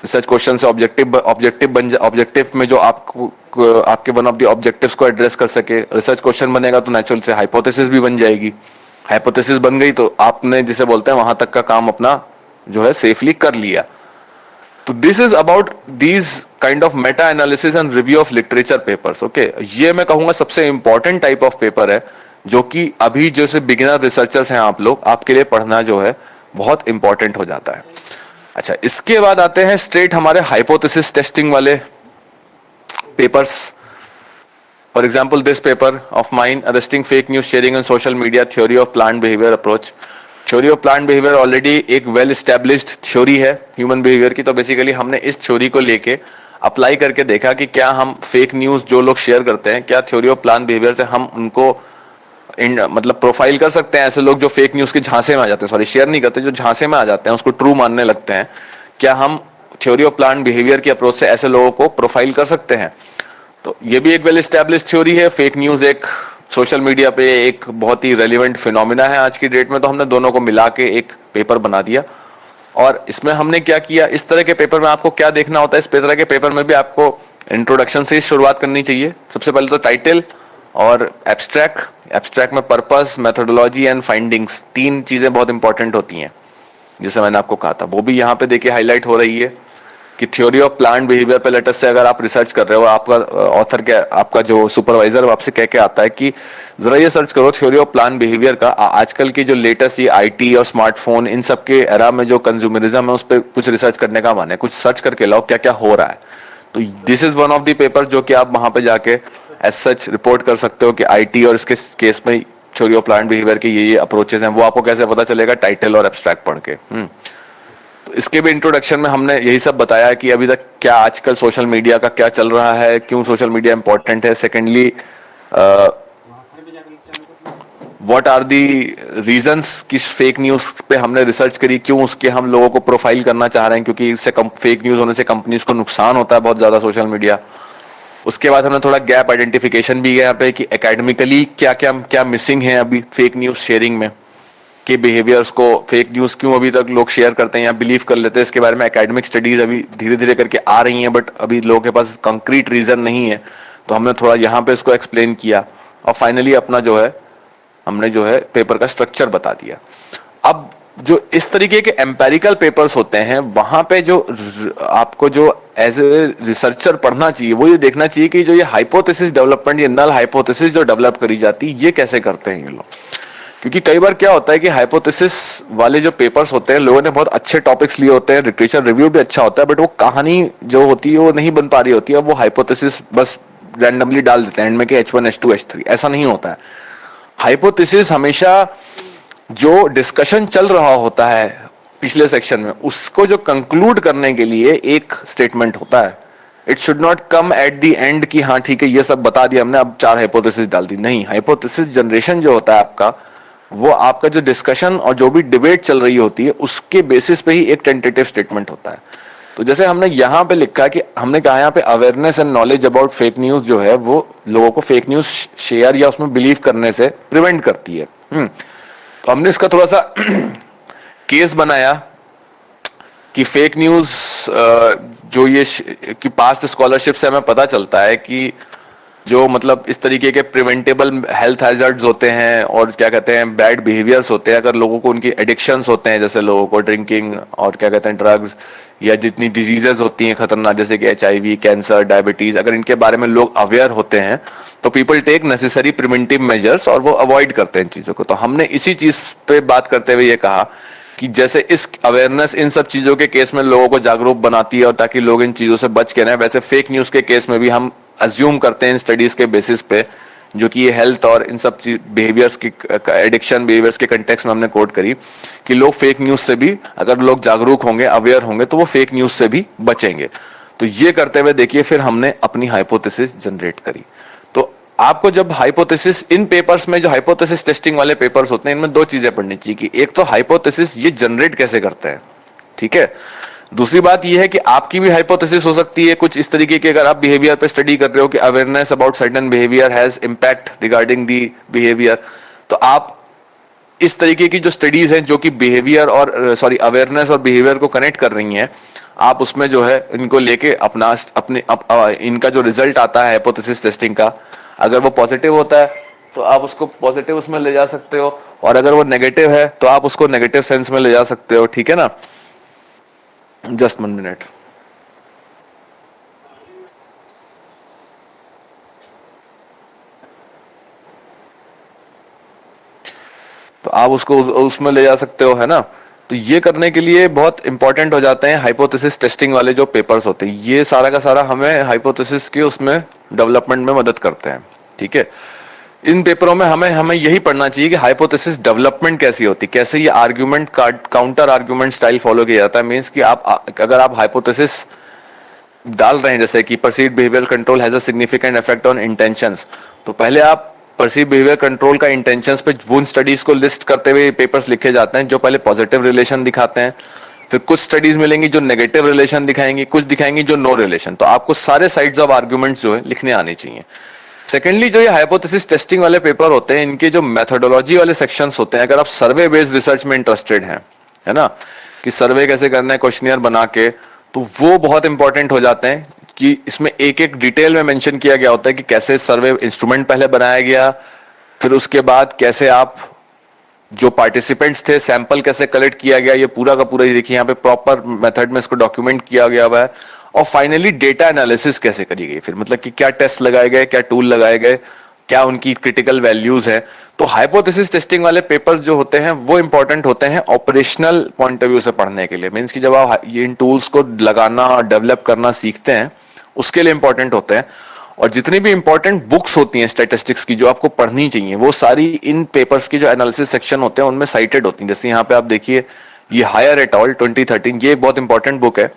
रिसर्च क्वेश्चन से ऑब्जेक्टिव में जो आपके वन ऑफ द ऑब्जेक्टिव्स को एड्रेस कर सके। रिसर्च क्वेश्चन बनेगा तो नेचुरल से हाइपोथेसिस भी बन जाएगी, हाइपोथेसिस बन गई तो आपने जिसे बोलते हैं वहां तक का काम अपना जो है सेफली कर लिया। तो this is about these kind of Meta analysis and review of literature papers. Okay, ये मैं कहूंगा सबसे इंपॉर्टेंट टाइप ऑफ पेपर है जो कि अभी जैसे बिगिनर रिसर्चर्स हैं आप लोग, आपके लिए पढ़ना जो है बहुत इंपॉर्टेंट हो जाता है। अच्छा, इसके बाद आते हैं स्ट्रेट हमारे हाइपोथेसिस टेस्टिंग वाले papers. For example this paper of mine, arresting fake news sharing on social media, theory of plant behaviour approach. Theory of plant behaviour already एक वेल एस्टेब्लिश्ड थ्योरी है ह्यूमन बिहेवियर की, तो बेसिकली हमने इस थ्योरी को लेके अप्लाई करके देखा कि क्या हम फेक न्यूज जो लोग शेयर करते हैं, क्या थ्योरी ऑफ प्लान बिहेवियर से हम उनको मतलब प्रोफाइल कर सकते हैं। ऐसे लोग जो फेक न्यूज के झांसे में आ जाते हैं, सॉरी शेयर नहीं करते, जो झांसे में आ जाते हैं, उसको ट्रू मानने लगते हैं, क्या हम थ्योरी ऑफ प्लान बिहेवियर की अप्रोच से ऐसे लोगों को प्रोफाइल कर सकते हैं। तो ये भी एक वेल एस्टैब्लिश थ्योरी है। फेक न्यूज एक सोशल मीडिया पे एक बहुत ही रेलिवेंट फिनोमिना है आज की डेट में। तो हमने दोनों को मिला के एक पेपर बना दिया। और इसमें हमने क्या किया, इस तरह के पेपर में आपको क्या देखना होता है, इस तरह के पेपर में भी आपको इंट्रोडक्शन से ही शुरुआत करनी चाहिए। सबसे पहले तो टाइटल और एब्स्ट्रैक्ट में पर्पस, मेथोडोलॉजी एंड फाइंडिंग्स, 3 चीजें बहुत इंपॉर्टेंट होती हैं, जैसे मैंने आपको कहा था। वो भी यहाँ पे देखिए हाईलाइट हो रही है कि थ्योरी ऑफ प्लांट बिहेवियर पे लेटेस्ट से अगर आप रिसर्च कर रहे हो, आपका ऑथर क्या, आपका जो सुपरवाइजर वो आपसे कह के आता है कि जरा ये सर्च करो थ्योरी ऑफ प्लान बिहेवियर का। आजकल की जो लेटेस्ट ये आईटी और स्मार्टफोन इन सब के एरा में जो कंज्यूमरिज्म है, उस पर कुछ रिसर्च करने का मन है, कुछ सर्च करके लाओ क्या क्या हो रहा है। तो this is one of the paper जो कि आप वहां पे जाके एज सच रिपोर्ट कर सकते हो कि आईटी और इसके केस में थ्योरी ऑफ प्लांट बिहेवियर के ये अप्रोचेस हैं। वो आपको कैसे पता चलेगा, टाइटल और एब्स्ट्रैक्ट पढ़ के। तो इसके भी इंट्रोडक्शन में हमने यही सब बताया कि अभी तक क्या आजकल सोशल मीडिया का क्या चल रहा है, क्यों सोशल मीडिया इंपॉर्टेंट है। Secondly, what are the reasons कि फेक न्यूज पे हमने रिसर्च करी, क्यों उसके हम लोगों को प्रोफाइल करना चाह रहे हैं, क्योंकि इससे फेक न्यूज होने से कंपनीज को नुकसान होता है बहुत ज्यादा सोशल मीडिया। उसके बाद हमने थोड़ा गैप आइडेंटिफिकेशन भी यहाँ पे कि एकेडमिकली क्या क्या क्या मिसिंग है अभी फेक न्यूज शेयरिंग में, के बिहेवियर्स को, फेक न्यूज क्यों अभी तक लोग शेयर करते हैं या बिलीव कर लेते हैं। इसके बारे में एकेडमिक स्टडीज अभी धीरे धीरे करके आ रही हैं, बट अभी लोगों के पास कंक्रीट रीजन नहीं है। तो हमने थोड़ा यहाँ पे इसको एक्सप्लेन किया। और फाइनली अपना जो है हमने जो है पेपर का स्ट्रक्चर बता दिया। अब जो इस तरीके के एम्पेरिकल पेपर्स होते हैं, वहां पे जो आपको जो एज ए रिसर्चर पढ़ना चाहिए वो ये देखना चाहिए कि जो ये हाइपोथेसिस डेवलपमेंट, ये नल हाइपोथेसिस जो डेवलप करी जाती है, ये कैसे करते हैं ये लोग। क्योंकि कई बार क्या होता है कि हाइपोथेसिस वाले जो पेपर्स होते हैं, लोगों ने बहुत अच्छे टॉपिक्स लिए होते हैं, लिटरेचर रिव्यू भी अच्छा होता है, बट वो कहानी जो होती है वो नहीं बन पा रही होती है। वो हाइपोथेसिस बस रैंडमली डाल देते हैं एंड में कि H1 H2 H3, ऐसा नहीं होता है। हाइपोथेसिस हमेशा जो डिस्कशन चल रहा होता है पिछले सेक्शन में, उसको जो कंक्लूड करने के लिए एक स्टेटमेंट होता है। It should not come at the end कि हाँ ठीक है ये सब बता दिया हमने, अब 4 हाइपोथेसिस डाल दी। नहीं, हाइपोथेसिस जनरेशन जो होता है आपका, वो आपका जो डिस्कशन और जो भी डिबेट चल रही होती है उसके बेसिस पे ही एक टेंटेटिव स्टेटमेंट होता है। तो जैसे हमने यहाँ पे लिखा कि हमने कहा यहाँ पे awareness and knowledge about fake news जो है वो लोगों को फेक न्यूज शेयर या उसमें बिलीव करने से प्रिवेंट करती है। तो हमने इसका थोड़ा सा केस बनाया कि फेक न्यूज जो ये कि पास्ट स्कॉलरशिप से हमें पता चलता है कि जो मतलब इस तरीके के प्रिवेंटेबल हेल्थ हैजर्ड्स होते हैं और क्या कहते हैं बैड बिहेवियर्स होते हैं, अगर लोगों को उनकी एडिक्शंस होते हैं, जैसे लोगों को ड्रिंकिंग और क्या कहते हैं ड्रग्स, या जितनी डिजीजेस होती हैं खतरनाक जैसे कि HIV, कैंसर, डायबिटीज, अगर इनके बारे में लोग अवेयर होते हैं तो people take necessary preventive measures और वो अवॉइड करते हैं इन चीज़ों को। तो हमने इसी चीज़ पे बात करते हुए ये कहा कि जैसे इस अवेयरनेस इन सब चीज़ों के केस में लोगों को जागरूक बनाती है और ताकि लोग इन चीज़ों से बच के रहें, वैसे फेक न्यूज़ के केस में भी हम अज्यूम करते हैं इन स्टडीज के बेसिस पे, जो कि ये हेल्थ और इन सब बिहेवियर्स की एडिक्शन बिहेवियर्स के कंटेक्स्ट में हमने कोट करी कि लोग फेक न्यूज से भी अगर लोग जागरूक होंगे, अवेयर होंगे, तो वो फेक न्यूज से भी बचेंगे। तो ये करते हुए देखिए फिर हमने अपनी हाइपोथेसिस जनरेट करी। तो आपको जब हाइपोथेसिस इन पेपर्स में जो हाइपोथेसिस टेस्टिंग वाले पेपर्स होते हैं, इनमें 2 चीजें पढ़नी चाहिए कि एक तो हाइपोथेसिस ये जनरेट कैसे करते हैं, ठीक है। दूसरी बात यह है कि आपकी भी हाइपोथेसिस हो सकती है कुछ इस तरीके की, अगर आप बिहेवियर पे स्टडी कर रहे हो कि awareness about certain behaviour has impact regarding the behaviour, तो आप इस तरीके की जो स्टडीज हैं जो कि बिहेवियर और अवेयरनेस और बिहेवियर को कनेक्ट कर रही हैं, आप उसमें जो है इनको लेके अपना इनका जो रिजल्ट आता है हाइपोथेसिस टेस्टिंग का, अगर वो पॉजिटिव होता है तो आप उसको पॉजिटिव उसमें ले जा सकते हो, और अगर वो नेगेटिव है तो आप उसको नेगेटिव सेंस में ले जा सकते हो, ठीक है ना। Just 1 minute. तो आप उसको उसमें ले जा सकते हो, है ना। तो ये करने के लिए बहुत इंपॉर्टेंट हो जाते हैं हाइपोथेसिस टेस्टिंग वाले जो पेपर्स होते हैं, ये सारा का सारा हमें हाइपोथेसिस के उसमें डेवलपमेंट में मदद करते हैं, ठीक है। इन पेपरों में हमें यही पढ़ना चाहिए कि हाइपोथेसिस डेवलपमेंट कैसी होती, कैसे ये argument counter argument style follow किया जाता है। मींस कि आप अगर आप हाइपोथेसिस डाल रहे हैं जैसे कि perceived behaviour control has a significant effect on intentions, तो पहले आप परसीव बिहेवियर कंट्रोल का इंटेंशंस पे उन स्टडीज को लिस्ट करते हुए पेपर्स लिखे जाते हैं जो पहले पॉजिटिव रिलेशन दिखाते हैं, फिर कुछ स्टडीज मिलेंगी जो नेगेटिव रिलेशन दिखाएंगी, कुछ दिखाएंगी जो नो रिलेशन। तो आपको सारे साइड्स ऑफ आर्ग्यूमेंट्स जो है लिखने आने चाहिए। सेकेंडली, जो ये हाइपोथेसिस टेस्टिंग वाले पेपर होते हैं, इनके जो मेथोडोलॉजी वाले सेक्शंस होते हैं, अगर आप सर्वे बेस्ड रिसर्च में इंटरेस्टेड हैं, है ना, कि सर्वे कैसे करना है क्वेश्चनियर बना के, तो वो बहुत इंपॉर्टेंट हो जाते हैं कि इसमें एक एक डिटेल में मेंशन किया गया होता है कि कैसे सर्वे इंस्ट्रूमेंट पहले बनाया गया, फिर उसके बाद कैसे आप जो पार्टिसिपेंट्स थे सैंपल कैसे कलेक्ट किया गया, ये पूरा का पूरा ही देखिए यहाँ पे प्रॉपर मेथड में इसको डॉक्यूमेंट किया गया हुआ है, और फाइनली डेटा एनालिसिस कैसे करी गई, फिर मतलब कि क्या टेस्ट लगाए गए, क्या टूल लगाए गए, क्या उनकी क्रिटिकल वैल्यूज है। तो हाइपोथेसिस टेस्टिंग वाले पेपर्स जो होते हैं वो इंपॉर्टेंट होते हैं ऑपरेशनल पॉइंट ऑफ व्यू से पढ़ने के लिए, मीन्स कि जब आप इन टूल्स को लगाना और डेवलप करना सीखते हैं उसके लिए इंपॉर्टेंट होते हैं। और जितनी भी इंपॉर्टेंट बुक्स होती हैं स्टैटिस्टिक्स की जो आपको पढ़नी चाहिए, वो सारी इन पेपर्स की जो एनालिसिस सेक्शन होते हैं उनमें साइटेड होती हैं। जैसे यहाँ पे आप देखिए, ये हायर एट ऑल 2013, ये एक बहुत इंपॉर्टेंट बुक है।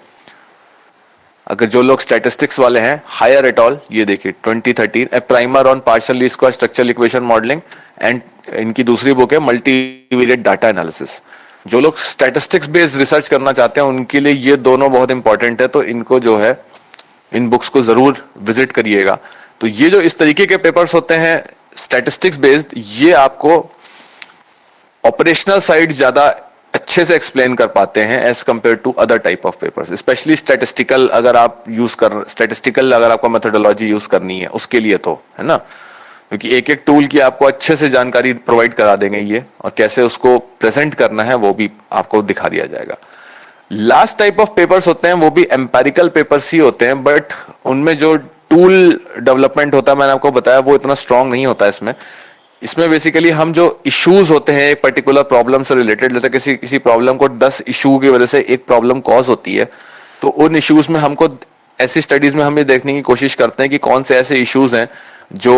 अगर जो लोग स्टैटिस्टिक्स वाले हैं, हायर एट ऑल, ये देखिए 2013, a primer on partial least square structural equation modelling, and इनकी दूसरी बुक है मल्टीवेरिएट डाटा एनालिसिस। जो लोग स्टैटिस्टिक्स बेस्ड रिसर्च करना चाहते हैं उनके लिए ये दोनों बहुत इंपॉर्टेंट है, तो इनको जो है इन बुक्स को जरूर विजिट करिएगा। तो ये जो इस तरीके के पेपर्स होते हैं स्टैटिस्टिक्स बेस्ड, ये आपको ऑपरेशनल साइड ज्यादा अच्छे से एक्सप्लेन कर पाते हैं as compare to other type of papers, specially statistical अगर आपको मेथोडोलॉजी यूज करनी है उसके लिए, तो है ना, क्योंकि एक एक टूल की आपको अच्छे से जानकारी प्रोवाइड करा देंगे ये, और कैसे उसको प्रेजेंट करना है वो भी आपको दिखा दिया जाएगा। लास्ट टाइप ऑफ पेपर्स होते हैं वो भी एम्पेरिकल पेपर्स ही होते हैं, बट उनमें जो टूल डेवलपमेंट होता है मैंने आपको बताया वो इतना स्ट्रांग नहीं होता है। इसमें बेसिकली हम जो इश्यूज होते हैं एक पर्टिकुलर प्रॉब्लम से रिलेटेड, जैसे किसी प्रॉब्लम को 10 इशू की वजह से एक प्रॉब्लम कॉज होती है, तो उन इश्यूज में हमको ऐसी स्टडीज में हम ये देखने की कोशिश करते हैं कि कौन से ऐसे इश्यूज हैं जो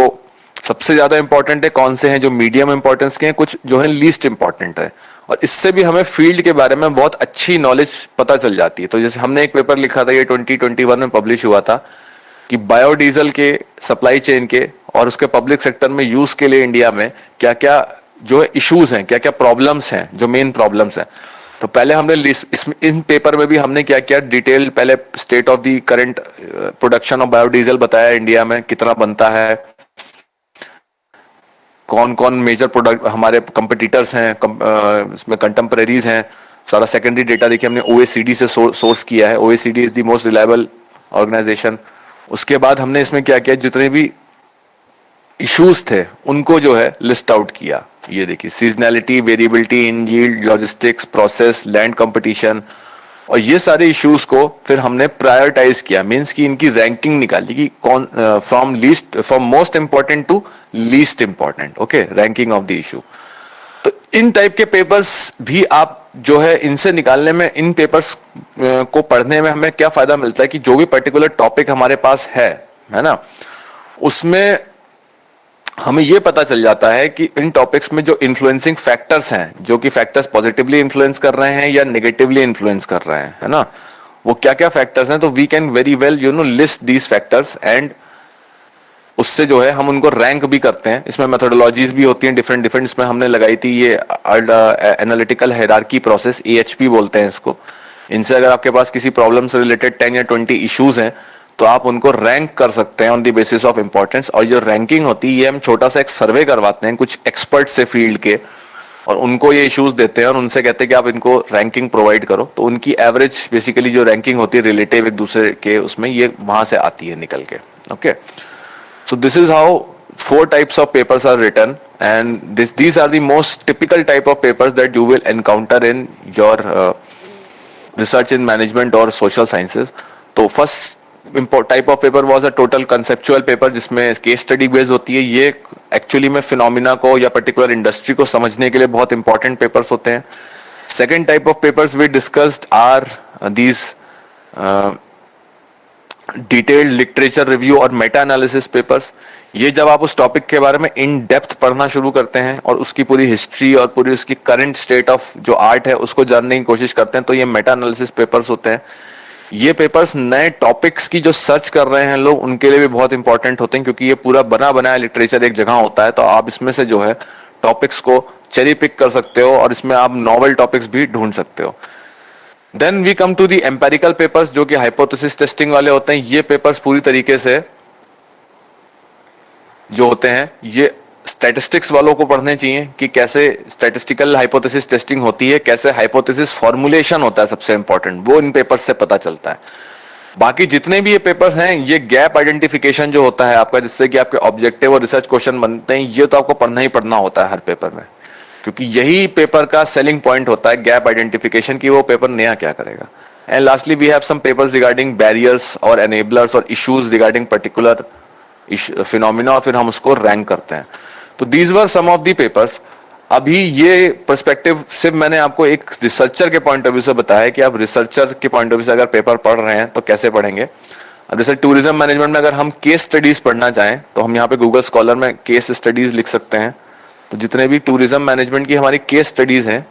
सबसे ज्यादा इंपॉर्टेंट है, कौन से हैं जो मीडियम इंपॉर्टेंस के हैं, कुछ जो है लीस्ट इंपॉर्टेंट है, और इससे भी हमें फील्ड के बारे में बहुत अच्छी नॉलेज पता चल जाती है। तो जैसे हमने एक पेपर लिखा था, ये 2021 में पब्लिश हुआ था, कि बायोडीजल के सप्लाई चेन के और उसके पब्लिक सेक्टर में यूज के लिए इंडिया में क्या क्या जो है इश्यूज हैं, क्या क्या प्रॉब्लम्स हैं, जो मेन प्रॉब्लम्स हैं। तो पहले हमने इन पेपर में भी हमने क्या क्या डिटेल पहले state of the current production of biodiesel बताया, इंडिया में कितना बनता है, कौन कौन मेजर प्रोडक्ट हमारे कंपटीटर्स हैं, इसमें कंटेम्परेरीज हैं, सारा सेकेंडरी डेटा देखिए हमने OECD से सोर्स किया है। OECD is the most reliable organisation. उसके बाद हमने इसमें क्या किया, जितने भी इश्यूज थे उनको जो है लिस्ट आउट किया। ये देखिए, seasonality, variability in yield, logistics, process, land competition, और ये सारे इश्यूज को फिर हमने प्रायोरिटाइज किया, मींस कि इनकी रैंकिंग निकाली कि कौन from most important to least important, okay, ranking of the issue. तो इन टाइप के पेपर्स भी आप जो है इनसे निकालने में, इन पेपर्स को पढ़ने में हमें क्या फायदा मिलता है कि जो भी पर्टिकुलर टॉपिक हमारे पास है ना, उसमें हमें यह पता चल जाता है कि इन टॉपिक्स में जो इन्फ्लुएंसिंग फैक्टर्स हैं, जो कि फैक्टर्स पॉजिटिवली इन्फ्लुएंस कर रहे हैं या नेगेटिवली इन्फ्लुएंस कर रहे हैं, है ना, वो क्या क्या फैक्टर्स हैं। तो we can very well list these factors, and उससे जो है हम उनको रैंक भी करते हैं। इसमें मेथोडोलॉजीज भी होती हैं डिफरेंट डिफरेंट। इसमें हमने लगाई थी ये एनालिटिकल हायरार्की प्रोसेस, AHP बोलते हैं इसको। इनसे अगर आपके पास किसी प्रॉब्लम से रिलेटेड 10 या 20 इश्यूज हैं तो आप उनको रैंक कर सकते हैं on the basis of importance. और जो रैंकिंग होती है, ये हम छोटा सा एक सर्वे करवाते हैं कुछ एक्सपर्ट से फील्ड के, और उनको ये इश्यूज देते हैं और उनसे कहते हैं कि आप इनको रैंकिंग प्रोवाइड करो। तो उनकी एवरेज बेसिकली जो रैंकिंग होती है रिलेटिव एक दूसरे के, उसमें ये वहां से आती है निकल के। Okay, so this is how 4 types of papers are written, and these are the most typical type of papers that you will encounter in your research in management or social sciences. तो first type of paper was a total conceptual paper जिसमें case study based होती है। ये actually में phenomena को या particular industry को समझने के लिए बहुत important papers होते हैं। Second type of papers we discussed are these detailed literature review और मेटा एनालिसिस पेपर्स। ये जब आप उस टॉपिक के बारे में इन डेप्थ पढ़ना शुरू करते हैं और उसकी पूरी हिस्ट्री और पूरी उसकी करंट स्टेट ऑफ जो आर्ट है उसको जानने की कोशिश करते हैं, तो ये मेटा एनालिसिस पेपर्स होते हैं। ये पेपर्स नए टॉपिक्स की जो सर्च कर रहे हैं लोग उनके लिए भी बहुत इंपॉर्टेंट होते हैं, क्योंकि ये पूरा बना बनाया लिटरेचर एक जगह होता है, तो आप इसमें से जो है टॉपिक्स को चेरी पिक कर सकते हो और इसमें आप नॉवेल टॉपिक्स भी ढूंढ सकते हो। Then we come to the empirical papers, जो कि हाइपोथेसिस टेस्टिंग वाले होते हैं। ये पेपर्स पूरी तरीके से जो होते हैं ये स्टैटिस्टिक्स वालों को पढ़ने चाहिए कि कैसे स्टैटिस्टिकल हाइपोथेसिस टेस्टिंग होती है, कैसे हाइपोथेसिस फॉर्मुलेशन होता है, सबसे इंपॉर्टेंट वो इन पेपर्स से पता चलता है। बाकी जितने भी ये पेपर्स हैं, ये गैप आइडेंटिफिकेशन जो होता है आपका, जिससे कि आपके ऑब्जेक्टिव और रिसर्च क्वेश्चन बनते हैं, ये तो आपको पढ़ना ही पढ़ना होता है हर पेपर में, क्योंकि यही पेपर का सेलिंग पॉइंट होता है, गैप आइडेंटिफिकेशन की वो पेपर नया क्या करेगा। And lastly we have some papers regarding barriers और एनेबलर्स और इश्यूज रिगार्डिंग पर्टिकुलर फिनोमिना, और फिर हम उसको रैंक करते हैं। तो these were some of the papers. अभी ये पर्सपेक्टिव सिर्फ मैंने आपको एक रिसर्चर के पॉइंट ऑफ व्यू से बताया कि आप रिसर्चर के पॉइंट ऑफ व्यू से अगर पेपर पढ़ रहे हैं तो कैसे पढ़ेंगे। अब जैसे टूरिज्म मैनेजमेंट में अगर हम केस स्टडीज पढ़ना चाहें तो हम यहाँ पे गूगल स्कॉलर में केस स्टडीज लिख सकते हैं। तो जितने भी टूरिज्म मैनेजमेंट की हमारी केस स्टडीज हैं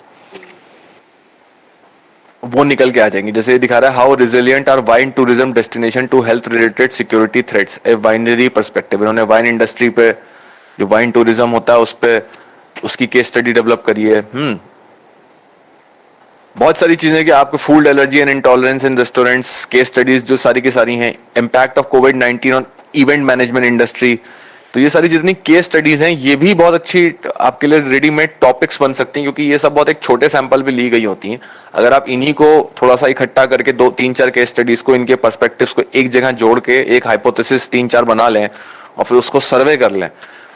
वो निकल के आ जाएंगी। जैसे ये दिखा रहा है, how resilient are wine tourism destination to health related security threats, a winery perspective. इन्होंने वाइन इंडस्ट्री पे, जो वाइन टूरिज्म होता है उस पे उसकी केस स्टडी डेवलप करी है। बहुत सारी चीजें कि आपको food allergy and intolerance in restaurants, case studies जो सारी की सारी हैं। Impact of covid on event management industry. तो ये सारी जितनी केस स्टडीज हैं ये भी बहुत अच्छी आपके लिए रेडीमेड टॉपिक्स बन सकती हैं, क्योंकि ये सब बहुत एक छोटे सैंपल भी ली गई होती हैं। अगर आप इन्हीं को थोड़ा सा इकट्ठा करके 2-3-4 केस स्टडीज को, इनके पर्सपेक्टिव्स को एक जगह जोड़ के एक हाइपोथेसिस 3-4 बना लें और फिर उसको सर्वे कर लें,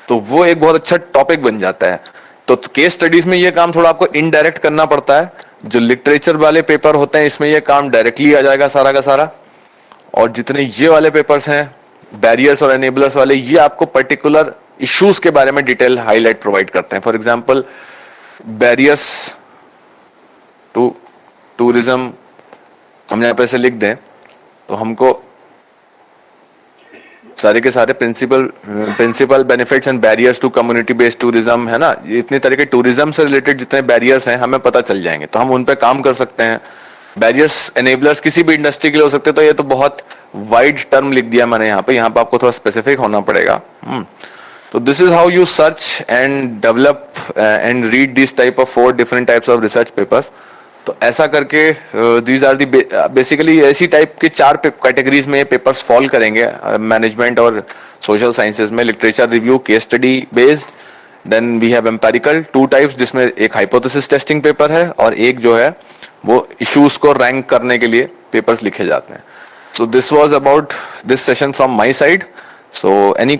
तो वो एक बहुत अच्छा टॉपिक बन जाता है। तो केस स्टडीज में ये काम थोड़ा आपको इनडायरेक्ट करना पड़ता है। जो लिटरेचर वाले पेपर होते हैं इसमें ये काम डायरेक्टली आ जाएगा सारा का सारा। और जितने ये वाले पेपर्स हैं बैरियर्स और एनेबलर्स वाले, ये आपको पर्टिकुलर इश्यूज के बारे में डिटेल हाईलाइट प्रोवाइड करते हैं। For example barriers to tourism हम यहाँ पे से लिख दें तो हमको सारे के सारे principal benefits and barriers to community based tourism, है ना, इतने तरह के टूरिज्म से रिलेटेड जितने बैरियर्स हैं हमें पता चल जाएंगे, तो हम उन पे काम कर सकते हैं। बैरियर्स एनेबलर्स किसी भी इंडस्ट्री के लिए हो सकते हैं, तो ये तो बहुत वाइड टर्म लिख दिया मैंने यहाँ पे आपको थोड़ा स्पेसिफिक होना पड़ेगा। तो this is how you search and develop and read this type of 4 different types of research papers. तो ऐसा करके दीज आर दी बेसिकली ऐसी टाइप के 4 कैटेगरीज में पेपर्स फॉल करेंगे मैनेजमेंट और सोशल साइंसेज में। Literature review, case study based, then we have empirical 2 types, जिसमें एक हाइपोथेसिस टेस्टिंग पेपर है और एक जो है वो इश्यूज को रैंक करने के लिए पेपर्स लिखे जाते हैं। So this was about this session from my side. So any